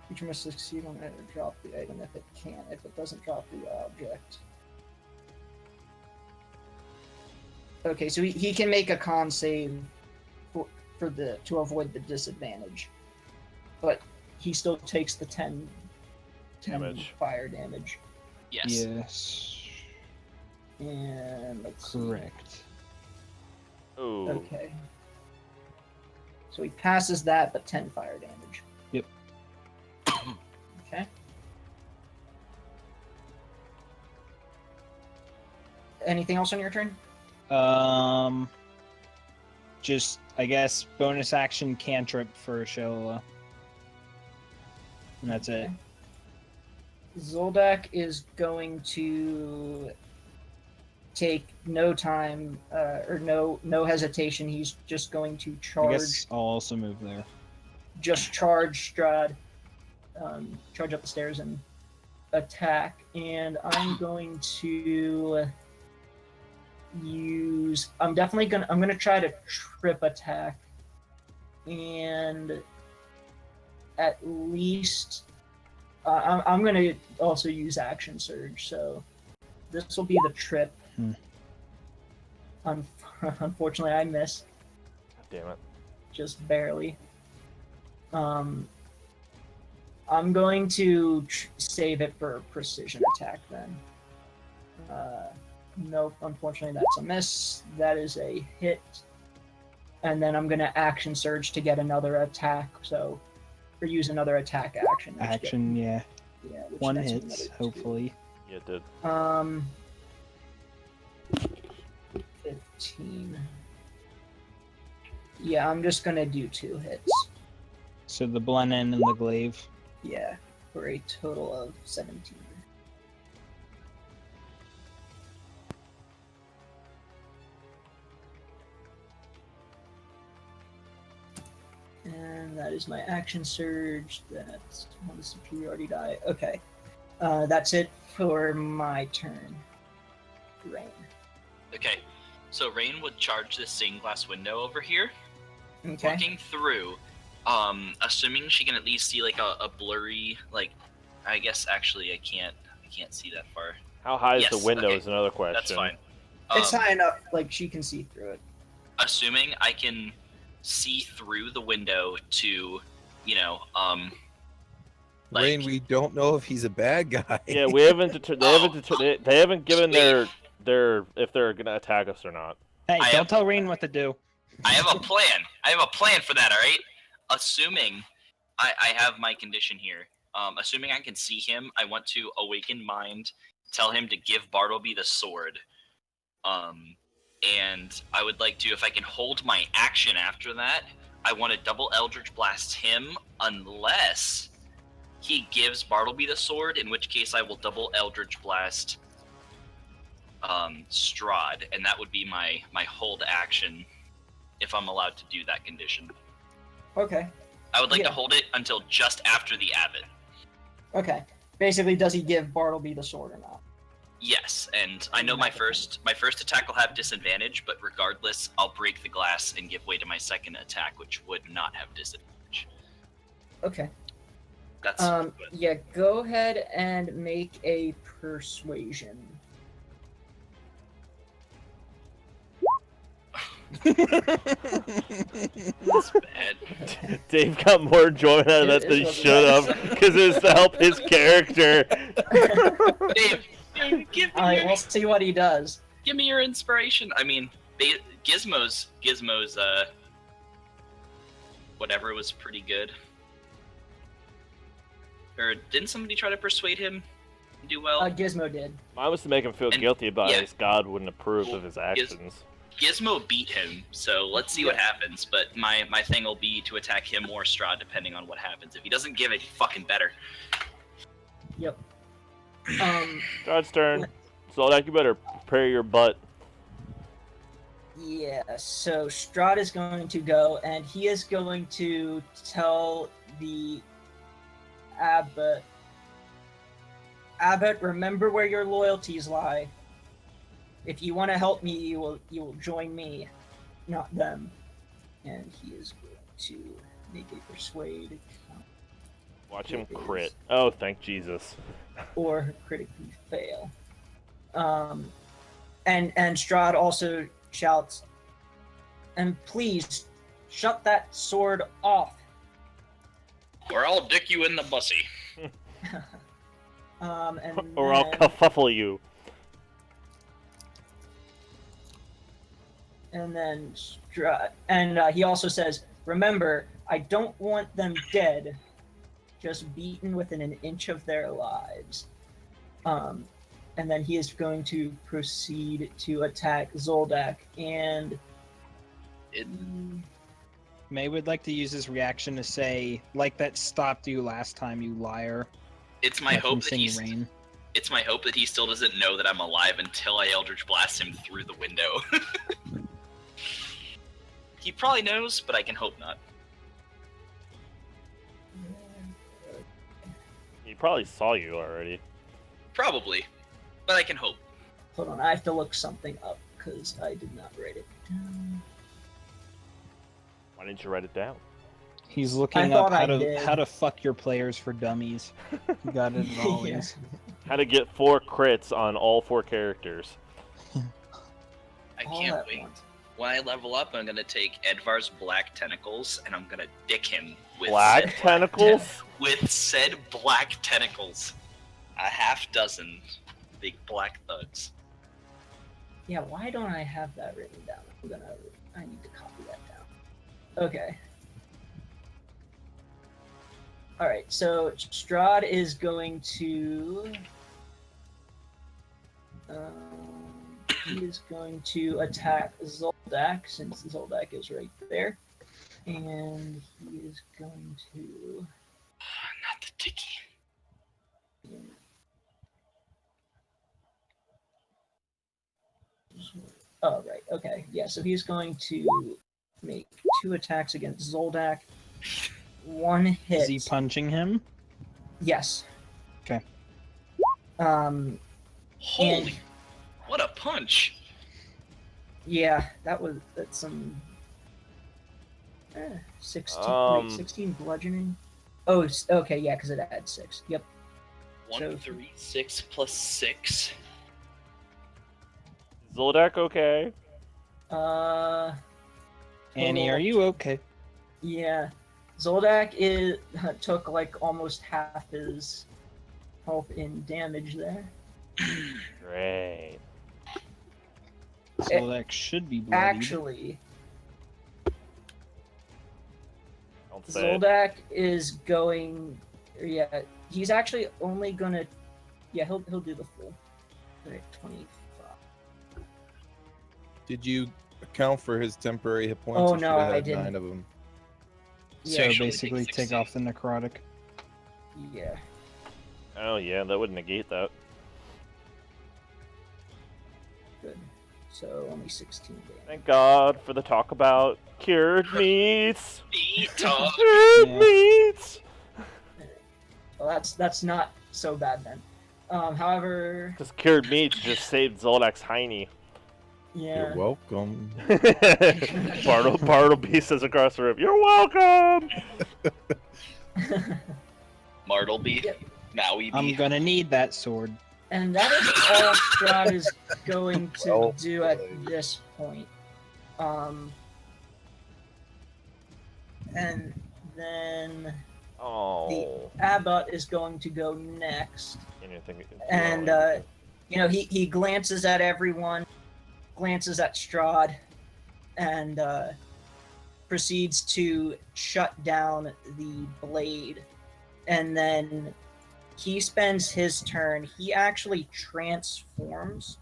Creature must succeed on it or drop the item if it can. If it doesn't drop the object. Okay, so he can make a con save to avoid the disadvantage, but he still takes the 10 Damage. fire damage. Yes. Yes. And let's see. Correct. Ooh. Okay. So he passes that, but 10 fire damage. Yep. Okay. Anything else on your turn? Just I guess bonus action cantrip for Shola. And that's it. Okay. Zoldak is going to take no time or no hesitation. He's just going to I charge. guess I'll also move there. Just charge Strahd, charge up the stairs and attack. And I'm going to use. I'm gonna try to trip attack, and at least I'm gonna also use action surge. So this will be the trip. Unfortunately, I miss. Damn it. Just barely. I'm I'm going to save it for a precision attack then. Nope, unfortunately that's a miss. That is a hit. And then I'm going to action surge to get another attack, or use another attack action. Action, yeah. Yeah, which One gets me hits, another 2. hopefully. Yeah, it did. 15. Yeah, I'm just gonna do 2 hits. So the blend in and the glaive. Yeah, for a total of 17. And that is my action surge. That's on the superiority die. Okay. That's it for my turn. Rain. Okay, so Rain would charge this stained glass window over here. Okay. Looking through, assuming she can at least see like a blurry, like, I guess actually I can't see that far. How high is Yes, the window okay, is another question. That's fine. It's high enough, like she can see through it. Assuming I can see through the window to, like, Rain, we don't know if he's a bad guy. Yeah, we haven't. They haven't given their if they're gonna attack us or not. Hey, don't tell Rain what to do. I have a plan. I have a plan for that. All right. Assuming I have my condition here. Assuming I can see him, I want to awaken mind, tell him to give Bartleby the sword. And I would like to, if I can hold my action after that, I want to double Eldritch Blast him unless he gives Bartleby the sword, in which case I will double Eldritch Blast Strahd, and that would be my hold action if I'm allowed to do that condition. Okay. I would like to hold it until just after the abbot. Okay. Basically, does he give Bartleby the sword or not? Yes, and I know my first attack will have disadvantage, but regardless, I'll break the glass and give way to my second attack, which would not have disadvantage. Okay. That's yeah, go ahead and make a persuasion. That's bad. Dave got more enjoyment out of that than he should have, because it's to help his character. Dave, give me Alright, we'll see what he does. Give me your inspiration. I mean, Gizmo's whatever was pretty good. Or didn't somebody try to persuade him to do well? Gizmo did. Mine was to make him feel guilty about his God wouldn't approve of his actions. Gizmo beat him, so let's see what happens. But my thing will be to attack him or Strahd, depending on what happens. If he doesn't give it, he fucking better. Yep. Strahd's turn. Zoldak, you better prepare your butt. Yeah, so Strahd is going to go, and he is going to tell the Abbot, remember where your loyalties lie. If you want to help me, you will join me, not them. And he is going to make a persuade. Watch him crit. Oh, thank Jesus. Or critically fail. And Strahd also shouts, and please shut that sword off. Or I'll dick you in the bussy. Or I'll kerfuffle you. And then he also says, remember, I don't want them dead, just beaten within an inch of their lives. And then he is going to proceed to attack Zoldak, and May would like to use his reaction to say, like that stopped you last time, you liar. It's my hope that it's my hope that he still doesn't know that I'm alive until I Eldritch Blast him through the window. He probably knows, but I can hope not. He probably saw you already. Probably, but I can hope. Hold on, I have to look something up, because I did not write it down. Why didn't you write it down? He's looking up how to fuck your players for dummies. You got it always. How to get 4 crits on all 4 characters. I can't wait. When I level up, I'm gonna take Edvar's black tentacles and I'm gonna dick him Black said tentacles? with said black tentacles. A half dozen big black thugs. Yeah, why don't I have that written down? I need to copy that down. Okay. Alright, so Strahd is going to... he is going to attack Zoldak, since Zoldak is right there. And he is going to... Not the dicky. Oh, right, okay. Yeah, so he's going to make 2 attacks against Zoldak. 1 hit. Is he punching him? Yes. Okay. Holy, what a punch! Yeah, that's some 16. Wait, 16 bludgeoning. Oh, okay, yeah, because it adds 6. Yep. 1, 3, 6 plus 6. Zoldak okay? Annie, are you okay? Yeah, Zoldak took like almost half his health in damage there. Great. Zoldak should be bloodied. Actually, Don't say it. Zoldak is going. Yeah, he's actually only gonna. Yeah, he'll do the full. Right, 25. Did you account for his temporary hit points? Oh, You no, should have I had didn't. 9 of them. So Yeah, Usually basically takes take 16. off the necrotic. yeah. Oh yeah, that would negate that. Good. So only 16 damage. Thank God for the talk about cured meats. Eat dog. Cured Yeah. meats. Well, that's not so bad then. However, Because cured meats just saved Zoldak's hiney. yeah. You're welcome. Bartleby says across the room, "You're welcome." Martleby. Yep. Maui I'm bee. gonna need that sword. And that is all Strahd is going to Well do at played. this point. And then Oh. Abbott is going to go next. Anything- And he glances at everyone, glances at Strahd, and proceeds to shut down the blade. And then he spends his turn. He actually transforms.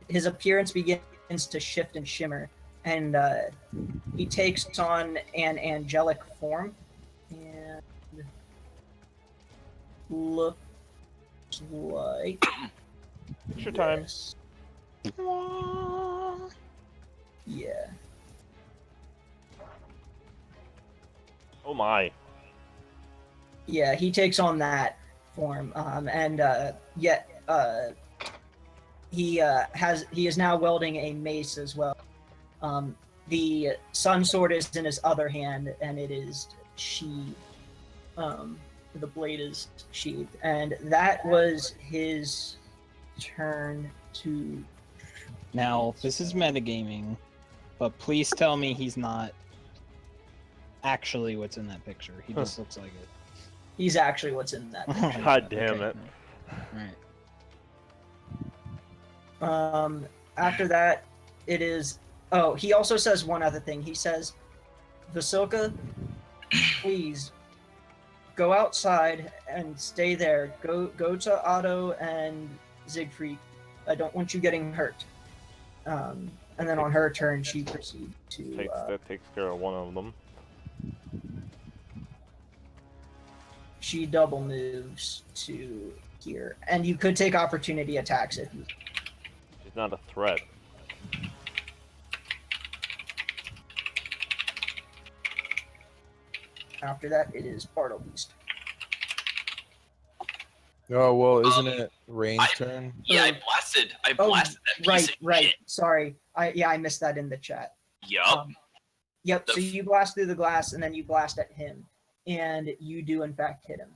His appearance begins to shift and shimmer, and he takes on an angelic form. And looks like It's your time. this. Yeah. Oh my. Yeah, he takes on that form, and yet he is now wielding a mace as well. The sun sword is in his other hand, and it is sheathed. The blade is sheathed, and that was his turn to. Now, this is metagaming, but please tell me he's not actually what's in that picture. He just looks like it. He's actually what's in that. God damn it. Alright. After that, it is. Oh, he also says one other thing. He says, "Vasilka, please go outside and stay there. Go to Otto and Siegfried. I don't want you getting hurt." And then on her turn, she proceeds to. That takes care of one of them. She double moves to here, and you could take opportunity attacks if you. She's not a threat. After that, it is Bartleby's. Oh well, isn't it Rain's turn? Yeah, I blasted that piece Right, of right. shit. Sorry, I missed that in the chat. Yup. Yep. The So you blast through the glass, and then you blast at him, and you do in fact hit him.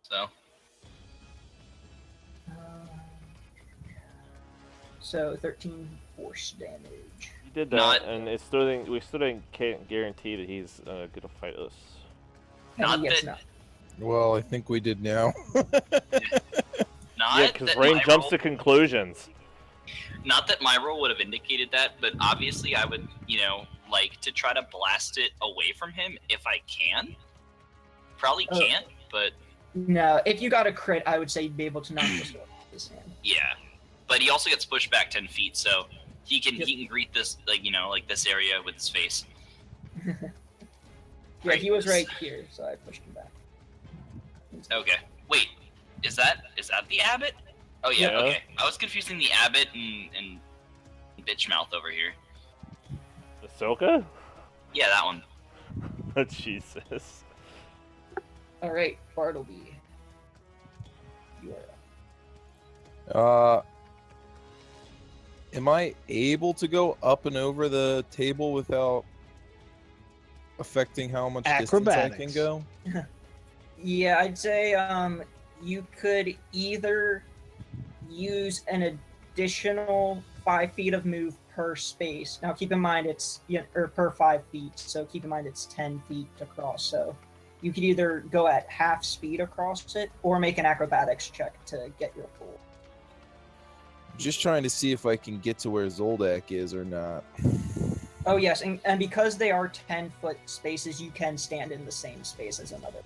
So So 13 force damage. He did that, Not- and we still can't guarantee that he's gonna fight us. Not he gets that, nothing. Well, I think we did now. not Yeah, because that Rain my jumps roll- to conclusions. Not that my role would have indicated that, but obviously I would, like to try to blast it away from him if I can. Probably Oh. can't, but No, if you got a crit, I would say you'd be able to knock the sword out of his hand. yeah. But he also gets pushed back 10 feet, so he can Yep. he can greet this like this area with his face. Yeah, he was right here, so I pushed him back. Okay. Wait, is that the abbot? Oh yeah. Yeah. Okay. I was confusing the abbot and bitch mouth over here. Ahsoka? Yeah, that one. Jesus. All right, Bartleby. You are up. Am I able to go up and over the table without affecting how much distance I can Acrobatics. go? Yeah, I'd say you could either use an additional 5 feet of move per space. Now, keep in mind it's or per 5 feet, so keep in mind it's 10 feet across. So you could either go at half speed across it, or make an acrobatics check to get your full. Just trying to see if I can get to where Zoldak is or not. Oh yes, and because they are 10-foot spaces, you can stand in the same space as another.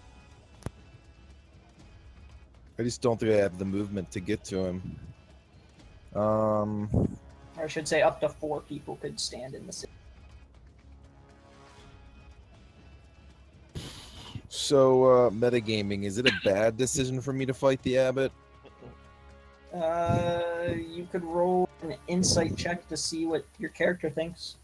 I just don't think I have the movement to get to him. Or I should say up to 4 people could stand in the same. So, metagaming, is it a bad decision for me to fight the abbot? You could roll an insight check to see what your character thinks.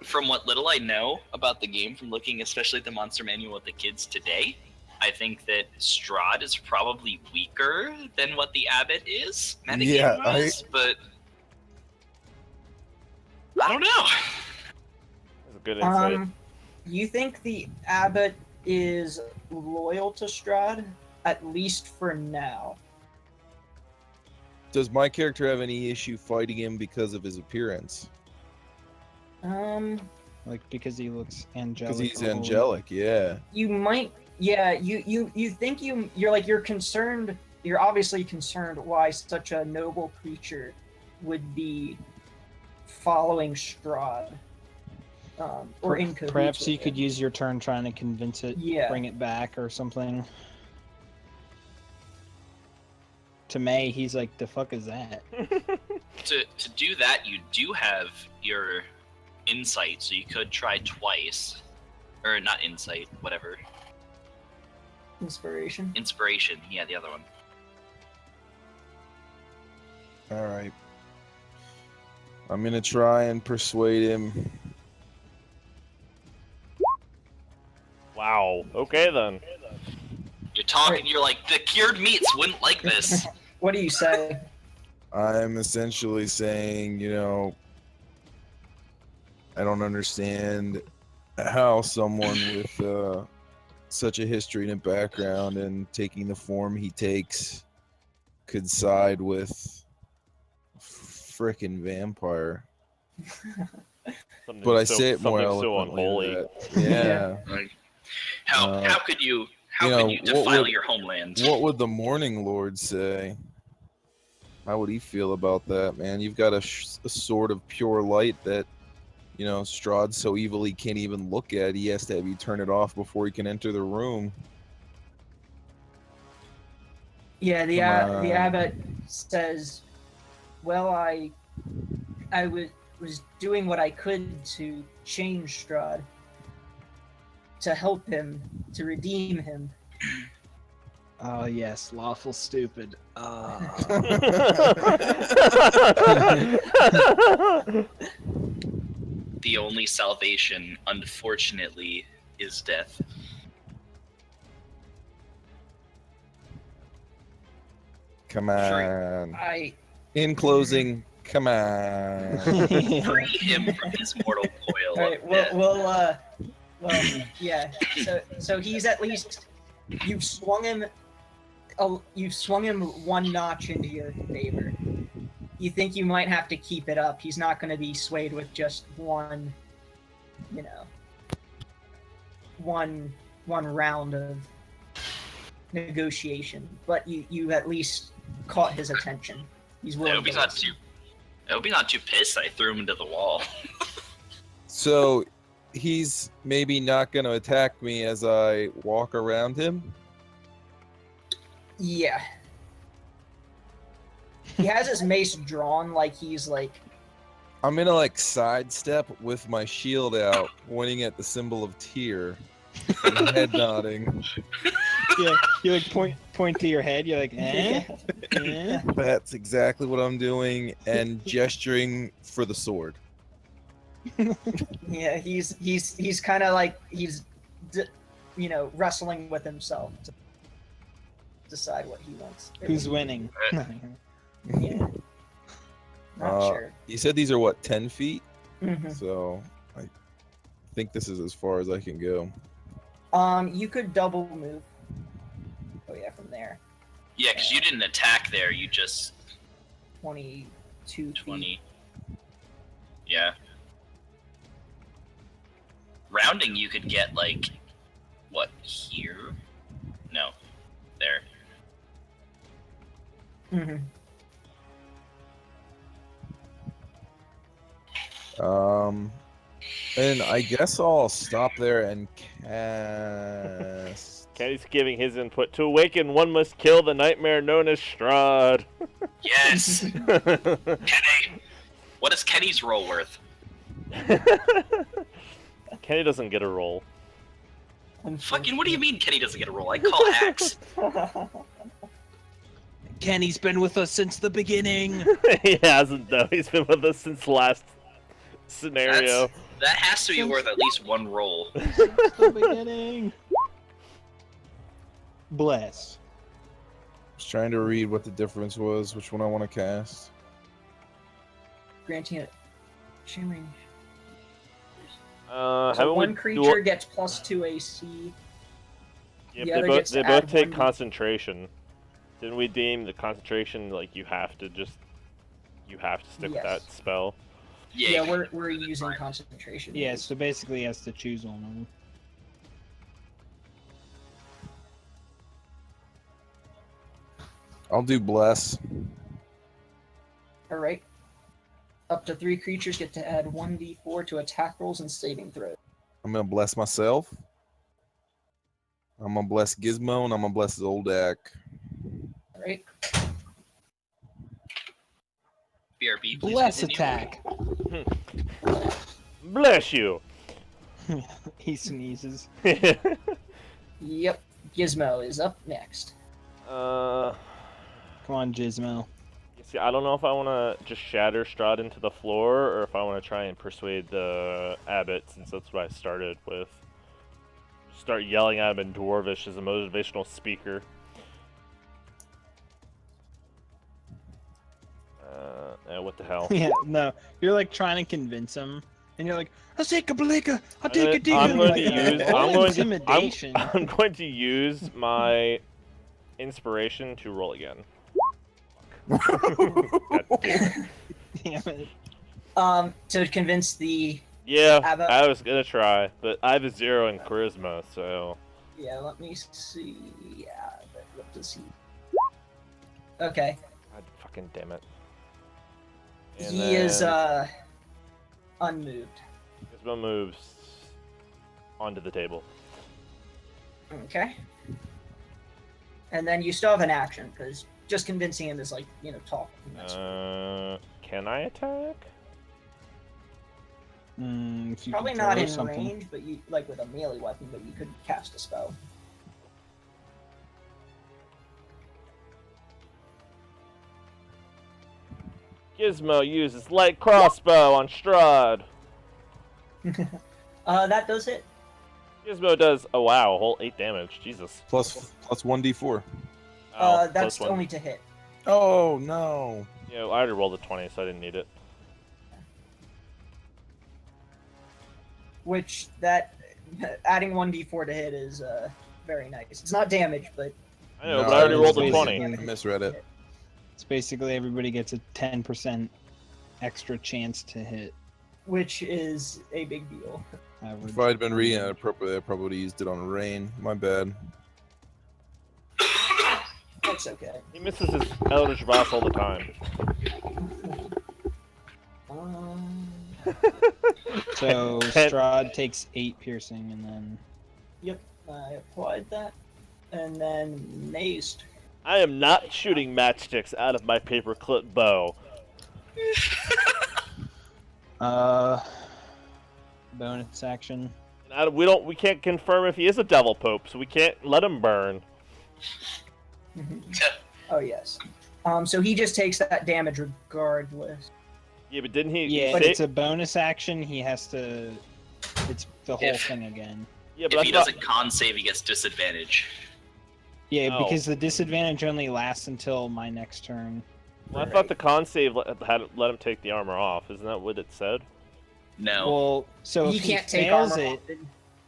From what little I know about the game, from looking especially at the monster manual with the kids today, I think that Strahd is probably weaker than what the abbot is. Yeah, Metagame-wise, but I don't know. That's a good insight. You think the abbot is loyal to Strahd, at least for now. Does my character have any issue fighting him because of his appearance? Like because he looks angelic. Because he's or holy. angelic, yeah. You might, yeah. You think you're concerned. You're obviously concerned why such a noble creature would be following Strahd, or in cahoots Perhaps with you him. could use your turn trying to convince it, Yeah. bring it back or something. To May, he's like, the fuck is that? To do that, you do have your insight, so you could try twice. Or not insight, whatever. Inspiration. Inspiration, yeah, the other one. Alright. I'm gonna try and persuade him. Wow. Okay then. You're talking, Right. you're like, the cured meats wouldn't like this. What do you say? I'm essentially saying, I don't understand how someone with such a history and a background and taking the form he takes could side with frickin' vampire. Something But I so, say it more something so eloquently. unholy. Yeah. Like, how could you could you what defile would- your homeland? What would the Morning Lord say? How would he feel about that, man? You've got a sword of pure light that, Strahd so evil he can't even look at. He has to have you turn it off before he can enter the room. Yeah, the Come on. abbot says, "Well, I was doing what I could to change Strahd, to help him, to redeem him." Oh yes, lawful stupid. The only salvation, unfortunately, is death. Come on. In closing, come on. Free him from his mortal coil All right, of death. well, yeah. So he's at least you've swung him one notch into your favor. You think you might have to keep it up. He's not going to be swayed with just one, one round of negotiation, but you at least caught his attention. He's I willing hope to he's not listen. I hope he's not too pissed I threw him into the wall. So he's maybe not going to attack me as I walk around him. Yeah. He has his mace drawn like he's like. I'm going to like sidestep with my shield out, pointing at the symbol of tear, and head nodding. Yeah, you like point to your head. You're like, eh? Eh? That's exactly what I'm doing, and gesturing for the sword. Yeah, he's kind of like wrestling with himself to decide what he wants. Who's winning? Yeah. Not sure. You said these are what, 10 feet? Mhm. So I think this is as far as I can go. You could double move. Oh yeah, from there. Yeah, because you didn't attack there, you just 22 20. feet. Yeah. Rounding, you could get like, what, here? No, there. Mm-hmm. And I guess I'll stop there and cast. Kenny's giving his input. To awaken, one must kill the nightmare known as Strahd. Yes! Kenny! What is Kenny's roll worth? Kenny doesn't get a roll. Fucking, what do you mean Kenny doesn't get a roll? I call hacks. Kenny's been with us since the beginning. He hasn't, though. He's been with us since last scenario. That has to be worth at least one roll. The beginning. Bless. Just trying to read what the difference was, which one I want to cast. Granting it. Shimmering. So So one creature gets +2 AC. Yep, the other they gets to both add take 1d4. concentration. Didn't we deem the concentration like you have to stick with Yes. that spell? Yeah, you we're using concentration. Yeah, so basically he has to choose one of them. I'll do bless. Alright. Up to 3 creatures get to add 1d4 to attack rolls and saving throws. I'm gonna bless myself. I'm gonna bless Gizmo, and I'm gonna bless Zoldak. Alright. BRB, please Bless continue. attack. Bless you. He sneezes. Yep. Gizmo is up next. uh, Come on, Gizmo. see, I don't know if I want to just shatter Strahd into the floor or if I want to try and persuade the abbot, since that's what I started with. Start yelling at him in Dwarvish as a motivational speaker. What the hell? Yeah, no. You're like trying to convince him, and you're like, I'm going intimidation. I'm going to use my inspiration to roll again. God damn it. Damn it. To convince the Yeah, Abbott. I was gonna try, but I have a 0 in charisma, so. Yeah, let me see. Yeah, but what does he? Okay. God fucking damn it. And He is then unmoved. Gizmo moves onto the table. Okay. And then you still have an action because just convincing him is like talking. Can I attack? If you Probably can not throw in something. range, but you like with a melee weapon, but you could cast a spell. Gizmo uses light crossbow on Strahd. That does hit. Gizmo does, oh wow, a whole 8 damage. Jesus. Plus 1d4. That's +1. only to hit. Oh no! Yeah, I already rolled a 20, so I didn't need it. Which that adding 1d4 to hit is very nice. It's not damage, but I know, No, but I already rolled a it's 20. I misread it. It's basically everybody gets a 10% extra chance to hit. which is a big deal. Average. If I'd been reading it appropriately, I probably would have used it on rain. My bad. That's okay. He misses his Eldritch Blast all the time. So Strahd takes 8 piercing, and then. Yep, I applied that, and then mazed. I am not shooting matchsticks out of my paperclip bow. Bonus action. We can't confirm if he is a devil pope, so we can't let him burn. Oh yes. So he just takes that damage regardless. Yeah, but didn't he? Yeah, but it's a bonus action. He has to. It's the whole thing again. Yeah, but if he doesn't con save, he gets disadvantage. Yeah, because the disadvantage only lasts until my next turn. Well, I thought the con save let him take the armor off. Isn't that what it said? No. Well, so he if can't he take fails armor it,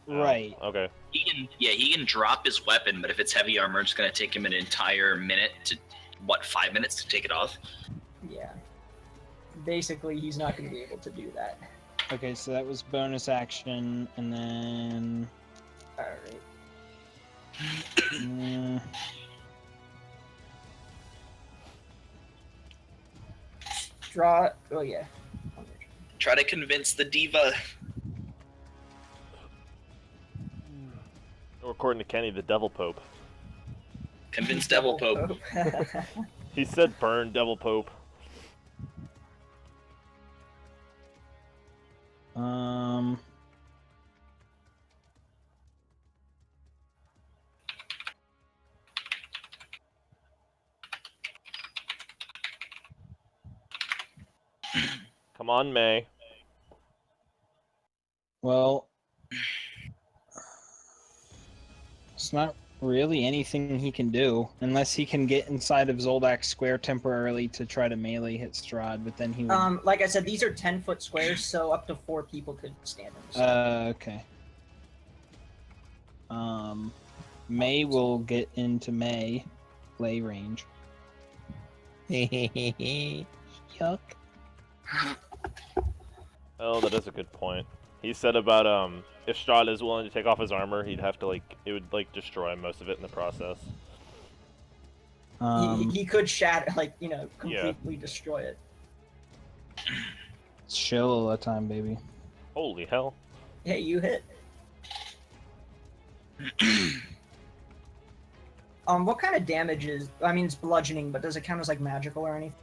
off. right? Okay. He can drop his weapon, but if it's heavy armor, it's gonna take him an entire minute to 5 minutes to take it off. Yeah. Basically, he's not going to be able to do that. Okay, so that was bonus action, and then. All right. Draw. Oh yeah. Try to convince the diva. Or according to Kenny, the devil pope. Convince Devil Pope. He said burn devil pope. Come on, May. Well, it's not really anything he can do unless he can get inside of Zoldak's square temporarily to try to melee hit Strahd, but then he would... Like I said, these are 10-foot squares, so up to 4 people could stand in them. Okay. May will get into May play range. Yuck. Oh, that is a good point. He said about if Strahd is willing to take off his armor, he'd have to it would destroy most of it in the process. He could shatter, completely destroy it. It's Shillelagh time, baby. Holy hell! Hey, you hit. What kind of damage is? I mean, it's bludgeoning, but does it count as magical or anything?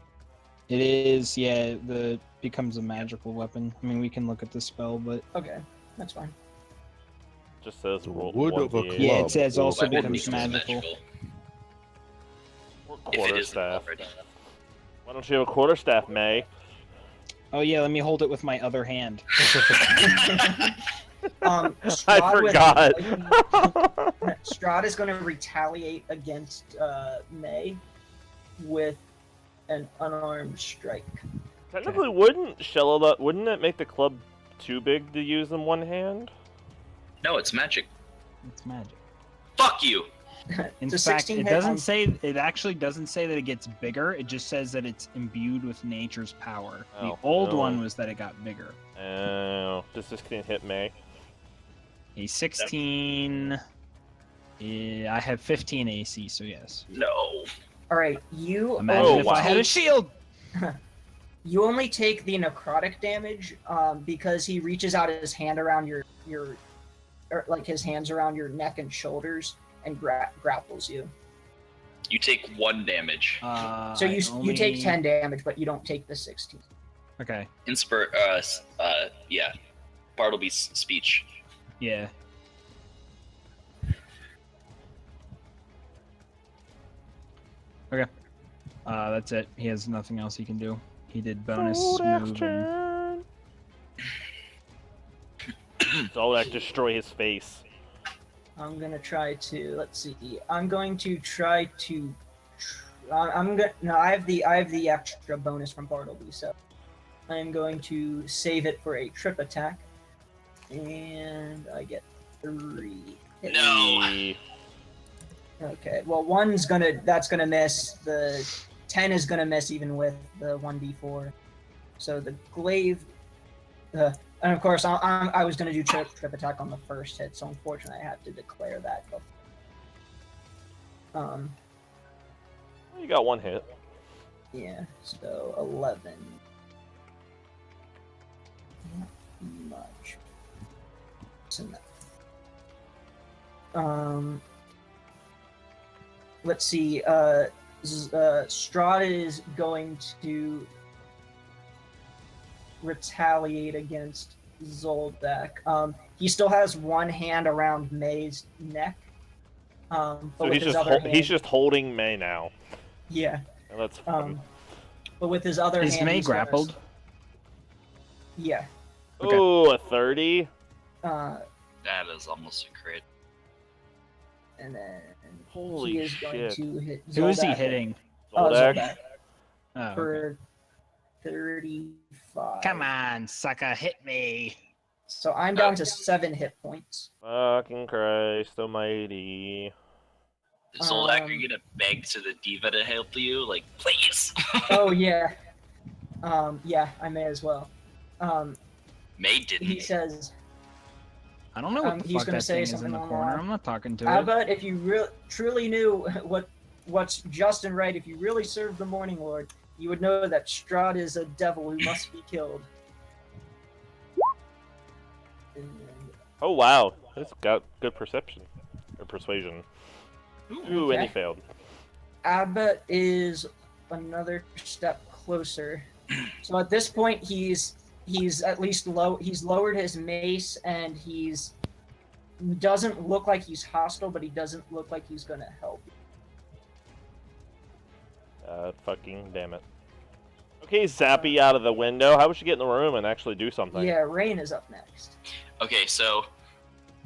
It is, yeah. Becomes a magical weapon. I mean, we can look at the spell, but okay, that's fine. Just says roll wood of a 1d8. club. Yeah, it says also Weapon becomes magical. Or If it is quarterstaff. already. Why don't you have a quarterstaff, May? Oh yeah, let me hold it with my other hand. I Strahd forgot. Strahd is going to retaliate against May with an unarmed strike. Technically, wouldn't it make the club too big to use in one hand? No, it's magic. It's magic. Fuck you. In Does fact, 16 it hit doesn't on- say. It actually doesn't say that it gets bigger. It just says that it's imbued with nature's power. Oh, The old no. one was that it got bigger. Oh, does 16 hit May? A 16. Yeah, I have 15 AC, so yes. No. All right, you Imagine Oh, if wow. I had a shield. You only take the necrotic damage because he reaches out his hand around your his hands around your neck and shoulders and grapples you. You take 1 damage. So you take 10 damage, but you don't take the 16. Okay. Yeah. Bartleby's speech. Yeah. Okay. That's it. He has nothing else he can do. He did bonus move. And... turn. Zoldak destroy his face. I'm gonna try to. Let's see. I'm going to try to. No, I have the extra bonus from Bartleby, so I am going to save it for a trip attack, and I get 3 hits. No. Okay. Well, that's gonna miss. The 10 is gonna miss even with the 1d4. So the glaive, And of course, I was going to do trip attack on the first hit, so unfortunately I had to declare that. You got one hit. Yeah, so 11. Not much. What's in that? Let's see. Strahd is going to retaliate against Zoldak. He still has one hand around May's neck. But So with his other hand, he's just holding May now. yeah. And that's fun. But with his other Is hand, May he's gonna- grappled? Yeah. Okay. Ooh, a 30? That is almost a crit. And then Holy he is going shit. to hit Zoldak. Who is he hitting? Zoldak? Zoldak Oh, okay. for 35. Come on, sucker, hit me. So I'm down to 7 hit points. Fucking Christ almighty. Zoldak, are you gonna beg to the diva to help you? Like, please! Oh, yeah. Yeah, I may as well. May didn't. He says, I don't know what the he's fuck gonna that say thing is in something the along corner. the I'm not talking to how it. about if you truly knew what's just and right, if you really served the Morning Lord, you would know that Strahd is a devil who must be killed. Oh wow, that's got good perception. Or persuasion. Ooh, and he Okay. failed. Abbott is another step closer. So at this point, he's at least he's lowered his mace, and doesn't look like he's hostile, but he doesn't look like he's gonna help. Fucking damn it. Okay, Zappy out of the window. How about you get in the room and actually do something? Yeah, Rain is up next. Okay, so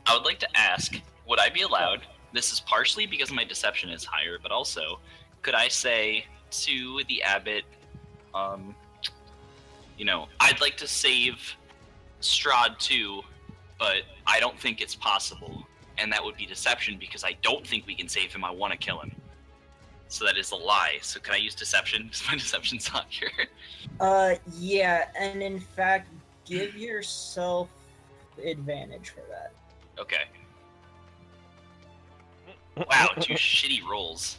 I would like to ask, would I be allowed? This is partially because my deception is higher, but also, could I say to the abbot, I'd like to save Strahd too, but I don't think it's possible, and that would be deception because I don't think we can save him. I want to kill him. So that is a lie. So can I use deception? Because my deception's not here. Yeah, and in fact, give yourself advantage for that. Okay. Wow, 2 shitty rolls.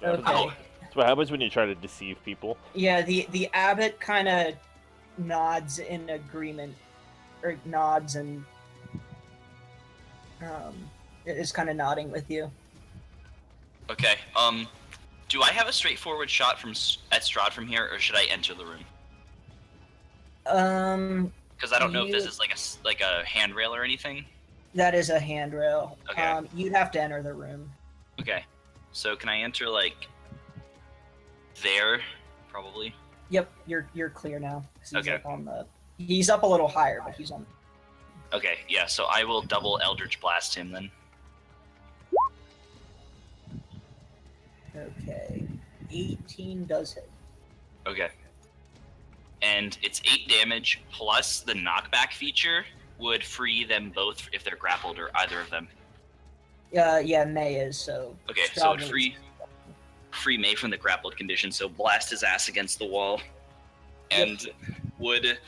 Okay. That's what happens when you try to deceive people. Yeah, the abbot kind of nods in agreement, or nods and is kind of nodding with you. Okay. Do I have a straightforward shot at Strahd from here, or should I enter the room? Because I don't know if this is like a handrail or anything. That is a handrail. Okay. You'd have to enter the room. Okay. So can I enter like there? Probably. Yep, you're clear now. 'Cause he's Okay. up on he's up a little higher, but he's on. Okay. Yeah. So I will double Eldritch Blast him then. Okay. 18 does hit. Okay. And it's 8 damage plus the knockback feature would free them both if they're grappled, or either of them. Yeah, May is, so. Okay, so it free May from the grappled condition, so blast his ass against the wall. And would,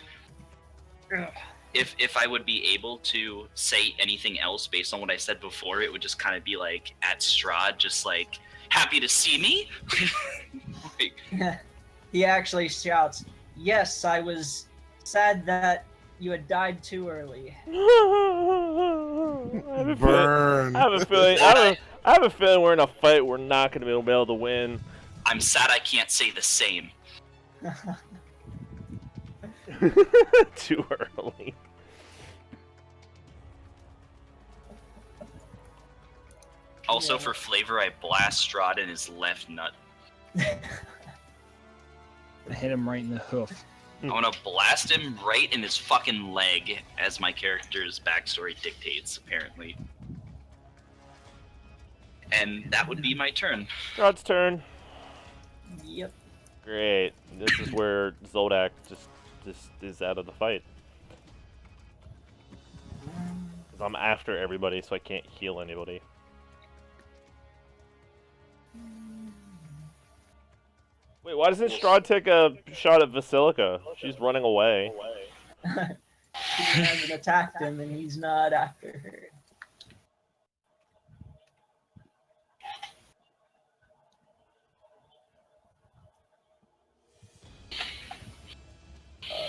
if I would be able to say anything else based on what I said before, it would just kind of be like at Strahd, just like, happy to see me? He actually shouts, "Yes, I was sad that you had died too early." Burn. I have a feeling. I have a feeling we're in a fight we're not going to be able to win. I'm sad I can't say the same. Too early. Also, Yeah. for flavor, I blast Strahd in his left nut. I hit him right in the hoof. I want to blast him right in his fucking leg, as my character's backstory dictates, apparently. And that would be my turn. Rod's turn. Yep. Great. This is where Zoldak just is out of the fight. 'Cause I'm after everybody, so I can't heal anybody. Wait, why doesn't Strahd take a shot at Basilica? She's running away. She hasn't attacked him, and he's not after her.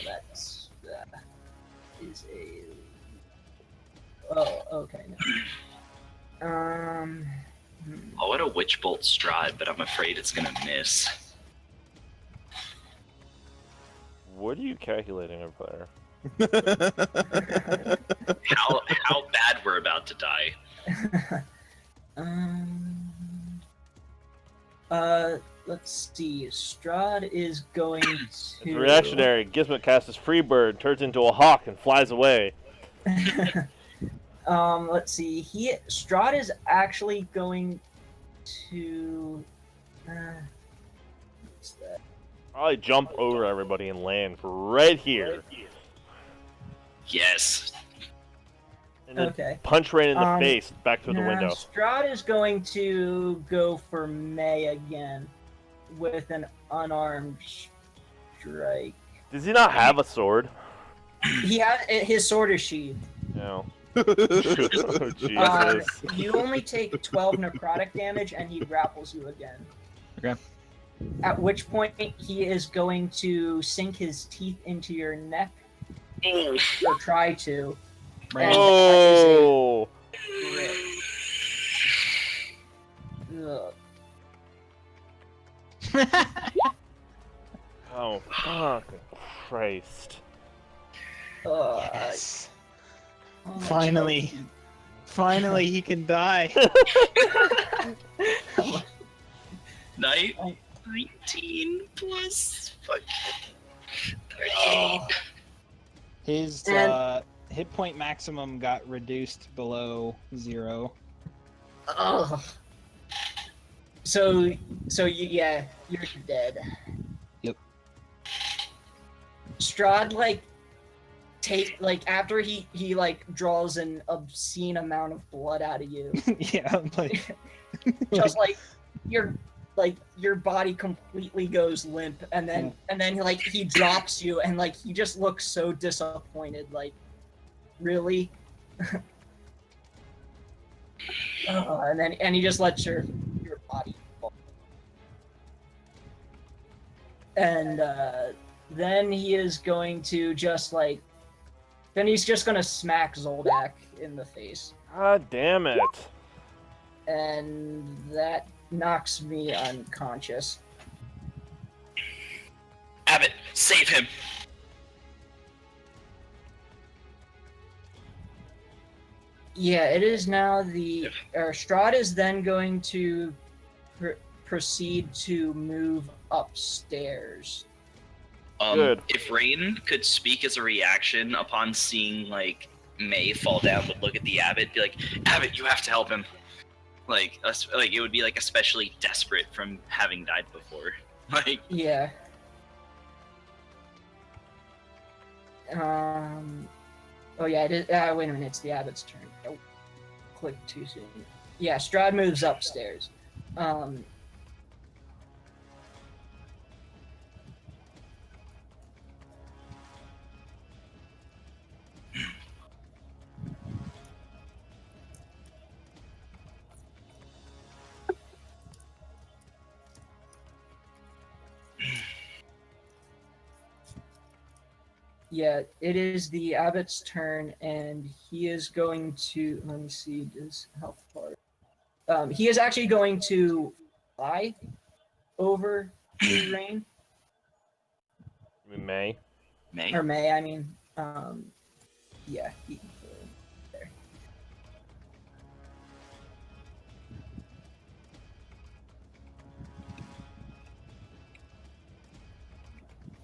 That is a. Oh, okay. No. I want a Witch Bolt Strahd, but I'm afraid it's gonna miss. What are you calculating over there? How bad we're about to die. Let's see. Strahd is going to. It's reactionary. Gizmo casts Freebird, turns into a hawk, and flies away. Let's see. Strahd is actually going to. What's that? Probably jump over everybody and land right here. Yes. And then Okay. punch right in the face, back through the window. Strahd is going to go for May again with an unarmed strike. Does he not have a sword? His sword is sheathed. No. Oh, Jesus. You only take 12 necrotic damage, and he grapples you again. Okay. At which point, he is going to sink his teeth into your neck, or try to. And Oh! Oh, fucking Christ. Yes. Finally he can die. 19 plus fucking 38. His hit point maximum got reduced below 0. Ugh. So you're dead. Yep. Strahd after he draws an obscene amount of blood out of you. Yeah, like Just your body completely goes limp, and then he drops you, and he just looks so disappointed, really. And he just lets your body fall. And then he is going to then he's just gonna smack Zoldak in the face. God damn it. And that knocks me unconscious. Abbott, save him! Yeah, it is now Strahd is then going to proceed to move upstairs. Good. If Rain could speak as a reaction upon seeing May fall down, would look at the Abbott, be like, "Abbott, you have to help him." It would be especially desperate from having died before. Yeah. Oh yeah, it is. Wait a minute, it's the Abbott's turn. Oh, clicked too soon. Yeah, Strahd moves upstairs. Yeah, it is the Abbott's turn, and he is going to. Let me see. How far? He is actually going to fly over to Rain. You mean May? May? Or May, I mean. Yeah, he can go there.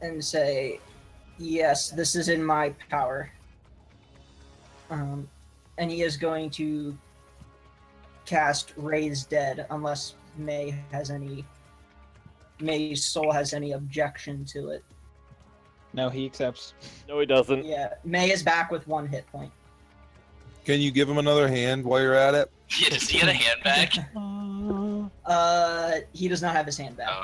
And say, yes, this is in my power. And he is going to cast Raise Dead unless May's soul has any objection to it. no, he accepts. No, he doesn't. Yeah, May is back with 1 hit point. Can you give him another hand while you're at it? Yeah, does he get a hand back? He does not have his hand back. Oh.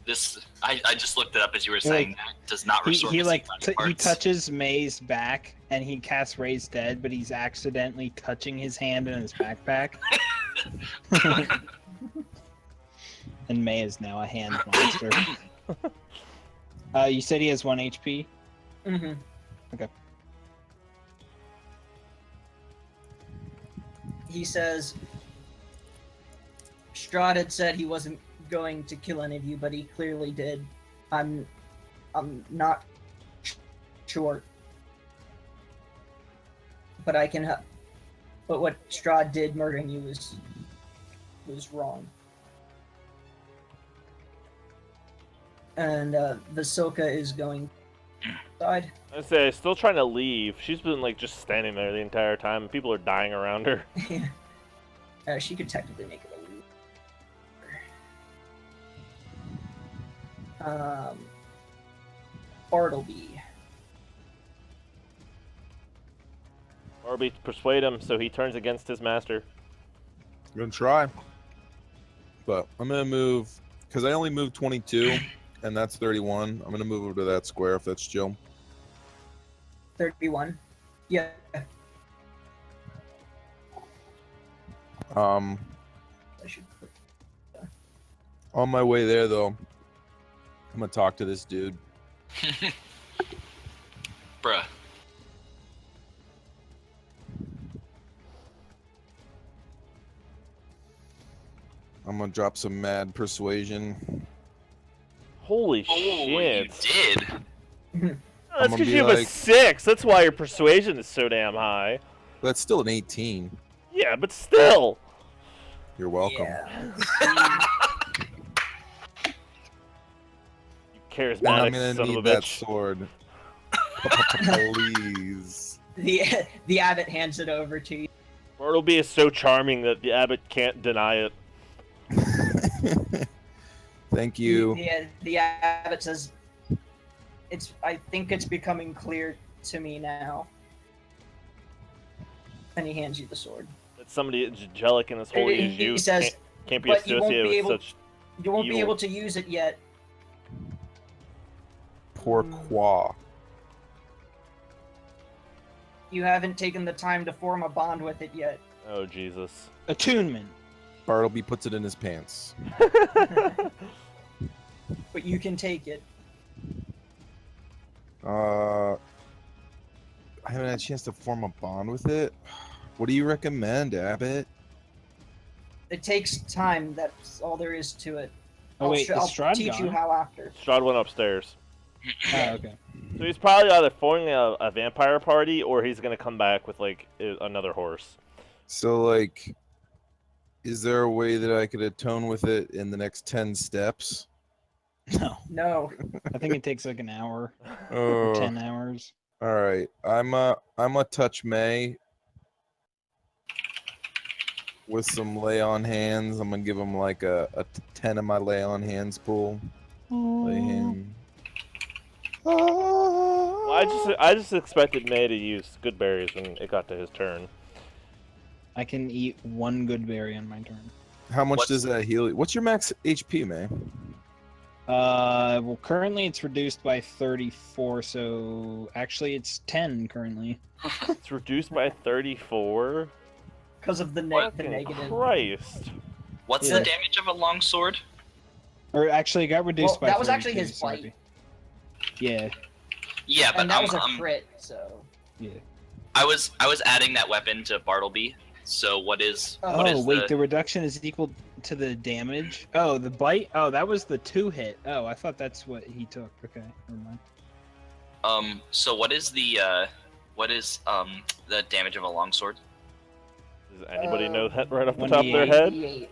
I just looked it up as you were saying that does not restore He missing he parts. touches May's back and he casts Raise Dead, but he's accidentally touching his hand in his backpack. And May is now a hand monster. You said he has 1 HP? Mm-hmm. Okay. He says, Strahd had said he wasn't going to kill any of you, but he clearly did. I'm not sure. But I can help. But what Strahd did murdering you was wrong. And Vasilka is going inside. I say, still trying to leave. She's been like just standing there the entire time, and people are dying around her. She could technically make it a loop. Bartleby. Bartleby persuade him so he turns against his master. I'm gonna try, but I'm gonna move because I only moved 22, and that's 31. I'm gonna move over to that square if that's Jill. 31. Yeah. Um, I should put... on my way there though, I'm gonna talk to this dude. Bruh. I'm gonna drop some mad persuasion. Holy Oh, shit. you did. That's gonna because be you have a like- 6. That's why your persuasion is so damn high. That's still an 18. Yeah, but still. You're welcome. Yeah. You And I'm charismatic gonna son need of a that bitch. sword. Please. The abbot hands it over to you. Bartleby is so charming that the abbot can't deny it. Thank you. The abbot says, I think it's becoming clear to me now. And he hands you the sword. That somebody as angelic and as holy as He you says, can't be "But you won't associated be with able- such... You won't be Evil. able to use it yet. Pourquoi? You haven't taken the time to form a bond with it yet." Oh, Jesus. Attunement. Bartleby puts it in his pants. But you can take it. I haven't had a chance to form a bond with it. What do you recommend, Abbott? It takes time. That's all there is to it. Oh wait, is I'll Strahd teach you gone? how after. Strahd went upstairs. Oh, okay. So he's probably either forming a vampire party or he's going to come back with, like, another horse. So, like, is there a way that I could atone with it in the next 10 steps? No, No. I think it takes like an hour Oh, or 10 hours. all right. I'm a touch May with some lay on hands. I'm gonna give him like a 10 of my lay on hands pool. Lay hand. Well, I just expected May to use good berries when it got to his turn. I can eat 1 good berry on my turn. How much What's- does that heal you? What's your max HP, May? Well, currently it's reduced by 34, so actually it's 10 currently. It's reduced by 34? Because of the Fucking negative. Christ. What's Yeah. the damage of a long sword? Or actually, it got reduced by Well, that was actually 32, his sorry. bite. Yeah, Yeah, but And that was a I'm- crit, so. yeah. I was adding that weapon to Bartleby. So what is Oh, what Oh, is wait, the reduction is equal to the damage? Oh, the bite? Oh, that was the 2 hit. Oh, I thought that's what he took. Okay, never mind. so what is the damage of a longsword? Does anybody know that right off the 1d8. top of their head? 88.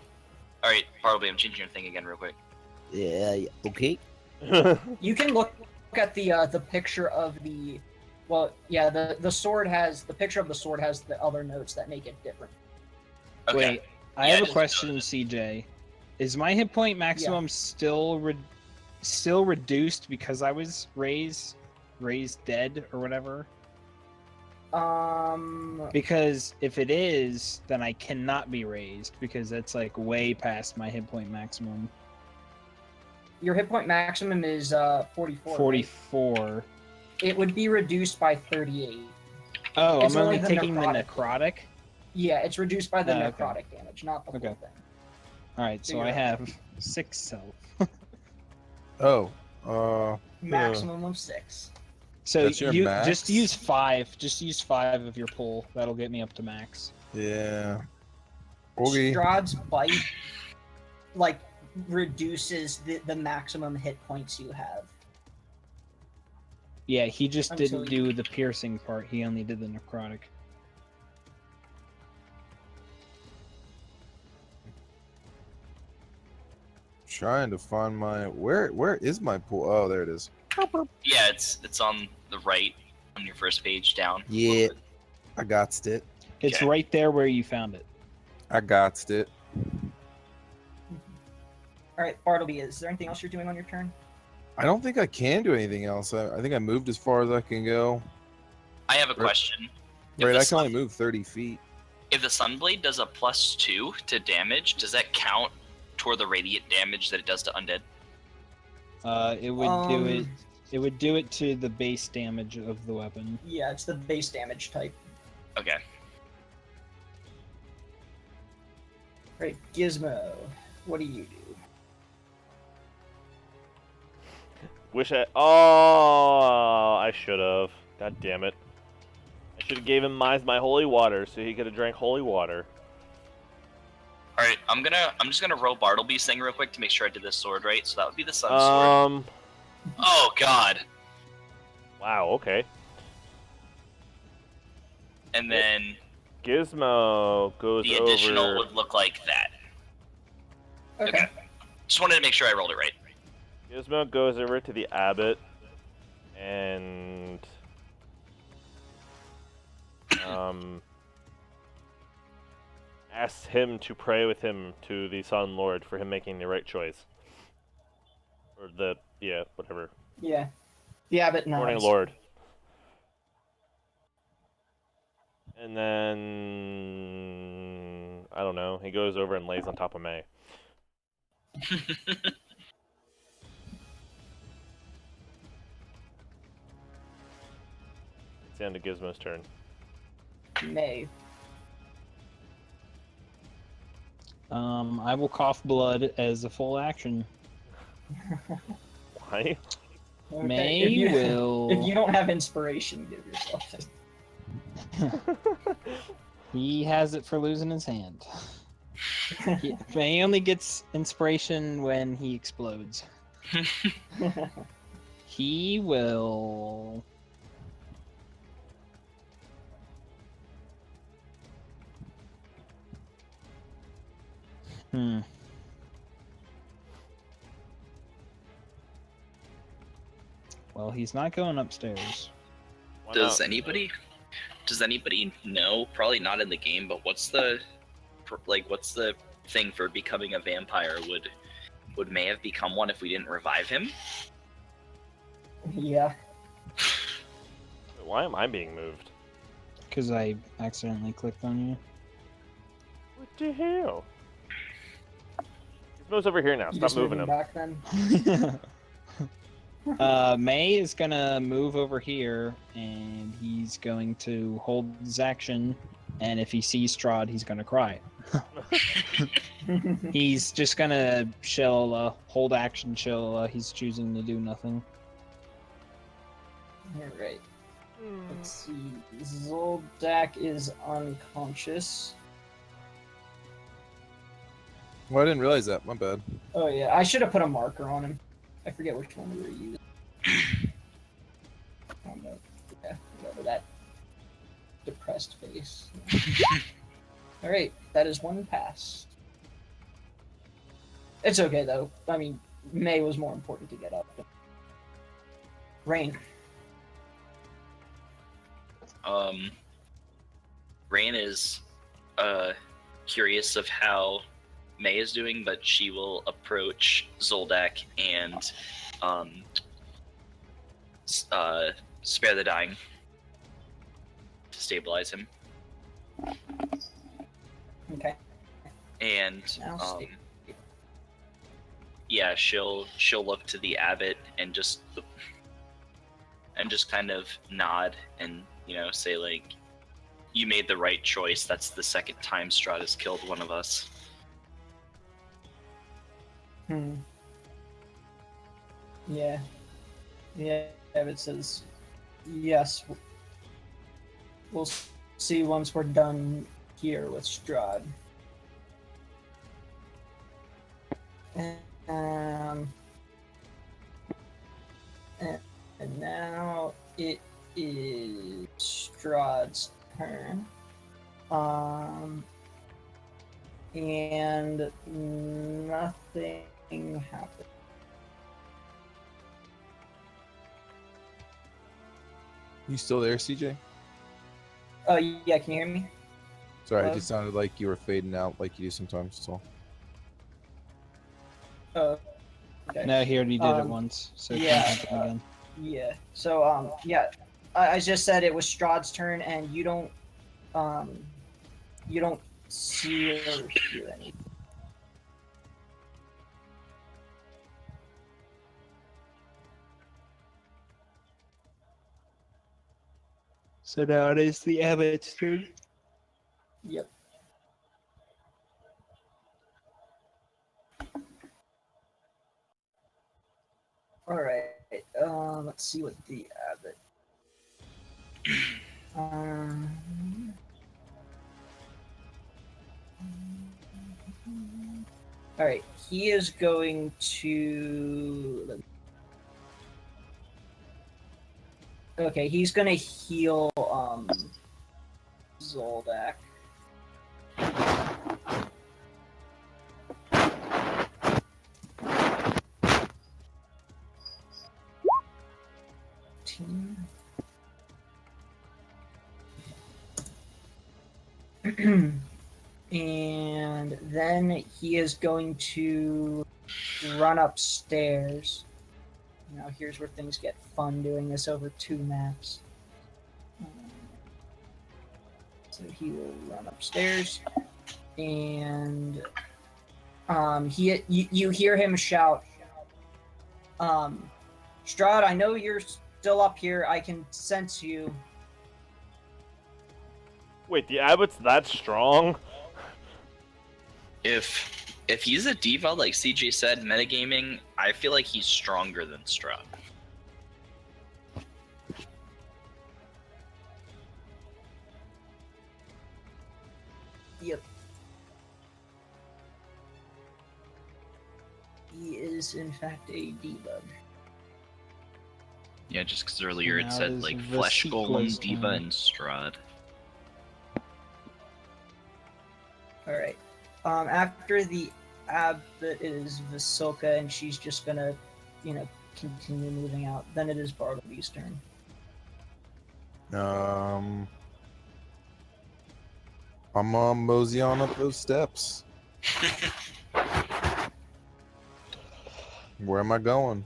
All right, Bartleby, I'm changing your thing again real quick. Yeah. Okay. You can look at the picture of the. Well, yeah, the sword has the picture of the sword has the other notes that make it different. Okay. Wait, I Yeah, have a just- question, CJ. Is my hit point maximum still reduced because I was raised dead or whatever? Because if it is, then I cannot be raised because that's like way past my hit point maximum. Your hit point maximum is 44. 44. Right? It would be reduced by 38. Oh, It's I'm only only the taking the necrotic. necrotic? Yeah, it's reduced by the Oh, okay. necrotic damage, not the whole thing. Alright, so I have 6 self. Oh. Maximum of 6. So That's your you max? just use 5. Just use 5 of your pull. That'll get me up to max. Yeah. Okay. Strahd's bite, like, reduces the maximum hit points you have. Yeah, he just Until didn't you- do the piercing part. He only did the necrotic. Trying to find my where is my pool? Oh, there it is. Yeah, it's on the right on your first page down. Yeah, I got it. It's Okay. right there where you found it. I got it. Alright, Bartleby, is there anything else you're doing on your turn? I don't think I can do anything else. I think I moved as far as I can go. I have a question. If Right, the I can only move 30 feet. If the Sunblade does a +2 to damage, does that count toward the radiant damage that it does to undead? It would do it. It would do it to the base damage of the weapon. Yeah, it's the base damage type. Okay. Right, Gizmo, what do you do? I should have. God damn it. I should have gave him my holy water so he could have drank holy water. All right, I'm just gonna roll Bartleby's thing real quick to make sure I did this sword right. So that would be the sun sword. Oh God. Wow. Okay. And then Gizmo goes the additional over. would look like that. Okay. Just wanted to make sure I rolled it right. Gizmo goes over to the abbot and asks him to pray with him to the Sun Lord for him making the right choice. Or whatever. Yeah. The abbot nods. Morning Lord. And then I don't know, he goes over and lays on top of May. It's the end of Gizmo's turn. May. I will cough blood as a full action. Why? Okay, May if you, will. If you don't have inspiration, give yourself it. He has it for losing his hand. May only gets inspiration when he explodes. He will. Well, he's not going upstairs. Why Does not? anybody know? Probably not in the game, but what's the thing for becoming a vampire? Would May have become one if we didn't revive him? Yeah. Why am I being moved? Because I accidentally clicked on you. What the hell? Gizmo's over here now. You Stop just moving moving him. back then. May is gonna move over here, and he's going to hold his action. And if he sees Strahd, he's gonna cry. He's just gonna chill, hold action, chill. He's choosing to do nothing. Alright. Let's see. Zoldak is unconscious. Well, I didn't realize that. My bad. Oh yeah, I should have put a marker on him. I forget which one we were using. I don't know. Yeah, whatever that depressed face. Alright, that is one pass. It's okay though. I mean, May was more important to get up. Rain. Rain is curious of how May is doing, but she will approach Zoldak and spare the dying to stabilize him. Okay. And Now stay. yeah, she'll look to the abbot and just kind of nod and, you know, say like, you made the right choice. That's the second time Strahd has killed one of us. Yeah. Yeah, it says, yes, we'll see once we're done here with Strahd. And now it is Strahd's turn. And nothing happened. You still there, CJ? Oh, yeah, can you hear me? Sorry, Hello? it just sounded like you were fading out like you do sometimes. So. Oh, okay. No, he already did it once, so it yeah, can't happen again. Yeah. So, yeah, I just said it was Strahd's turn, and you don't see or hear anything. So now it is the abbot's turn. Yep. All right. Let's see what the abbot. All right. He is going to. Okay, he's gonna heal Zoldak. And then he is going to run upstairs. Now here's where things get fun doing this over 2 maps. So he will run upstairs, and you hear him shout, Strahd, I know you're still up here. I can sense you. Wait, the abbot's that strong? If he's a diva, like CJ said, metagaming, I feel like he's stronger than Strahd. Yep. He is, in fact, a diva. Yeah, just because earlier Now it said is like Flesh Golem, Vesicla's Diva, turn. and Strahd. All right. After the abbot is Vasilka, and she's just gonna, continue moving out. Then it is Bartleby's turn. I'm mosey on up those steps. Where am I going?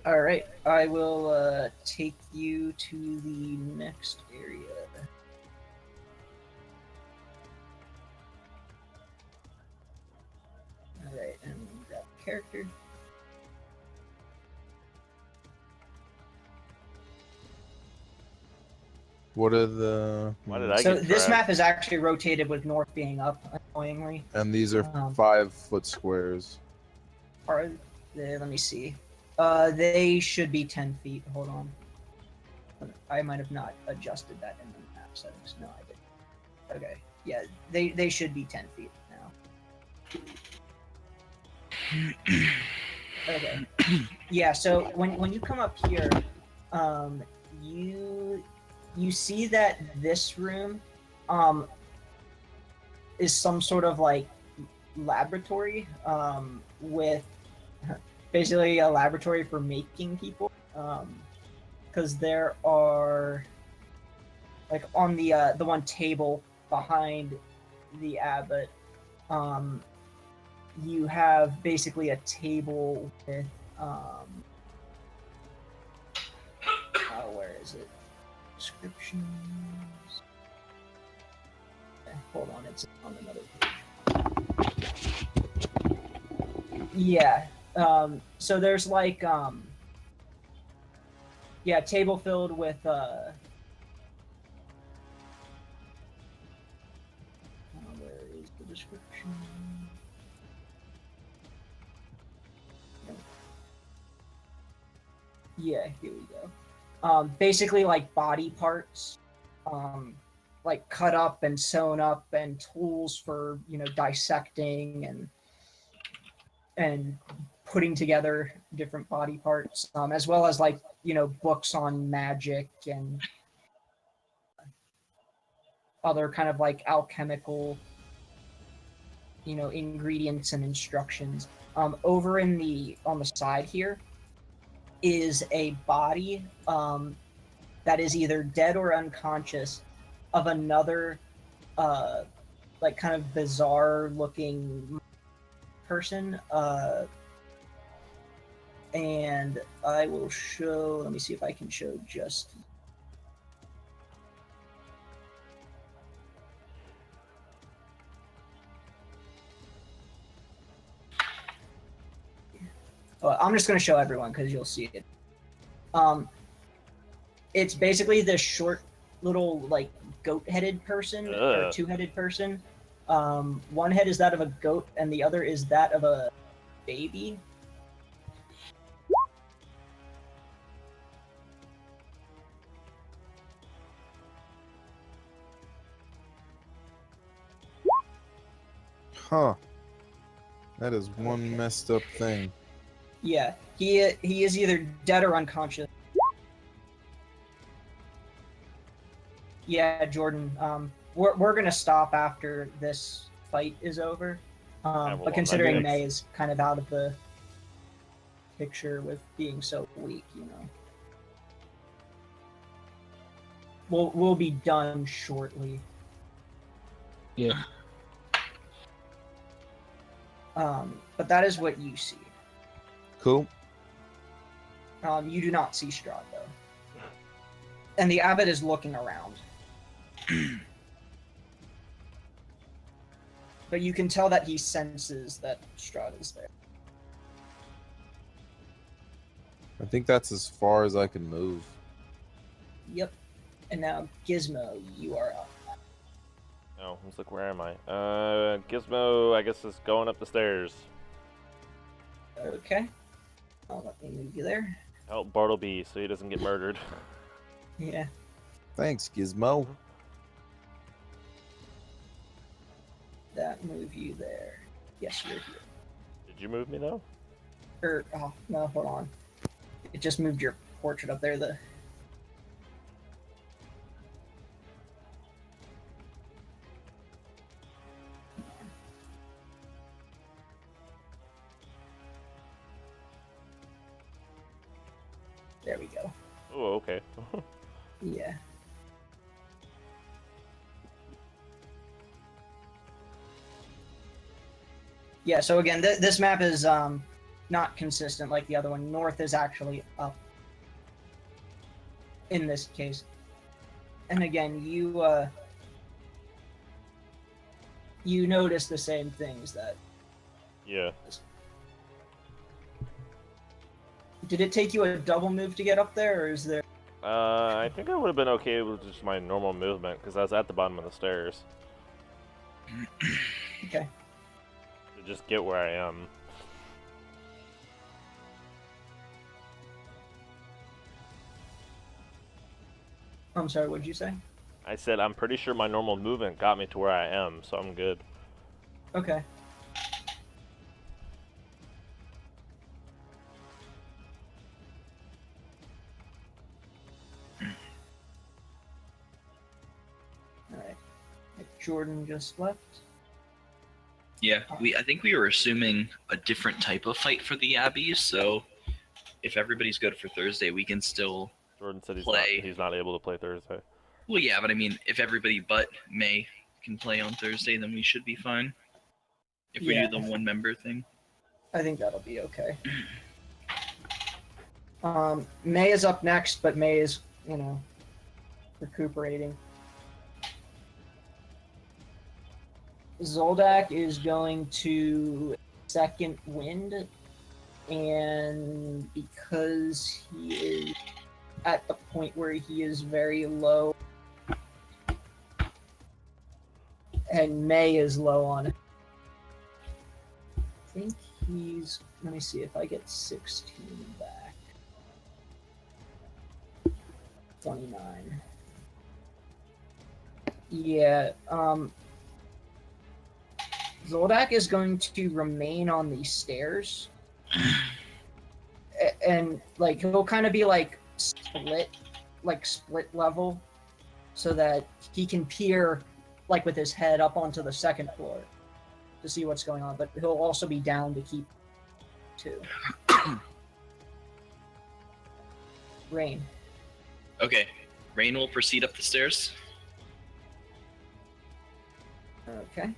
All right. I will take you to the next area. All right, and grab the character. What are the? Why did I So get this trapped? map is actually rotated with north being up, annoyingly. And these are 5-foot squares. Are they, let me see. They should be 10 feet. Hold on. I might have not adjusted that in the map settings. No, I didn't. Okay. Yeah, they should be 10 feet now. Okay. Yeah, so when you come up here, you see that this room is some sort of like laboratory with basically a laboratory for making people, because there are like on the one table behind the abbot, you have basically a table with where is it? Descriptions. Okay, hold on, it's on another page. Yeah. So there's like yeah, table filled with where is the description? Yeah, here we go. Basically like body parts, like cut up and sewn up, and tools for, you know, dissecting and putting together different body parts, as well as like, you know, books on magic and other kind of like alchemical, you know, ingredients and instructions. Over in on the side here is a body that is either dead or unconscious of another like kind of bizarre looking person, and I will show, let me see if I can show just I'm just going to show everyone because you'll see it. It's basically this short little like goat-headed person or two-headed person. One head is that of a goat and the other is that of a baby. Huh. That is one messed up thing. Yeah, he is either dead or unconscious. Yeah, Jordan. We're gonna stop after this fight is over. But considering May is kind of out of the picture with being so weak, you know, we'll be done shortly. Yeah. But that is what you see. Cool. You do not see Strahd though, and the abbot is looking around. But you can tell that he senses that Strahd is there. I think that's as far as I can move. Yep. And now, Gizmo, you are up. Oh, let's look, where am I? Gizmo, I guess, is going up the stairs. Okay. Let me move you there. Help Bartleby so he doesn't get murdered. Yeah. Thanks, Gizmo. That move you there. Yes, you're here. Did you move me, though? Oh, no, hold on. It just moved your portrait up there. There we go. Oh, okay. Yeah. Yeah, so again, this map is not consistent like the other one. North is actually up in this case. And again, you notice the same things that... Yeah. Did it take you a double move to get up there, or is there... I think I would have been okay with just my normal movement, because I was at the bottom of the stairs. Okay. To just get where I am. I'm sorry, what'd you say? I said I'm pretty sure my normal movement got me to where I am, so I'm good. Okay. Alright. Jordan just left. Yeah, I think we were assuming a different type of fight for the Abbeys, so if everybody's good for Thursday, we can still Jordan said play. He's not able to play Thursday. Well, yeah, but I mean, if everybody but May can play on Thursday, then we should be fine. If we do the one-member thing. I think that'll be okay. May is up next, but May is, you know, recuperating. Zoldak is going to second wind and because he is at the point where he is very low, and May is low on it, I think he's. Let me see if I get 16 back. 29. Yeah, Zoldak is going to remain on the stairs. And, like, he'll kind of be, like, split level, so that he can peer, like, with his head up onto the second floor to see what's going on, but he'll also be down to keep too. Rain. Okay. Rain will proceed up the stairs. Okay.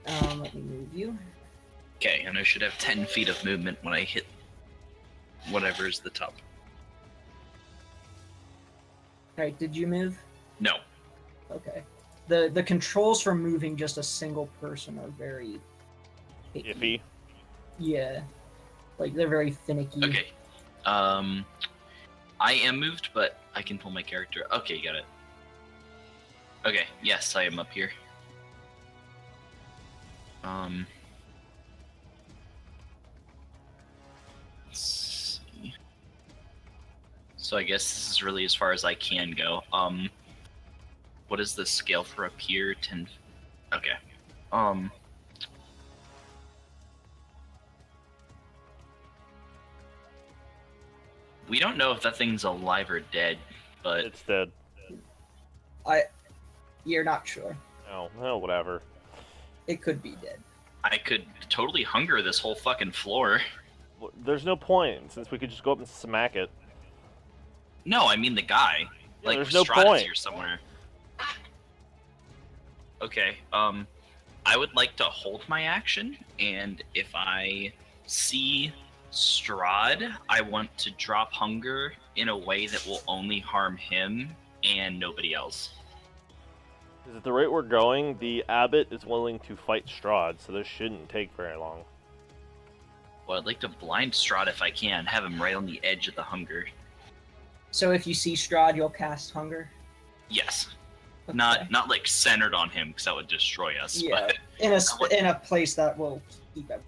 Let me move you. Okay, and I should have 10 feet of movement when I hit whatever is the top. Alright, did you move? No. Okay. The controls for moving just a single person are very Iffy. Yeah. Like, they're very finicky. Okay. I am moved, but I can pull my character. Okay, got it. Okay, yes, I am up here. Let's see. So I guess this is really as far as I can go. What is the scale for up here? 10. Okay. We don't know if that thing's alive or dead, but It's dead. You're not sure. No, whatever. It could be dead. I could totally hunger this whole fucking floor. There's no point, since we could just go up and smack it. No, I mean the guy. Yeah, Like, there's no Strahd is point. here somewhere. Okay, I would like to hold my action, and if I see Strahd, I want to drop hunger in a way that will only harm him and nobody else. Because at the rate we're going, the abbot is willing to fight Strahd, so this shouldn't take very long. Well, I'd like to blind Strahd if I can, have him right on the edge of the hunger. So if you see Strahd, you'll cast Hunger? Yes. Okay. Not like centered on him, because that would destroy us. Yeah, But in a place that will keep it.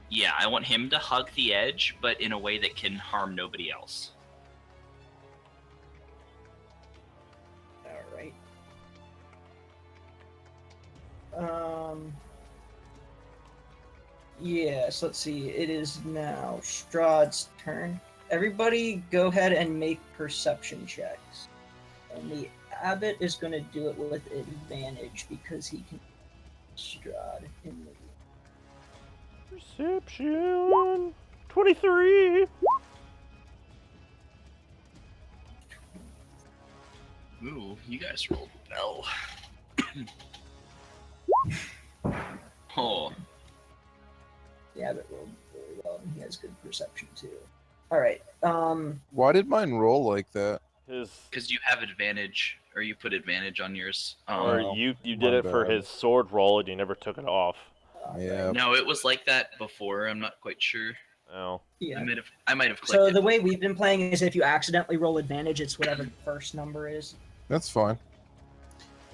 yeah, I want him to hug the edge, but in a way that can harm nobody else. Alright. Yes, let's see. It is now Strahd's turn. Everybody go ahead and make perception checks. And the abbot is going to do it with advantage because he can Strahd in the Perception 23. Ooh, you guys rolled well. Oh. The abbot rolled really well, and he has good perception too. Alright, Why did mine roll like that? Because you have advantage, or you put advantage on yours. Or Oh, you my did it for bad. his sword roll and you never took it off. Yeah. No, it was like that before. I'm not quite sure. Oh. yeah. I might have clicked So it. the way we've been playing is if you accidentally roll advantage, it's whatever the first number is. That's fine.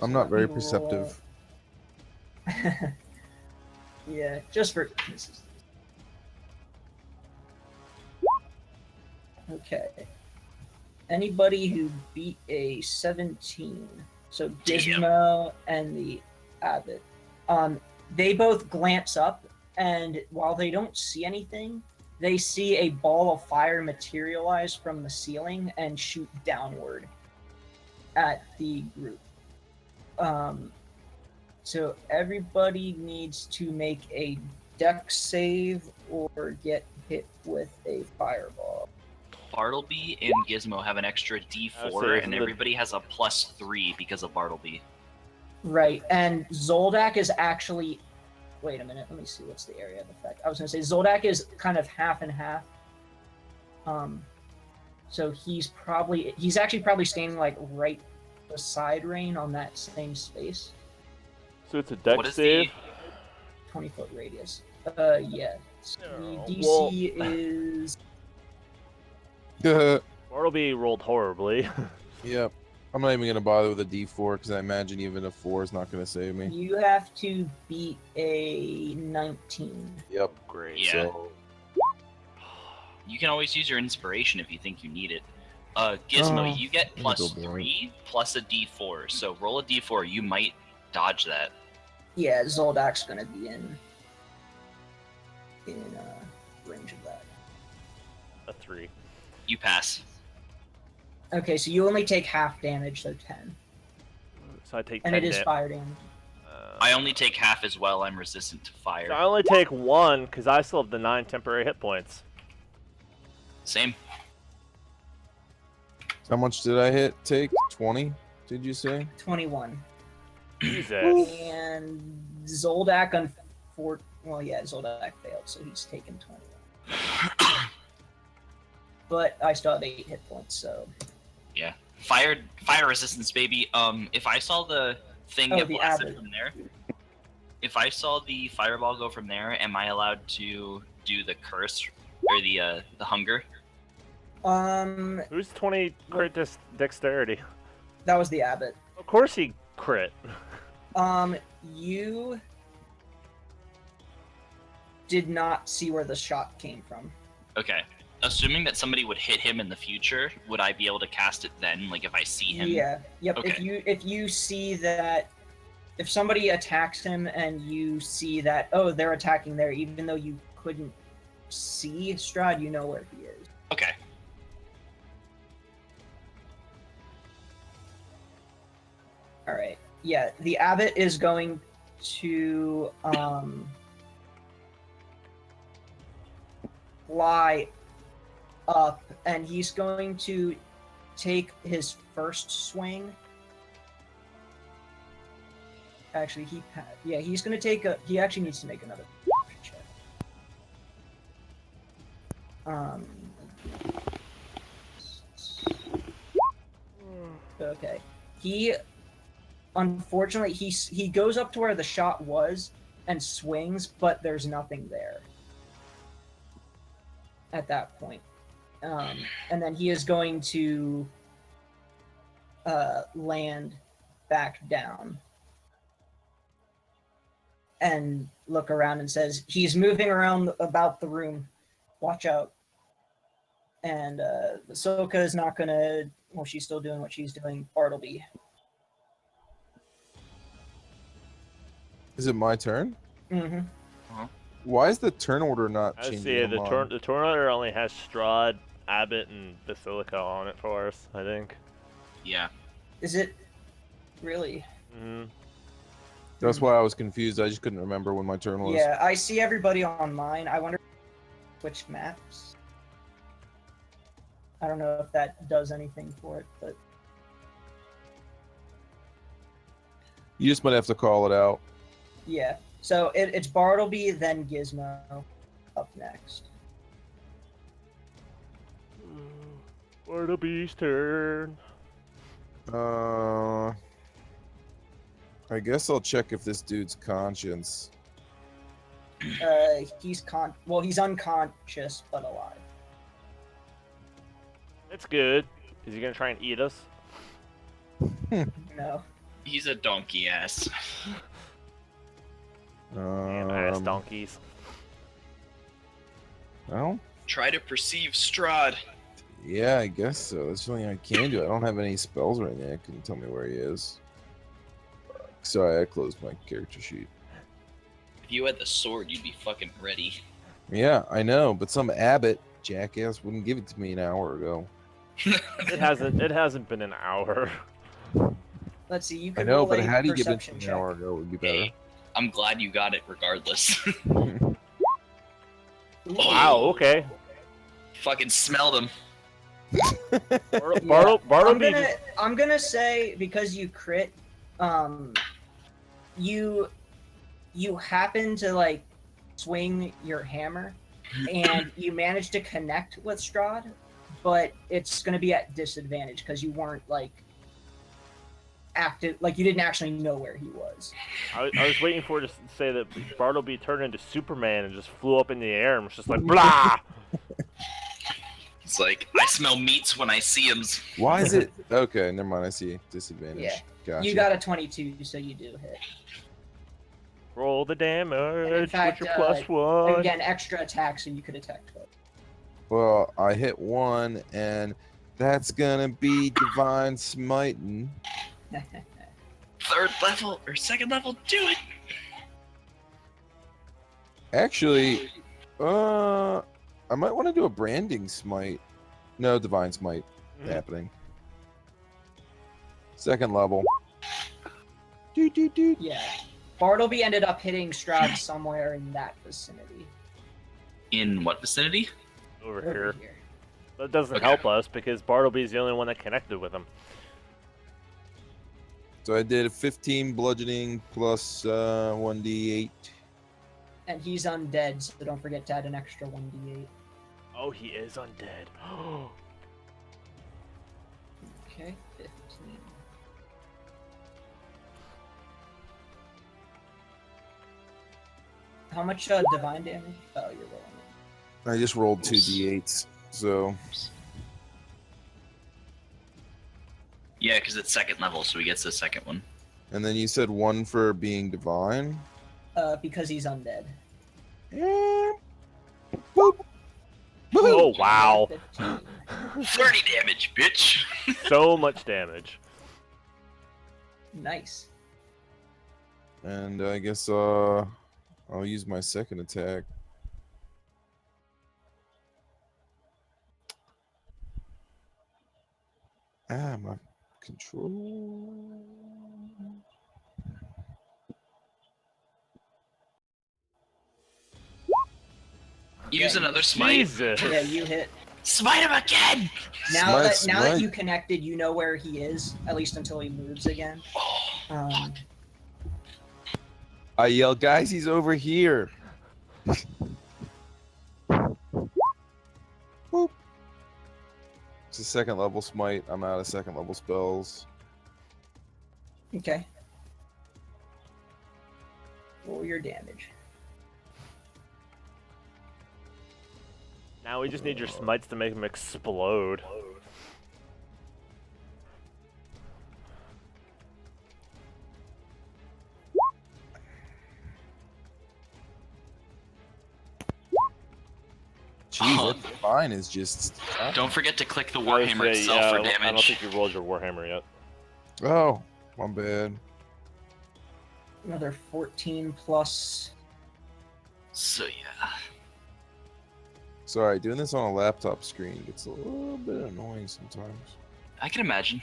I'm not very perceptive. Yeah, just for this is okay. Anybody who beat a 17, so Gizmo and the abbot, they both glance up, and while they don't see anything, they see a ball of fire materialize from the ceiling and shoot downward at the group. So everybody needs to make a dex save or get hit with a fireball. Bartleby and Gizmo have an extra D4, and everybody has a +3 because of Bartleby. Right, and Zoldak is actually... Wait a minute, let me see what's the area of effect. I was going to say, Zoldak is kind of half and half. So he's actually probably standing like right beside Rain on that same space. So it's a dex What is save? 20-foot radius. Yes. The Well- DC is. Bartleby rolled horribly. Yep. I'm not even gonna bother with a D4 because I imagine even a 4 is not gonna save me. You have to beat a 19. Yep. Great. Yeah. So You can always use your inspiration if you think you need it. Gizmo, you get I'm gonna plus go blind. 3 plus a D4. So roll a D4. You might dodge that. Yeah, Zoldak's gonna be in range of that. A 3. You pass. Okay, so you only take half damage, so 10. So I take And 10 it is damage. fire damage. I only take half as well. I'm resistant to So fire. I only take 1 because I still have the 9 temporary hit points. Same. how much did I take? 20? Did you say? 21. Jesus. And Zoldak, Zoldak failed, so he's taken 21. But I still have 8 hit points, so. Yeah. Fire resistance, baby. If I saw the thing get the blasted abbot. from there, if I saw the fireball go from there, am I allowed to do the curse or the hunger? Who's 20 crit dexterity? That was the abbot. Of course he crit. You did not see where the shot came from. Okay. Assuming that somebody would hit him in the future, would I be able to cast it then? Like if I see him? Yeah. Yep. Okay. If you see that, if somebody attacks him and you see that, they're attacking there, even though you couldn't see Strahd, you know where he is. Okay. All right. Yeah, the abbot is going to fly up, and he's going to take his first swing. Actually, he's going to take he actually needs to make another check. Okay. Unfortunately, he goes up to where the shot was and swings, but there's nothing there at that point. And then he is going to land back down and look around and says, he's moving around about the room. Watch out. And Soka is not going to... Well, she's still doing what she's doing. Bartleby. Is it my turn? Mm-hmm. Why is the turn order not I changing? see. on The mine? turn order only has Strahd, Abbott, and Basilica on it for us, I think. Yeah. Is it really? That's why I was confused. I just couldn't remember when my turn was. Yeah, I see everybody on mine. I wonder which maps. I don't know if that does anything for it, but You just might have to call it out. yeah. So it's Bartleby, then Gizmo up next. Bartleby's turn. I guess I'll check if this dude's conscience. He's unconscious but alive. It's good. Is he gonna try and eat us? No. He's a donkey ass. Damn ass donkeys. Well, Try to perceive Strahd. yeah, I guess so. That's the only thing I can do. I don't have any spells or anything that can tell me where he is. Sorry, I closed my character sheet. If you had the sword, you'd be fucking ready. Yeah, I know, but some abbot jackass wouldn't give it to me an hour ago. It hasn't been an hour. Let's see. You I can know, roll but a had he given it to perception me an check. hour ago, it would be better. Hey, I'm glad you got it regardless. Wow. Okay. Fucking smelled him. Bartleby. I'm gonna say, because you crit, you happen to like swing your hammer and you manage to connect with Strahd, but it's gonna be at disadvantage because you weren't like active, like you didn't actually know where he was. I was waiting for it to say that Bartleby turned into Superman and just flew up in the air and was just like, blah! It's like, I smell meats when I see him. Why is it? Okay, never mind. I see disadvantage. Yeah. Gotcha. You got a 22, so you do hit. Roll the damage fact, with your +1. Again, extra attack, so you could attack twice. Well, I hit 1, and that's gonna be divine smiting. Third level or second level, do it. Actually, I might want to do a branding smite. No, divine smite happening. Second level. Yeah. Bartleby ended up hitting Stroud somewhere in that vicinity. In what vicinity? Over Over here. That doesn't help us because Bartleby's the only one that connected with him. So I did a 15 bludgeoning plus 1d8. And he's undead, so don't forget to add an extra 1d8. Oh, he is undead. Okay, 15. How much divine damage? Oh, you're rolling it. I just rolled 2d8s, so Yeah, because it's second level, so he gets the second one. and then you said 1 for being divine. Because he's undead. Yeah. Boop. Oh, wow. 15. 30 damage, bitch. So much damage. Nice. And I guess I'll use my second attack. My control. Use another smite. Jesus. Yeah, you hit. Smite him again. Now Smite, that smite. you connected, you know where he is, at least until he moves again. I yell, guys, he's over here. Boop. It's a second level smite. I'm out of second level spells. Okay. Roll your damage. Now we just need your smites to make him explode. Jeez, that divine is just. Don't forget to click the I Warhammer was itself yeah, for I don't damage. think you rolled your Warhammer yet. Oh, my bad. Another 14 plus. So yeah. Sorry, doing this on a laptop screen gets a little bit annoying sometimes. I can imagine.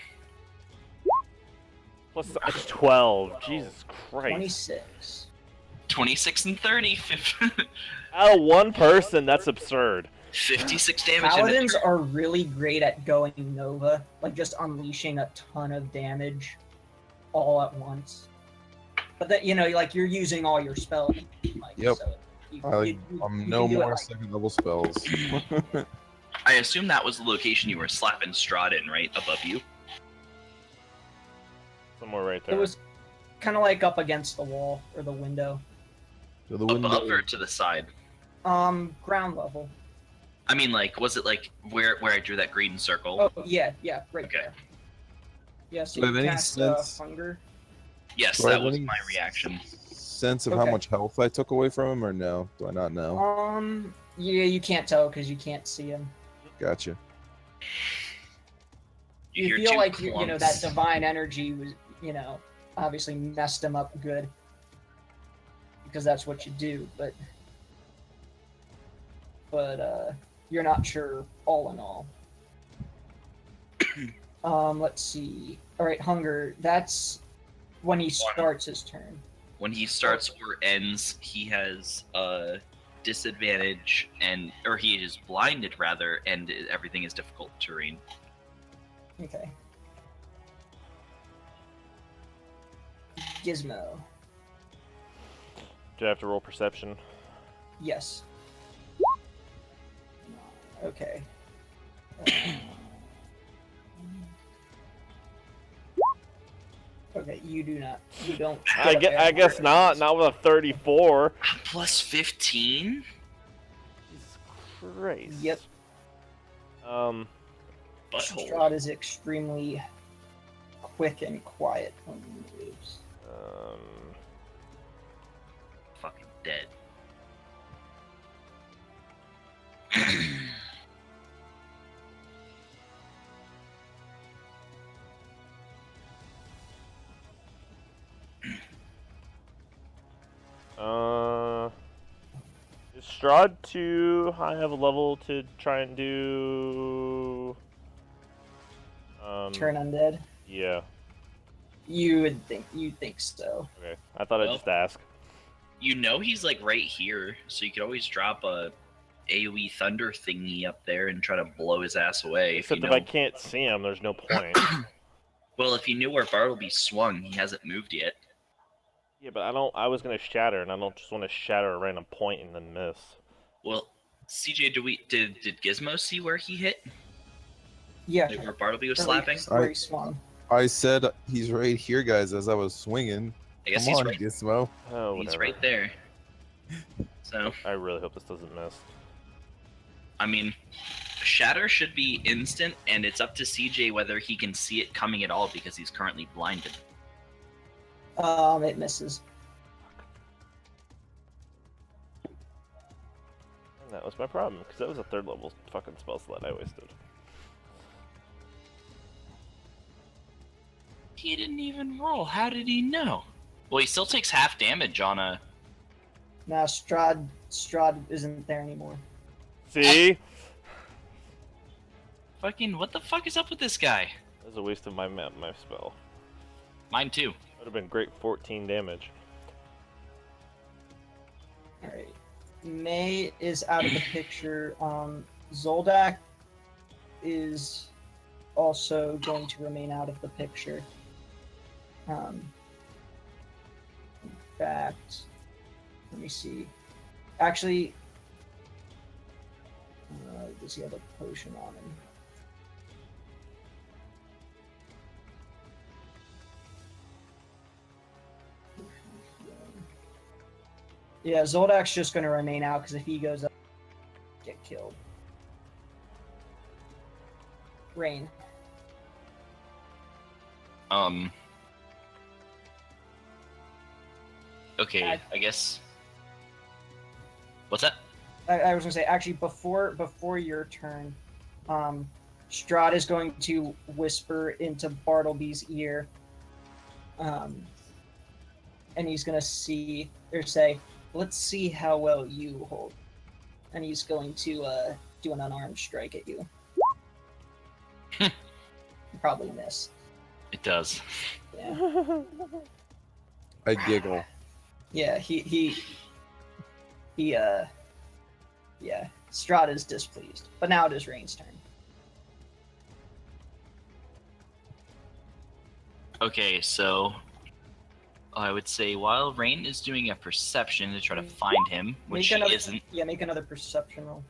Plus it's 12. Jesus Christ. 26. 26 and 30. Out of one person, that's absurd. 56 damage. Paladins are really great at going Nova, like just unleashing a ton of damage all at once. But that, you know, like you're using all your spells. Like, Yep. So I'm you no can do it more like- second level spells. I assume that was the location you were slapping Strahd in, right? Above you? Somewhere right It there. was kind of like up against the wall or the window. To the window. Above or to the side? Ground level. I mean, like, was it like where I drew that green circle? Oh yeah, right Okay. there. Yeah, so Do I you have any cast sense- hunger. Yes, Do I that have was any my reaction. Sense of how Okay. much health I took away from him, or no? Do I not know? Yeah, you can't tell because you can't see him. Gotcha. You hear feel two like you know that clumps. divine energy was, you know, obviously messed him up good because that's what you do. But you're not sure all in all. Let's see. All right, hunger. That's when he starts his turn. When he starts or ends, he has a disadvantage, or he is blinded rather, and everything is difficult terrain. Okay. Gizmo. Do I have to roll perception? Yes. Okay. Okay, you do not. You don't. I guess not. Not with a 34. I'm plus 15. Jesus Christ. Yep. Butthole. Strahd is extremely quick and quiet when he moves. Fucking dead. Is Strahd too high of a level to try and do? Turn undead. Yeah. You think so? Okay. I thought I'd Well, just ask. You know he's like right here, so you could always drop a AoE thunder thingy up there and try to blow his ass away. Except if if you I know. can't see him, there's no point. Well, if you knew where Bartleby swung, he hasn't moved yet. Yeah, but I don't. I was gonna shatter, and I don't just want to shatter a random point and then miss. Well, CJ, did Gizmo see where he hit? Yeah. Like where Bartleby was Or slapping? where he swung. I said he's right here, guys, as I was swinging. I guess Come he's on, right. Gizmo. Oh, He's whatever. right there. So, I really hope this doesn't miss. I mean, shatter should be instant, and it's up to CJ whether he can see it coming at all because he's currently blinded. It misses. And that was my problem, because that was a 3rd level fucking spell slot I wasted. He didn't even roll. How did he know? Well, he still takes half damage on a. Now Strahd isn't there anymore. See? Fucking, what the fuck is up with this guy? That was a waste of my spell. Mine too. Would have been great 14 damage. Alright. May is out of the picture. Zoldak is also going to remain out of the picture. In fact, let me see. Actually, does he have a potion on him? Yeah, Zoldak's just going to remain out because if he goes up, get killed. Rain. Okay, I guess. What's that? I was gonna say actually before your turn, Strahd is going to whisper into Bartleby's ear, and he's gonna say, "Let's see how well you hold," and he's going to do an unarmed strike at you. Probably miss. It does. Yeah. I giggle. Yeah. Yeah. Strahd is displeased, but now it is Rain's turn. Okay, so I would say while Rain is doing a perception to try to find him, which he isn't. Yeah, make another perception roll.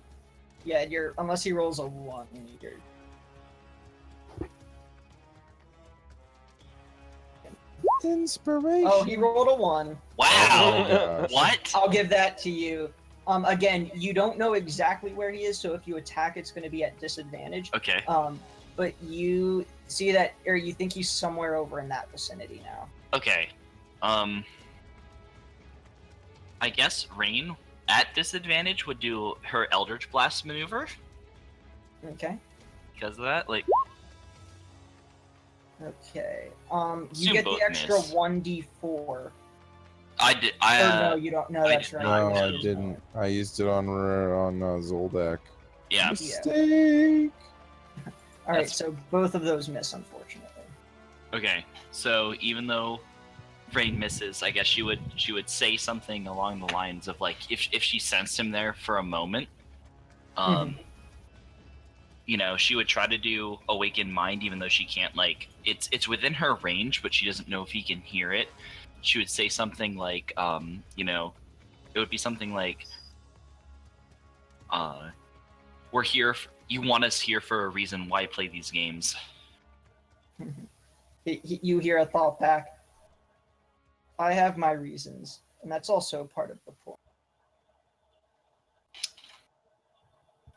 Yeah, unless he rolls a 1, you're. Inspiration. Oh, he rolled a 1. Wow! What? I'll give that to you. Again, you don't know exactly where he is, so if you attack, it's going to be at disadvantage. Okay. But you see that, or you think he's somewhere over in that vicinity now. Okay. I guess Rain at disadvantage would do her Eldritch Blast maneuver. Okay. Because of that, like. Okay. You Assume get the both extra miss. 1d4. I did. No, you don't. No, I that's did right. not. No, I didn't. I used it on Zoldak. Yeah. Mistake. All right, That's- so both of those miss, unfortunately. Okay. So even though Rain misses, I guess she would say something along the lines of like if she sensed him there for a moment, you know, she would try to do Awaken Mind, even though she can't, like, it's within her range, but she doesn't know if he can hear it. She would say something like, you know, it would be something like, we're here, you want us here for a reason, why play these games? You hear a thought back. I have my reasons, and that's also part of the point.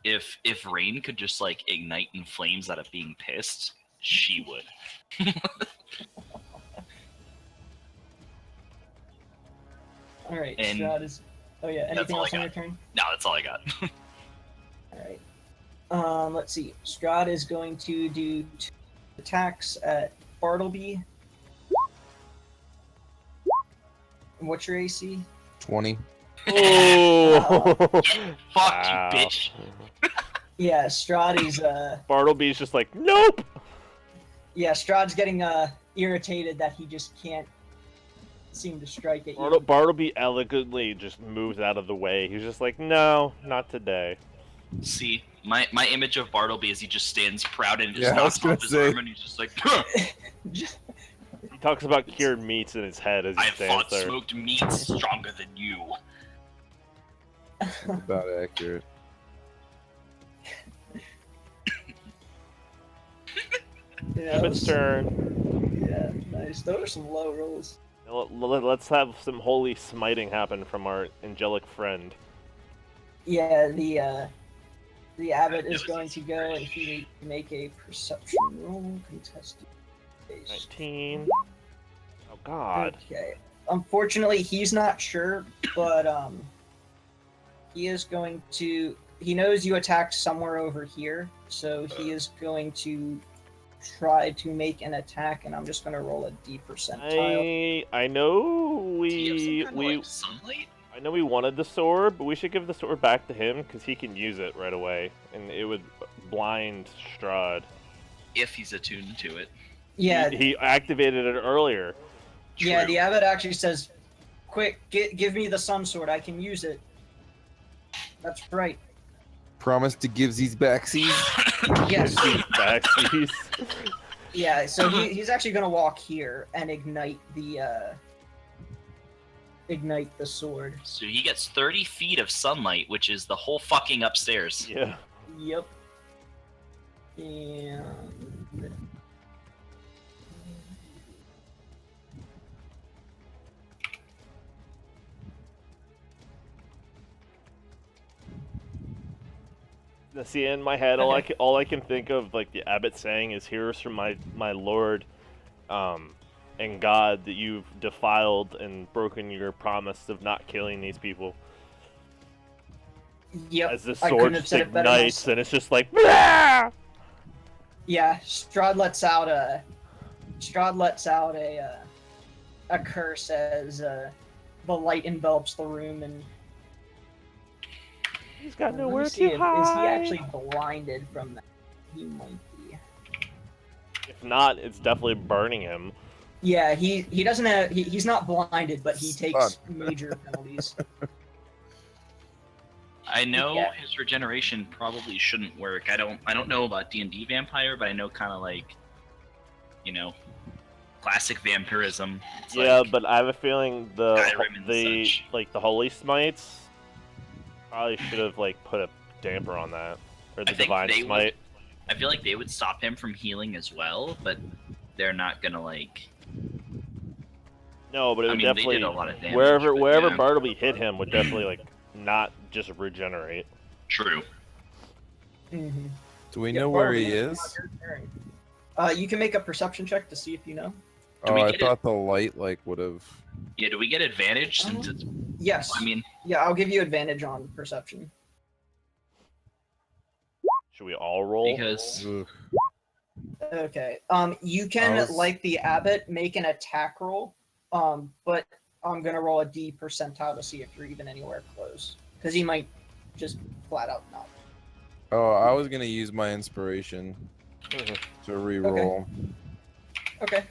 If Rain could just like ignite in flames out of being pissed, she would. All right, And- Strahd is. Oh yeah. Anything all I else on got. your turn? No, that's all I got. All right. Let's see. Strahd is going to do 2 attacks at Bartleby. What's your AC? 20. Oh, Fuck wow. you, bitch. Yeah, Strahd is Bartleby's just like, nope. yeah, Strahd's getting irritated that he just can't seem to strike at you. Bartleby elegantly just moves out of the way. He's just like, no, not today. See, my image of Bartleby is he just stands proud and just Yeah, I was knocks gonna off his say. arm and he's just like, "Huh, He talks about cured meats in his head as he I've stands fought there. smoked meats stronger than you. About accurate. Yeah, Abbot's turn. Yeah, nice. Those are some low rolls. Let's have some holy smiting happen from our angelic friend. Yeah, the abbot is going to go and he needs to make a perception roll. Contested base. 19. Oh god. Okay. Unfortunately, he's not sure, but he is going to. He knows you attacked somewhere over here, so he is going to try to make an attack, and I'm just going to roll a D percentile. I know Do you have some kind of, we like, sunlight? I know we wanted the sword, but we should give the sword back to him because he can use it right away, and it would blind Strahd. If he's attuned to it. Yeah, He activated it earlier. yeah. True. The abbot actually says, "Quick, give me the sun sword. I can use it." That's right. Promise to give these backsies. Yes. Backsies. Yeah. So he's actually going to walk here and ignite the sword. So he gets 30 feet of sunlight, which is the whole fucking upstairs. Yeah. Yep. And Now, see, in my head, all I can think of, like the abbot saying, is "Here's from my lord, and God, that you've defiled and broken your promise of not killing these people." yep. As the I couldn't sword have just said it better ignites, myself. and it's just like, "Blah!" Yeah, Strahd lets out a curse as the light envelops the room, and He's got let me nowhere see to if, hide. is he actually blinded from that? He might be. If not, it's definitely burning him. Yeah, he doesn't have he's not blinded, but he takes major penalties. I know Yeah. his regeneration probably shouldn't work. I don't know about D&D vampire, but I know kind of like, you know, classic vampirism. It's Yeah, like, but I have a feeling Skyrim and the such. like the holy smites probably should have like put a damper on that, or the I think divine they smite. I feel like they would stop him from healing as well, but they're not gonna like. No, but it I would mean, they definitely did a lot of damage. wherever but wherever yeah. Bartleby hit him would definitely like not just regenerate. True. Mm-hmm. Do we know where he is? You can make a perception check to see if you know. Do Oh, we I get thought the light like would have. Yeah. Do we get advantage since it's? Yes. I mean, Yeah, I'll give you advantage on perception. Should we all roll? because Okay. You can, I was- like the abbot, make an attack roll. But I'm gonna roll a D percentile to see if you're even anywhere close, because he might just flat out not. Oh, I was gonna use my inspiration to re-roll. Okay.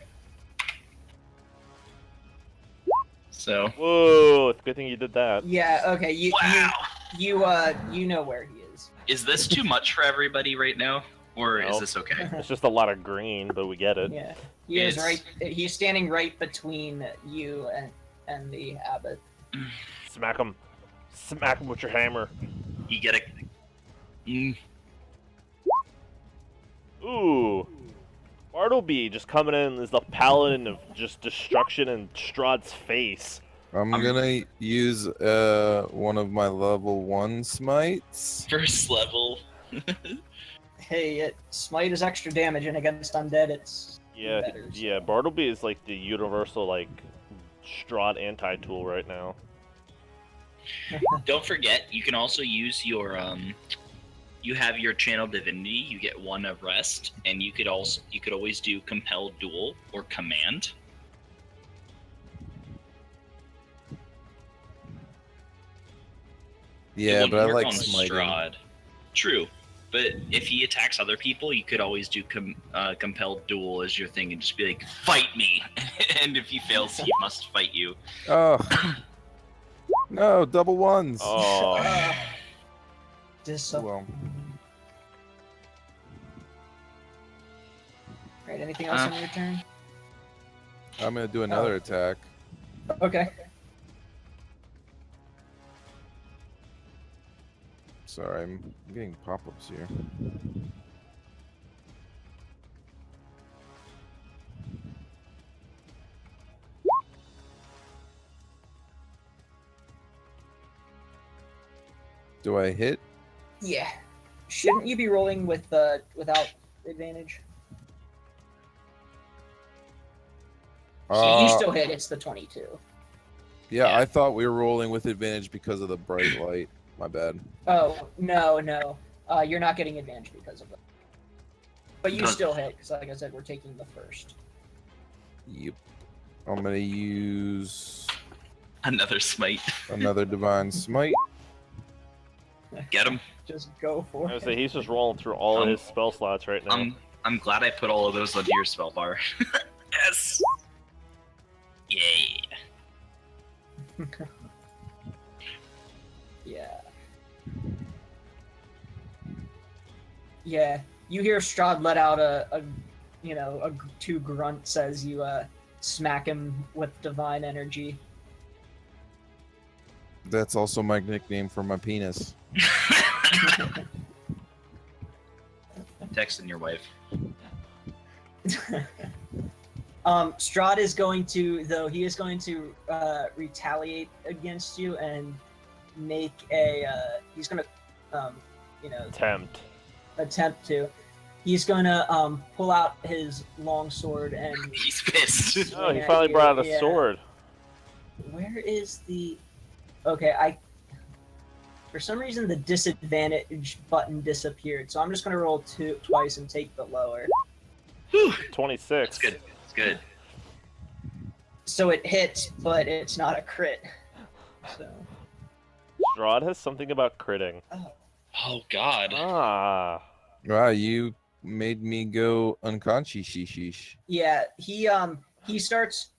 so. Whoa! It's a good thing you did that. Yeah. Okay. Wow. You know where he is. Is this too much for everybody right now, or is No. this okay? It's just a lot of green, but we get it. Yeah. He is It's- right. He's standing right between you and the abbot. Smack him with your hammer. You get a. Mm, Ooh, Bartleby just coming in as the paladin of just destruction in Strahd's face. I'm gonna use one of my level 1 smites. First level. Hey, smite is extra damage, and against undead, it's better. Yeah. Bartleby is like the universal like Strahd anti-tool right now. Don't forget, you can also use your you have your channel divinity. You get 1 of rest, and you could always do compel duel or command. Yeah, but I like smiting. Strahd. True, but if he attacks other people, you could always do compelled duel as your thing and just be like, "Fight me!" And if he fails, he must fight you. Oh no, double ones. Oh, Well, Right. Anything else on your turn? I'm gonna do another attack. Okay. Sorry, I'm getting pop-ups here. Do I hit? Yeah. Shouldn't you be rolling with without advantage? So you still hit. It's the 22. Yeah, I thought we were rolling with advantage because of the bright light. My bad. Oh no. You're not getting advantage because of that. But you still hit, because like I said, we're taking the first. Yep. I'm gonna use Another smite. another divine smite. Get him. Just go for I was it. say he's just rolling through all of his spell slots right now. I'm glad I put all of those onto your spell bar. Yes. Yay. Yeah. Yeah. You hear Strahd let out a 2 grunts as you smack him with divine energy. That's also my nickname for my penis. Texting your wife. Strahd is going to retaliate against you and make he's gonna attempt to. He's gonna pull out his longsword and He's pissed. Oh, he finally brought out a sword. Where is the? Okay, for some reason the disadvantage button disappeared, so I'm just gonna roll twice and take the lower. 26. That's good. That's good. So it hits, but it's not a crit. So. Strahd has something about critting. Oh God. Ah. Wow, you made me go unconscious. Yeah, he starts.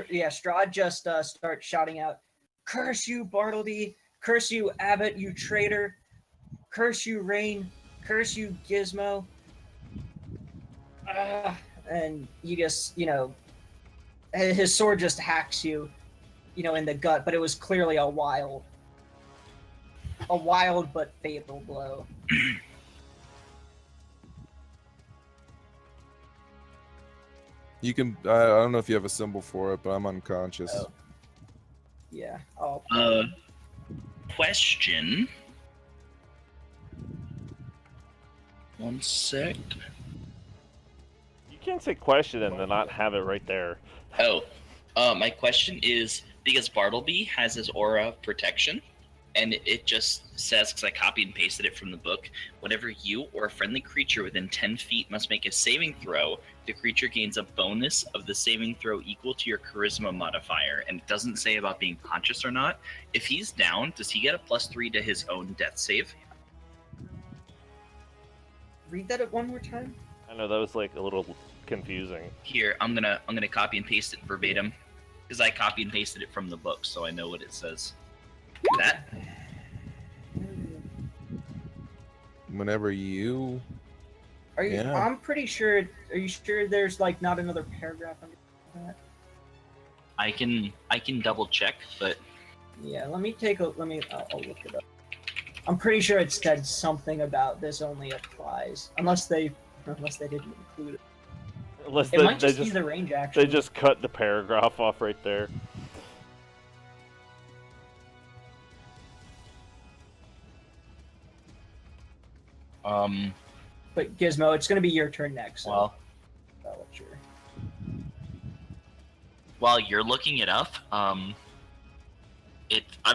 Yeah, Strahd just starts shouting out, "Curse you, Bartleby! Curse you, Abbott! You traitor! Curse you, Rain! Curse you, Gizmo!" And you just, his sword just hacks you, in the gut. But it was clearly a wild but fatal blow. You can. I don't know if you have a symbol for it, but I'm unconscious. Oh. Yeah. Oh. Question. One sec. You can't say question and then not have it right there. Oh. My question is, because Bartleby has his aura of protection, and it just says, because I copied and pasted it from the book, whenever you or a friendly creature within 10 feet must make a saving throw, the creature gains a bonus of the saving throw equal to your charisma modifier, and it doesn't say about being conscious or not. If he's down, does he get a +3 to his own death save? Read that one more time. I know that was like a little confusing. Here, I'm gonna copy and paste it verbatim, because I copy and pasted it from the book, so I know what it says. That. Whenever you. Are you? Yeah. I'm pretty sure. Are you sure there's like not another paragraph under that? I can double check, but Yeah. Let me I'll look it up. I'm pretty sure it said something about this only applies unless they didn't include it. Unless It might they just be just the range action. they just cut the paragraph off right there. But Gizmo, it's gonna be your turn next. So Well, I'll let you. while you're looking it up, I'm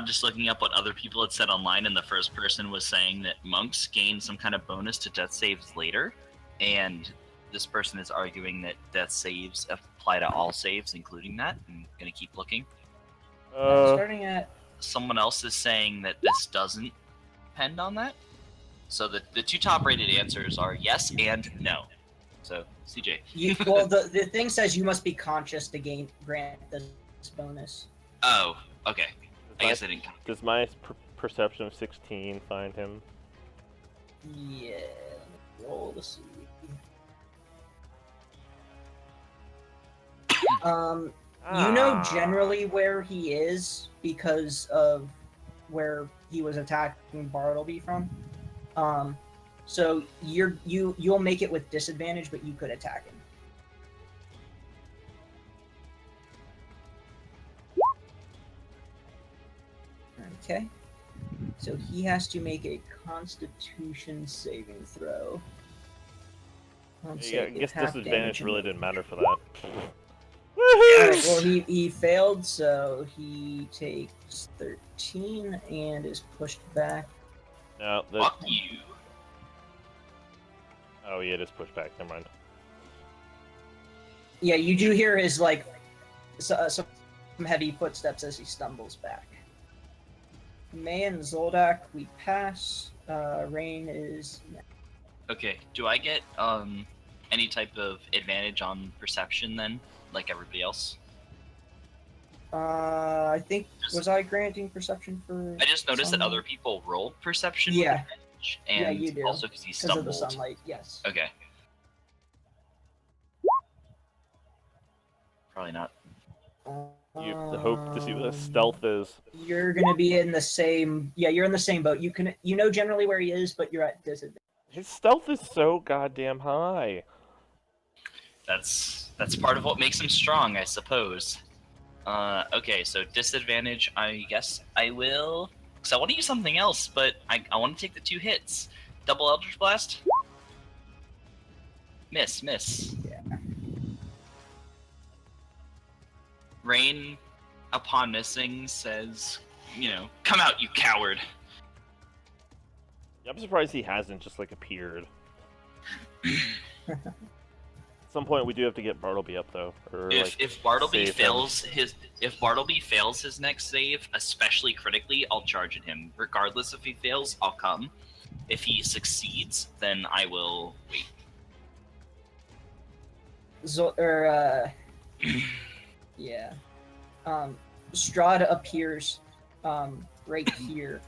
just looking up what other people had said online, and the first person was saying that monks gain some kind of bonus to death saves later, and this person is arguing that death saves apply to all saves, including that. I'm gonna keep looking. Starting at. Someone else is saying that this doesn't depend on that. So the two top-rated answers are yes and no. So CJ. Well, the thing says you must be conscious to grant this bonus. Oh, okay. I guess I didn't. Does my perception of 16 find him? Yeah. Roll to see. You know generally where he is because of where he was attacking Bartleby from. So you'll make it with disadvantage, but you could attack him. Okay. So he has to make a Constitution saving throw. Yeah, I guess disadvantage really didn't matter for that. Alright, well he failed, so he takes 13 and is pushed back. No, Fuck you. Oh yeah, it is pushed back. Never mind. Yeah, you do hear his some heavy footsteps as he stumbles back. May and Zoldak, we pass. Rain is. Okay. Do I get any type of advantage on perception then, like everybody else? I think was I granting perception for? I just noticed that sunlight? other people rolled perception. Yeah. With advantage, and Yeah, you do. also because he Because stumbled. of the sunlight, yes. Okay. Probably not. You hope to see what the stealth is. You're gonna be in the same. Yeah, you're in the same boat. You know generally where he is, but you're at disadvantage. His stealth is so goddamn high. That's part of what makes him strong, I suppose. Okay, so disadvantage. I guess I will. Because I want to use something else, but I want to take the 2 hits. Double Eldritch Blast. Miss. Yeah. Rain, upon missing, says, come out, you coward. I'm surprised he hasn't just like appeared. At some point, we do have to get Bartleby up though. Or, If Bartleby save fails his next save, especially critically, I'll charge at him. Regardless if he fails, I'll come. If he succeeds, then I will wait. Yeah. Strahd appears right here.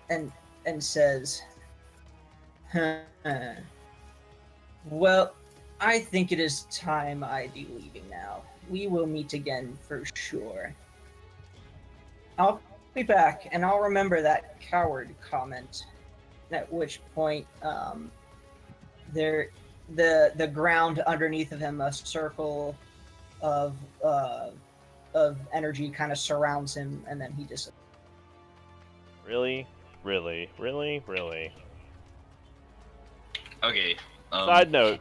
And says, well, I think it is time I'd be leaving now. We will meet again for sure. I'll be back, and I'll remember that coward comment. At which point, the ground underneath of him, a circle of energy kind of surrounds him, and then he disappears. Really? Okay. Side note,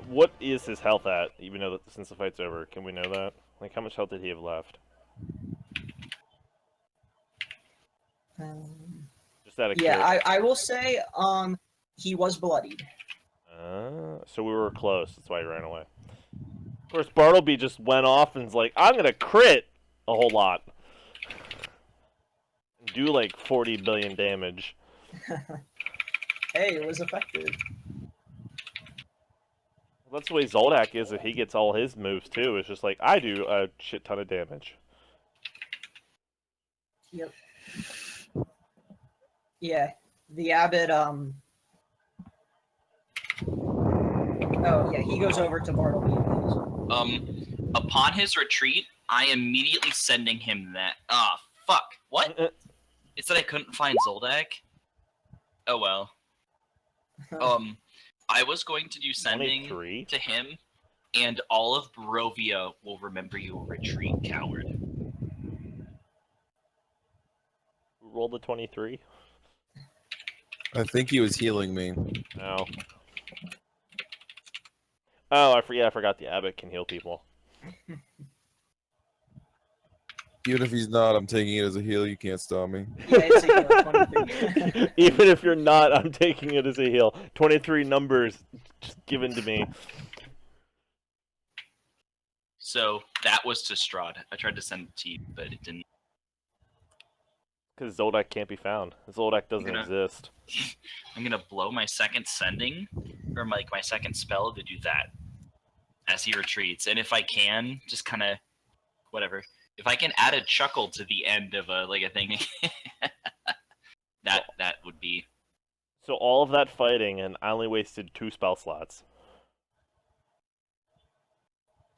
what is his health at, even though since the fight's over? Can we know that? Like, how much health did he have left? Just out of Yeah, I will say, he was bloodied. So we were close. That's why he ran away. Of course, Bartleby just went off and's like, I'm gonna crit a whole lot. Do like 40 billion damage. Hey, it was effective. Well, that's the way Zoldak is if he gets all his moves too. It's just like, I do a shit ton of damage. Yep. Yeah, the abbot, oh yeah, he goes over to Bartleby. Upon his retreat, I immediately sending him that. Fuck. What? It said I couldn't find Zoldak? Oh well. I was going to do sending 23? to him, and all of Barovia will remember you. Retreat, coward. Roll the 23. I think he was healing me. Oh. Oh, I forgot the abbot can heal people. Even if he's not, I'm taking it as a heal. You can't stop me. Yeah, it's a heal, 23. Even if you're not, I'm taking it as a heal. 23 numbers just given to me. So that was to Strahd. I tried to send it to you, but it didn't. Because Zoldak can't be found. Zoldak doesn't exist. I'm gonna blow my second sending, or my second spell to do that as he retreats. And if I can, just kind of whatever. If I can add a chuckle to the end of a thing, that would be. So all of that fighting, and I only wasted 2 spell slots.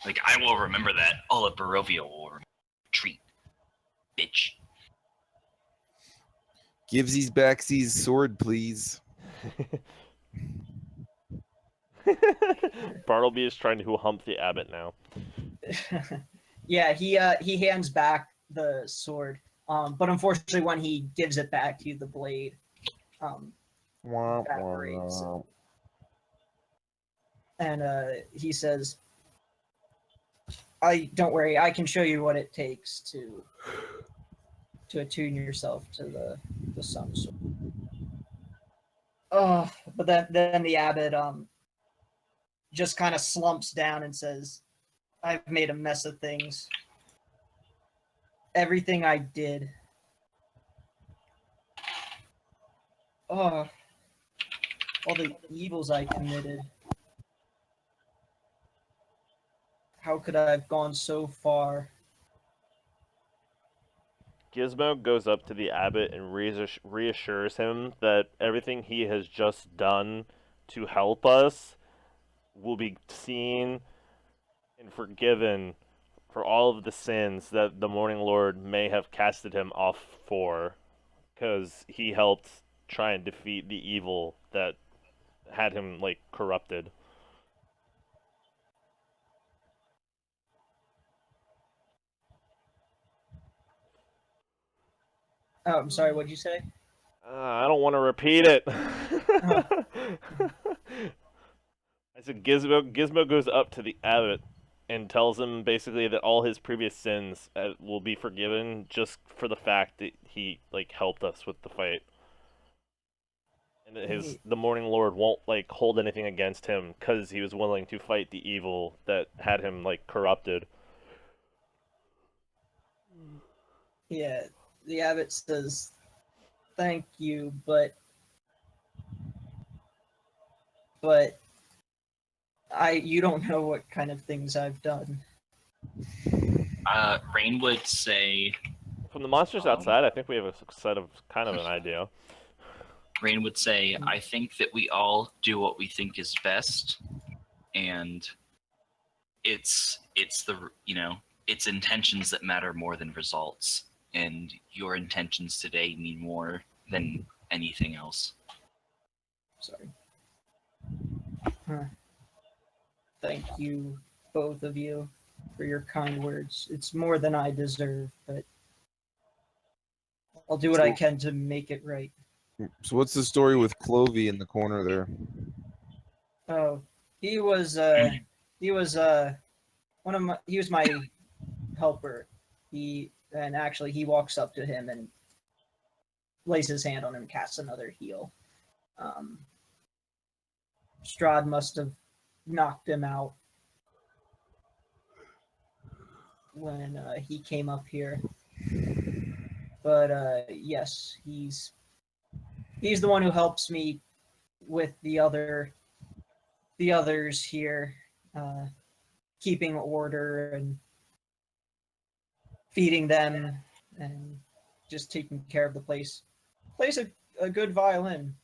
Like, I will remember that. All of Barovia will retreat. Bitch. Givesies backsies sword, please. Bartleby is trying to hump the abbot now. Yeah, he hands back the sword, but unfortunately, when he gives it back to you, the blade evaporates. And he says, don't worry, I can show you what it takes to attune yourself to the sun sword. Oh, but then the abbot just kind of slumps down and says, I've made a mess of things. Everything I did. Oh, all the evils I committed. How could I have gone so far? Gizmo goes up to the abbot and reassures him that everything he has just done to help us will be seen and forgiven for all of the sins that the Morning Lord may have casted him off for, because he helped try and defeat the evil that had him, corrupted. Oh, I'm sorry, what'd you say? I don't want to repeat it. I said Gizmo goes up to the abbot and tells him basically that all his previous sins will be forgiven just for the fact that he helped us with the fight, and that the Morning Lord won't hold anything against him because he was willing to fight the evil that had him corrupted. Yeah, the abbot says, thank you, but you don't know what kind of things I've done. Rain would say. From the monsters outside, I think we have a set of kind of an idea. Rain would say, I think that we all do what we think is best, and it's intentions that matter more than results, and your intentions today mean more than anything else. Sorry. Thank you, both of you, for your kind words. It's more than I deserve, but I'll do what I can to make it right. So what's the story with Clovey in the corner there? Oh, he was my helper. He walks up to him and lays his hand on him, casts another heal. Strahd must have knocked him out when he came up here. But yes, he's the one who helps me with the others here, keeping order and feeding them and just taking care of the place. Plays a good violin.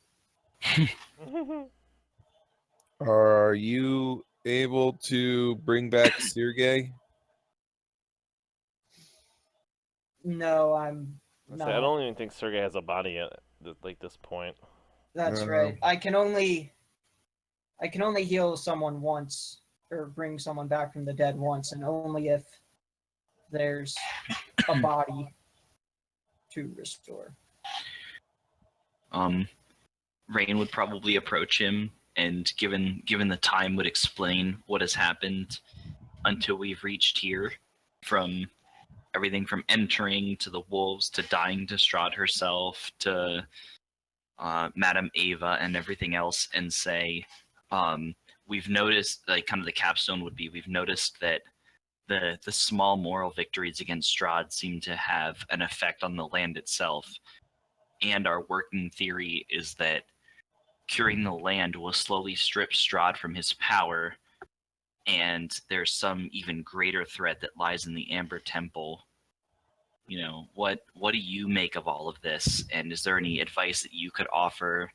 Are you able to bring back Sergei? No, I'm not. I don't even think Sergei has a body at this point. That's right. I can only heal someone once or bring someone back from the dead once, and only if there's a body to restore. Rain would probably approach him, and given the time, would explain what has happened until we've reached here, from everything from entering to the wolves to dying to Strahd herself to Madame Ava and everything else, and say, we've noticed, like, kind of the capstone would be, we've noticed that the small moral victories against Strahd seem to have an effect on the land itself, and our working theory is that curing the land will slowly strip Strahd from his power, and there's some even greater threat that lies in the Amber Temple. You know, what do you make of all of this? And is there any advice that you could offer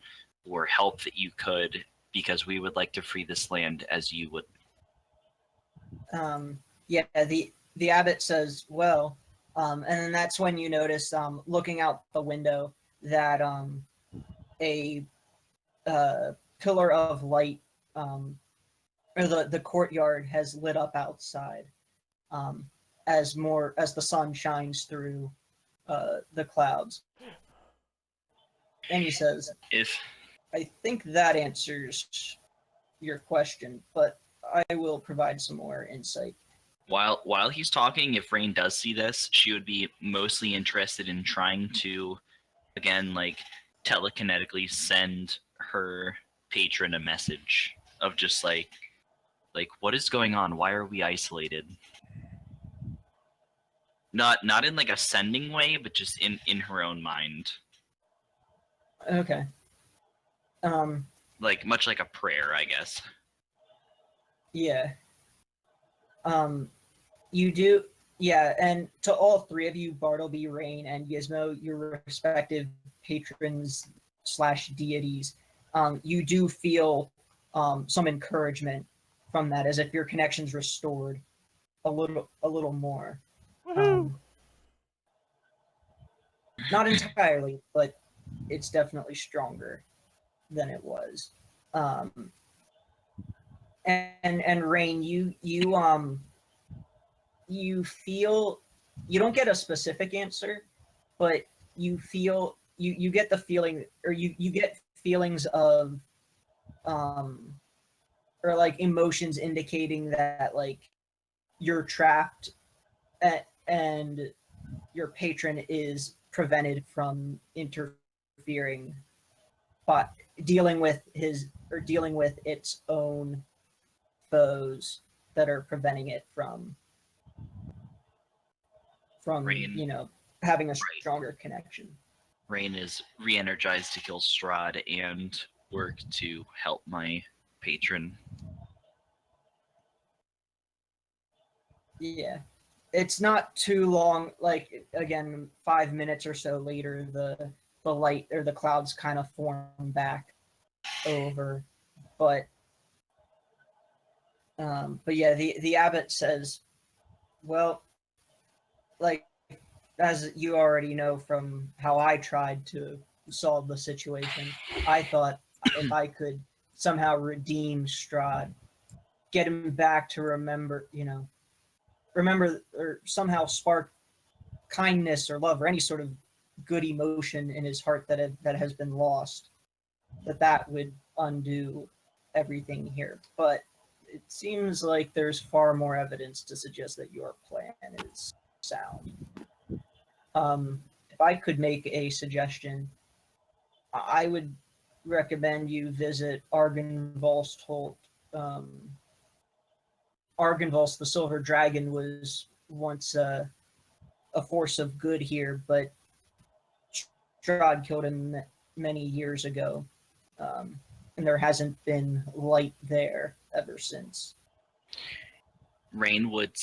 or help that you could? Because we would like to free this land as you would. Yeah, the abbot says, well, and then that's when you notice, looking out the window, that a pillar of light, or the courtyard has lit up outside, as the sun shines through the clouds. And he says, I think that answers your question, but I will provide some more insight. While he's talking, if Rain does see this, she would be mostly interested in trying to, again, like, telekinetically send her patron a message of just like what is going on? Why are we isolated? Not in like a sending way, but just in her own mind. Okay. Like much like a prayer, I guess. Yeah. You do, yeah, and to all three of you, Bartleby, Rain, and Gizmo, your respective patrons / deities, you do feel some encouragement from that, as if your connection's restored a little more. Not entirely, but it's definitely stronger than it was. And Rain, you feel, you don't get a specific answer, but you feel, you get the feeling, or you get feelings of or like emotions indicating that, like, you're trapped and your patron is prevented from interfering, but dealing with its own foes that are preventing it from Rain. Having a stronger connection. Rain is re-energized to kill Strahd and work to help my patron. Yeah. It's not too long, like, again, 5 minutes or so later, the light or the clouds kind of form back over. But yeah, the abbot says, well, like, as you already know from how I tried to solve the situation, I thought if I could somehow redeem Strahd, get him back to remember or somehow spark kindness or love or any sort of good emotion in his heart that has been lost, that would undo everything here. But it seems like there's far more evidence to suggest that your plan is sound. If I could make a suggestion, I would recommend you visit Argynvost. Argynvost, the Silver Dragon, was once a force of good here, but Strahd killed him many years ago, and there hasn't been light there ever since. Rain would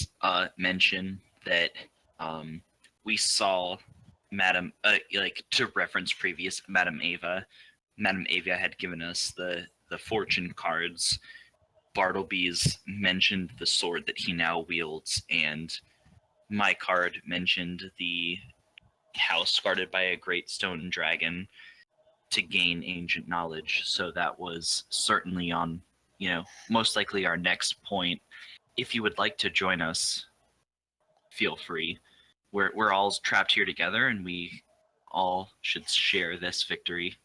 mention that we saw Madame, like, to reference previous Madame Ava had given us the fortune cards. Bartleby's mentioned the sword that he now wields, and my card mentioned the house guarded by a great stone dragon. to gain ancient knowledge. So that was certainly on, most likely our next point. If you would like to join us, feel free. We're all trapped here together, and we all should share this victory.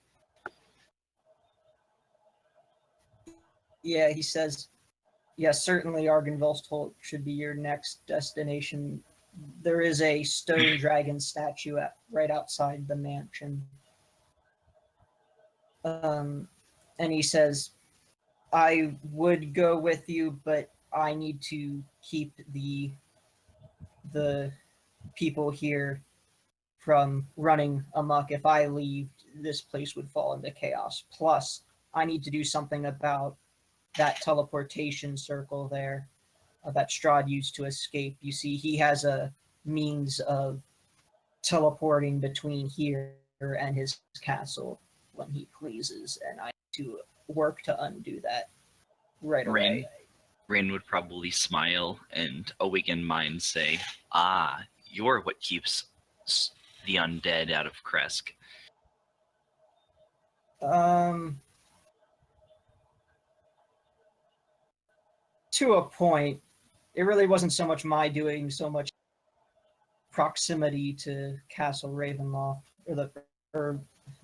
Yeah, he says, yes, certainly Argynvostholt should be your next destination. There is a stone dragon statue right outside the mansion. And he says, I would go with you, but I need to keep the people here from running amok. If I leave, this place would fall into chaos. Plus, I need to do something about that teleportation circle there that Strahd used to escape. You see, he has a means of teleporting between here and his castle when he pleases, and I need to work to undo that right away. Rain would probably smile, and awakened mind say, "Ah, you're what keeps the undead out of Kresk." To a point. It really wasn't so much my doing, so much proximity to Castle Ravenloft, or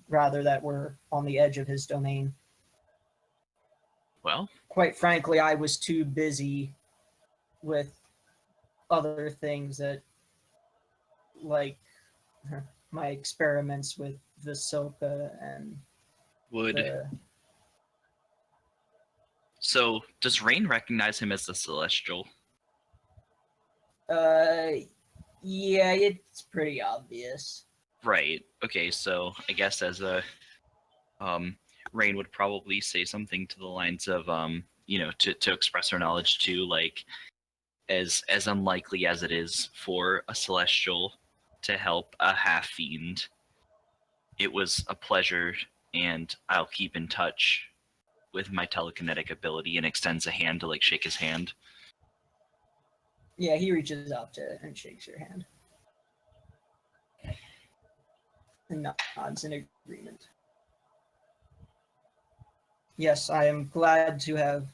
rather that we're on the edge of his domain. Well, quite frankly, I was too busy with other things that, like my experiments with Visoka and So, does Rain recognize him as the Celestial? Yeah, it's pretty obvious. Right. Okay, so I guess as a Rain would probably say something to the lines of to express her knowledge too, like as unlikely as it is for a Celestial to help a half fiend, it was a pleasure, and I'll keep in touch with my telekinetic ability, and extends a hand to like shake his hand. Yeah, he reaches out to and shakes your hand. And nods in agreement. Yes, I am glad to have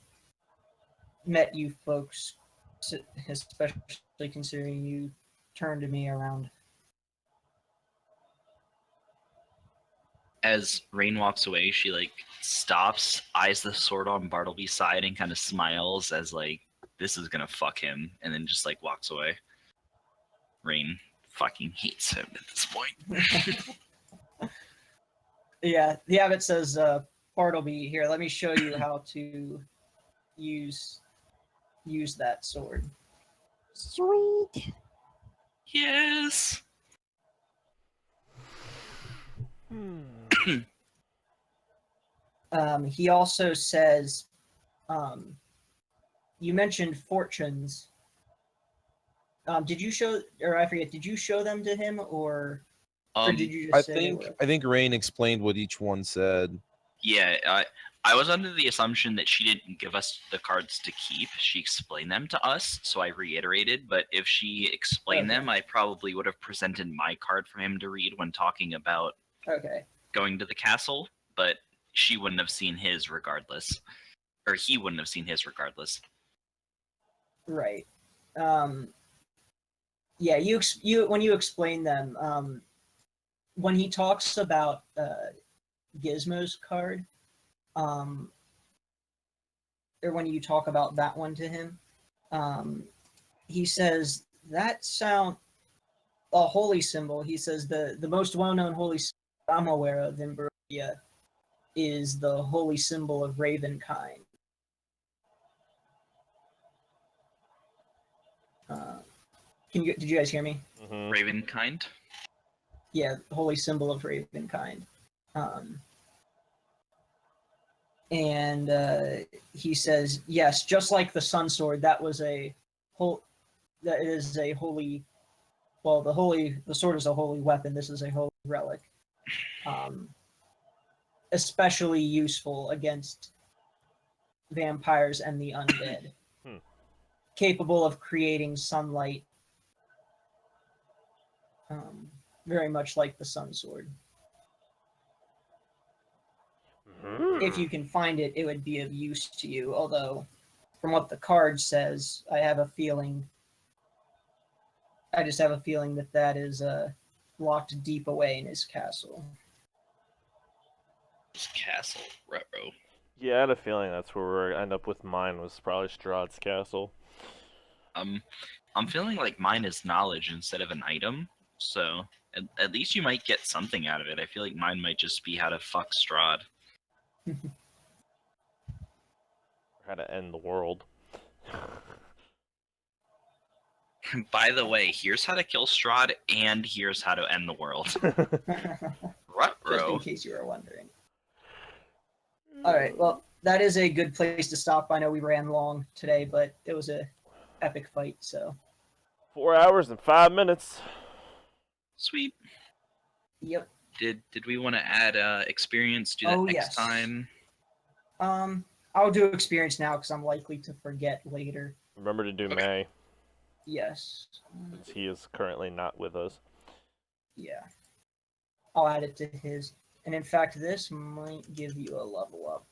met you folks, especially considering you turned me around. As Rain walks away, she like stops, eyes the sword on Bartleby's side, and kind of smiles as like, this is gonna fuck him, and then just like walks away. Rain fucking hates him at this point. Yeah, the abbot says, Bartleby, here, let me show you how to use that sword. Sweet. Yes. He also says, you mentioned fortunes. Did you show, or I forget, did you show them to him, or did you just I think Rain explained what each one said. Yeah, I was under the assumption that she didn't give us the cards to keep. She explained them to us, so I reiterated. But if she explained them, I probably would have presented my card for him to read when talking about going to the castle. But she wouldn't have seen his regardless, or he wouldn't have seen his regardless. Right. Yeah, you when you explain them, when he talks about Gizmo's card, or when you talk about that one to him, he says that sound a holy symbol. He says the most well-known holy symbol I'm aware of in Barovia is the holy symbol of Ravenkind. Did you guys hear me? Mm-hmm. Ravenkind? Yeah, the holy symbol of Ravenkind. And he says, yes, just like the Sun Sword, that is a holy. Well, the sword is a holy weapon. This is a holy relic, especially useful against vampires and the undead. Capable of creating sunlight, very much like the Sun Sword. if you can find it, it would be of use to you. Although, from what the card says, I have a feeling. I just have a feeling that that is locked deep away in his castle. His castle, ruh-roh. Yeah, I had a feeling that's where we're end up with mine was probably Strahd's castle. I'm feeling like mine is knowledge instead of an item, so at least you might get something out of it. I feel like mine might just be how to fuck Strahd. How to end the world. By the way, here's how to kill Strahd, and here's how to end the world. Just in Ruh-roh. case you were wondering. All right, well, that is a good place to stop. I know we ran long today, but it was a epic fight, so. 4 hours and 5 minutes. Sweet. Yep. Did we want to add experience? Do that next yes. time? I'll do experience now because I'm likely to forget later. Remember to do Okay. May, Yes. since he is currently not with us. Yeah. I'll add it to his. And in fact, this might give you a level up.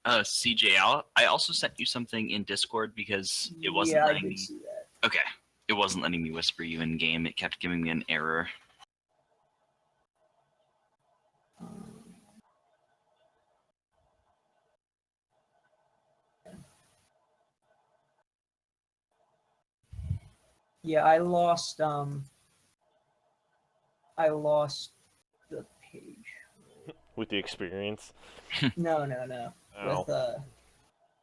CJ, I also sent you something in Discord because it wasn't yeah, I letting did me. see that. Okay, it wasn't letting me whisper you in game. It kept giving me an error. Yeah, I lost the page. With the experience. No. Oh. With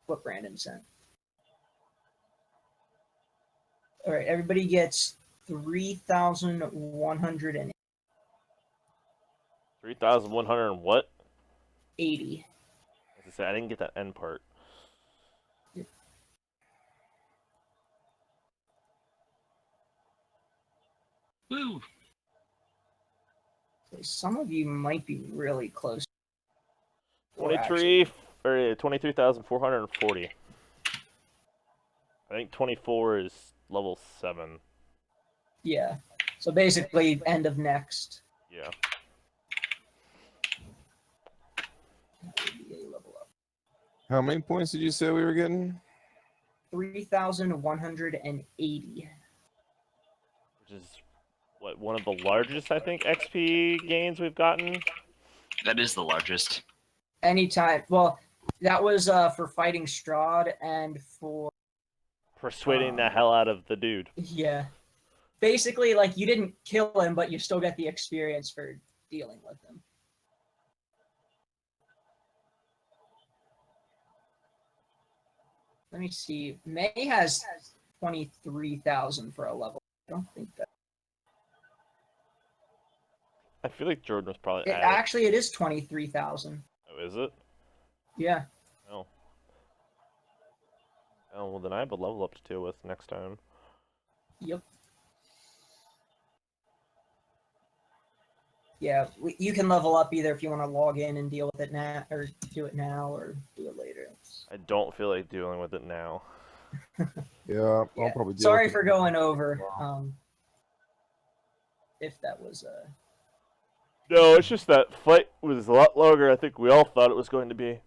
what Brandon sent. All right, everybody gets 3,180. 3,100 and what? As I said, I didn't get that end part. Woo! Some of you might be really close. 23,440. I think 24 is level 7. Yeah. So basically, end of next. Yeah. That would be a level up. How many points did you say we were getting? 3,180. Which is, what, one of the largest, I think, XP gains we've gotten? That is the largest. Anytime. Well, that was for fighting Strahd and for Persuading the hell out of the dude. yeah. Basically, like you didn't kill him, but you still get the experience for dealing with him. Let me see. May has 23,000 for a level. I don't think that. I feel like Jordan was probably Actually, it is 23,000. Oh, is it? Yeah. Oh. Oh, well then I have a level up to deal with next time. Yep. Yeah, you can level up either if you want to log in and deal with it now, or do it now, or do it later. I don't feel like dealing with it now. Yeah, I'll probably deal Sorry with for it. going over. If that was No, it's just that fight was a lot longer than I think we all thought it was going to be.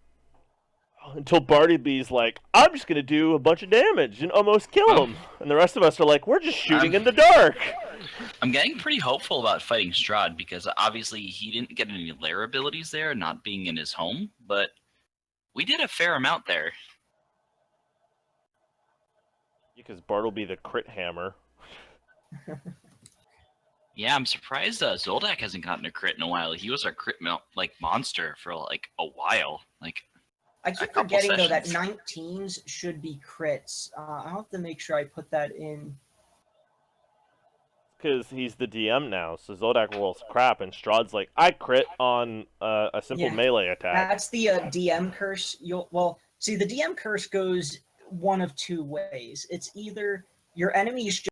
Until Bartleby's like, I'm just going to do a bunch of damage and almost kill him. And the rest of us are like, we're just shooting in the dark. I'm getting pretty hopeful about fighting Strahd because obviously he didn't get any lair abilities there, not being in his home, but we did a fair amount there. Because Bartleby the crit hammer. Yeah, I'm surprised Zoldak hasn't gotten a crit in a while. He was our crit monster for like a while. Like I keep couple forgetting though that sessions. 19s should be crits. I'll have to make sure I put that in. Because he's the DM now, so Zoldak rolls crap, and Strahd's like, I crit on a simple melee attack. That's the DM curse. See, the DM curse goes one of two ways. It's either your enemies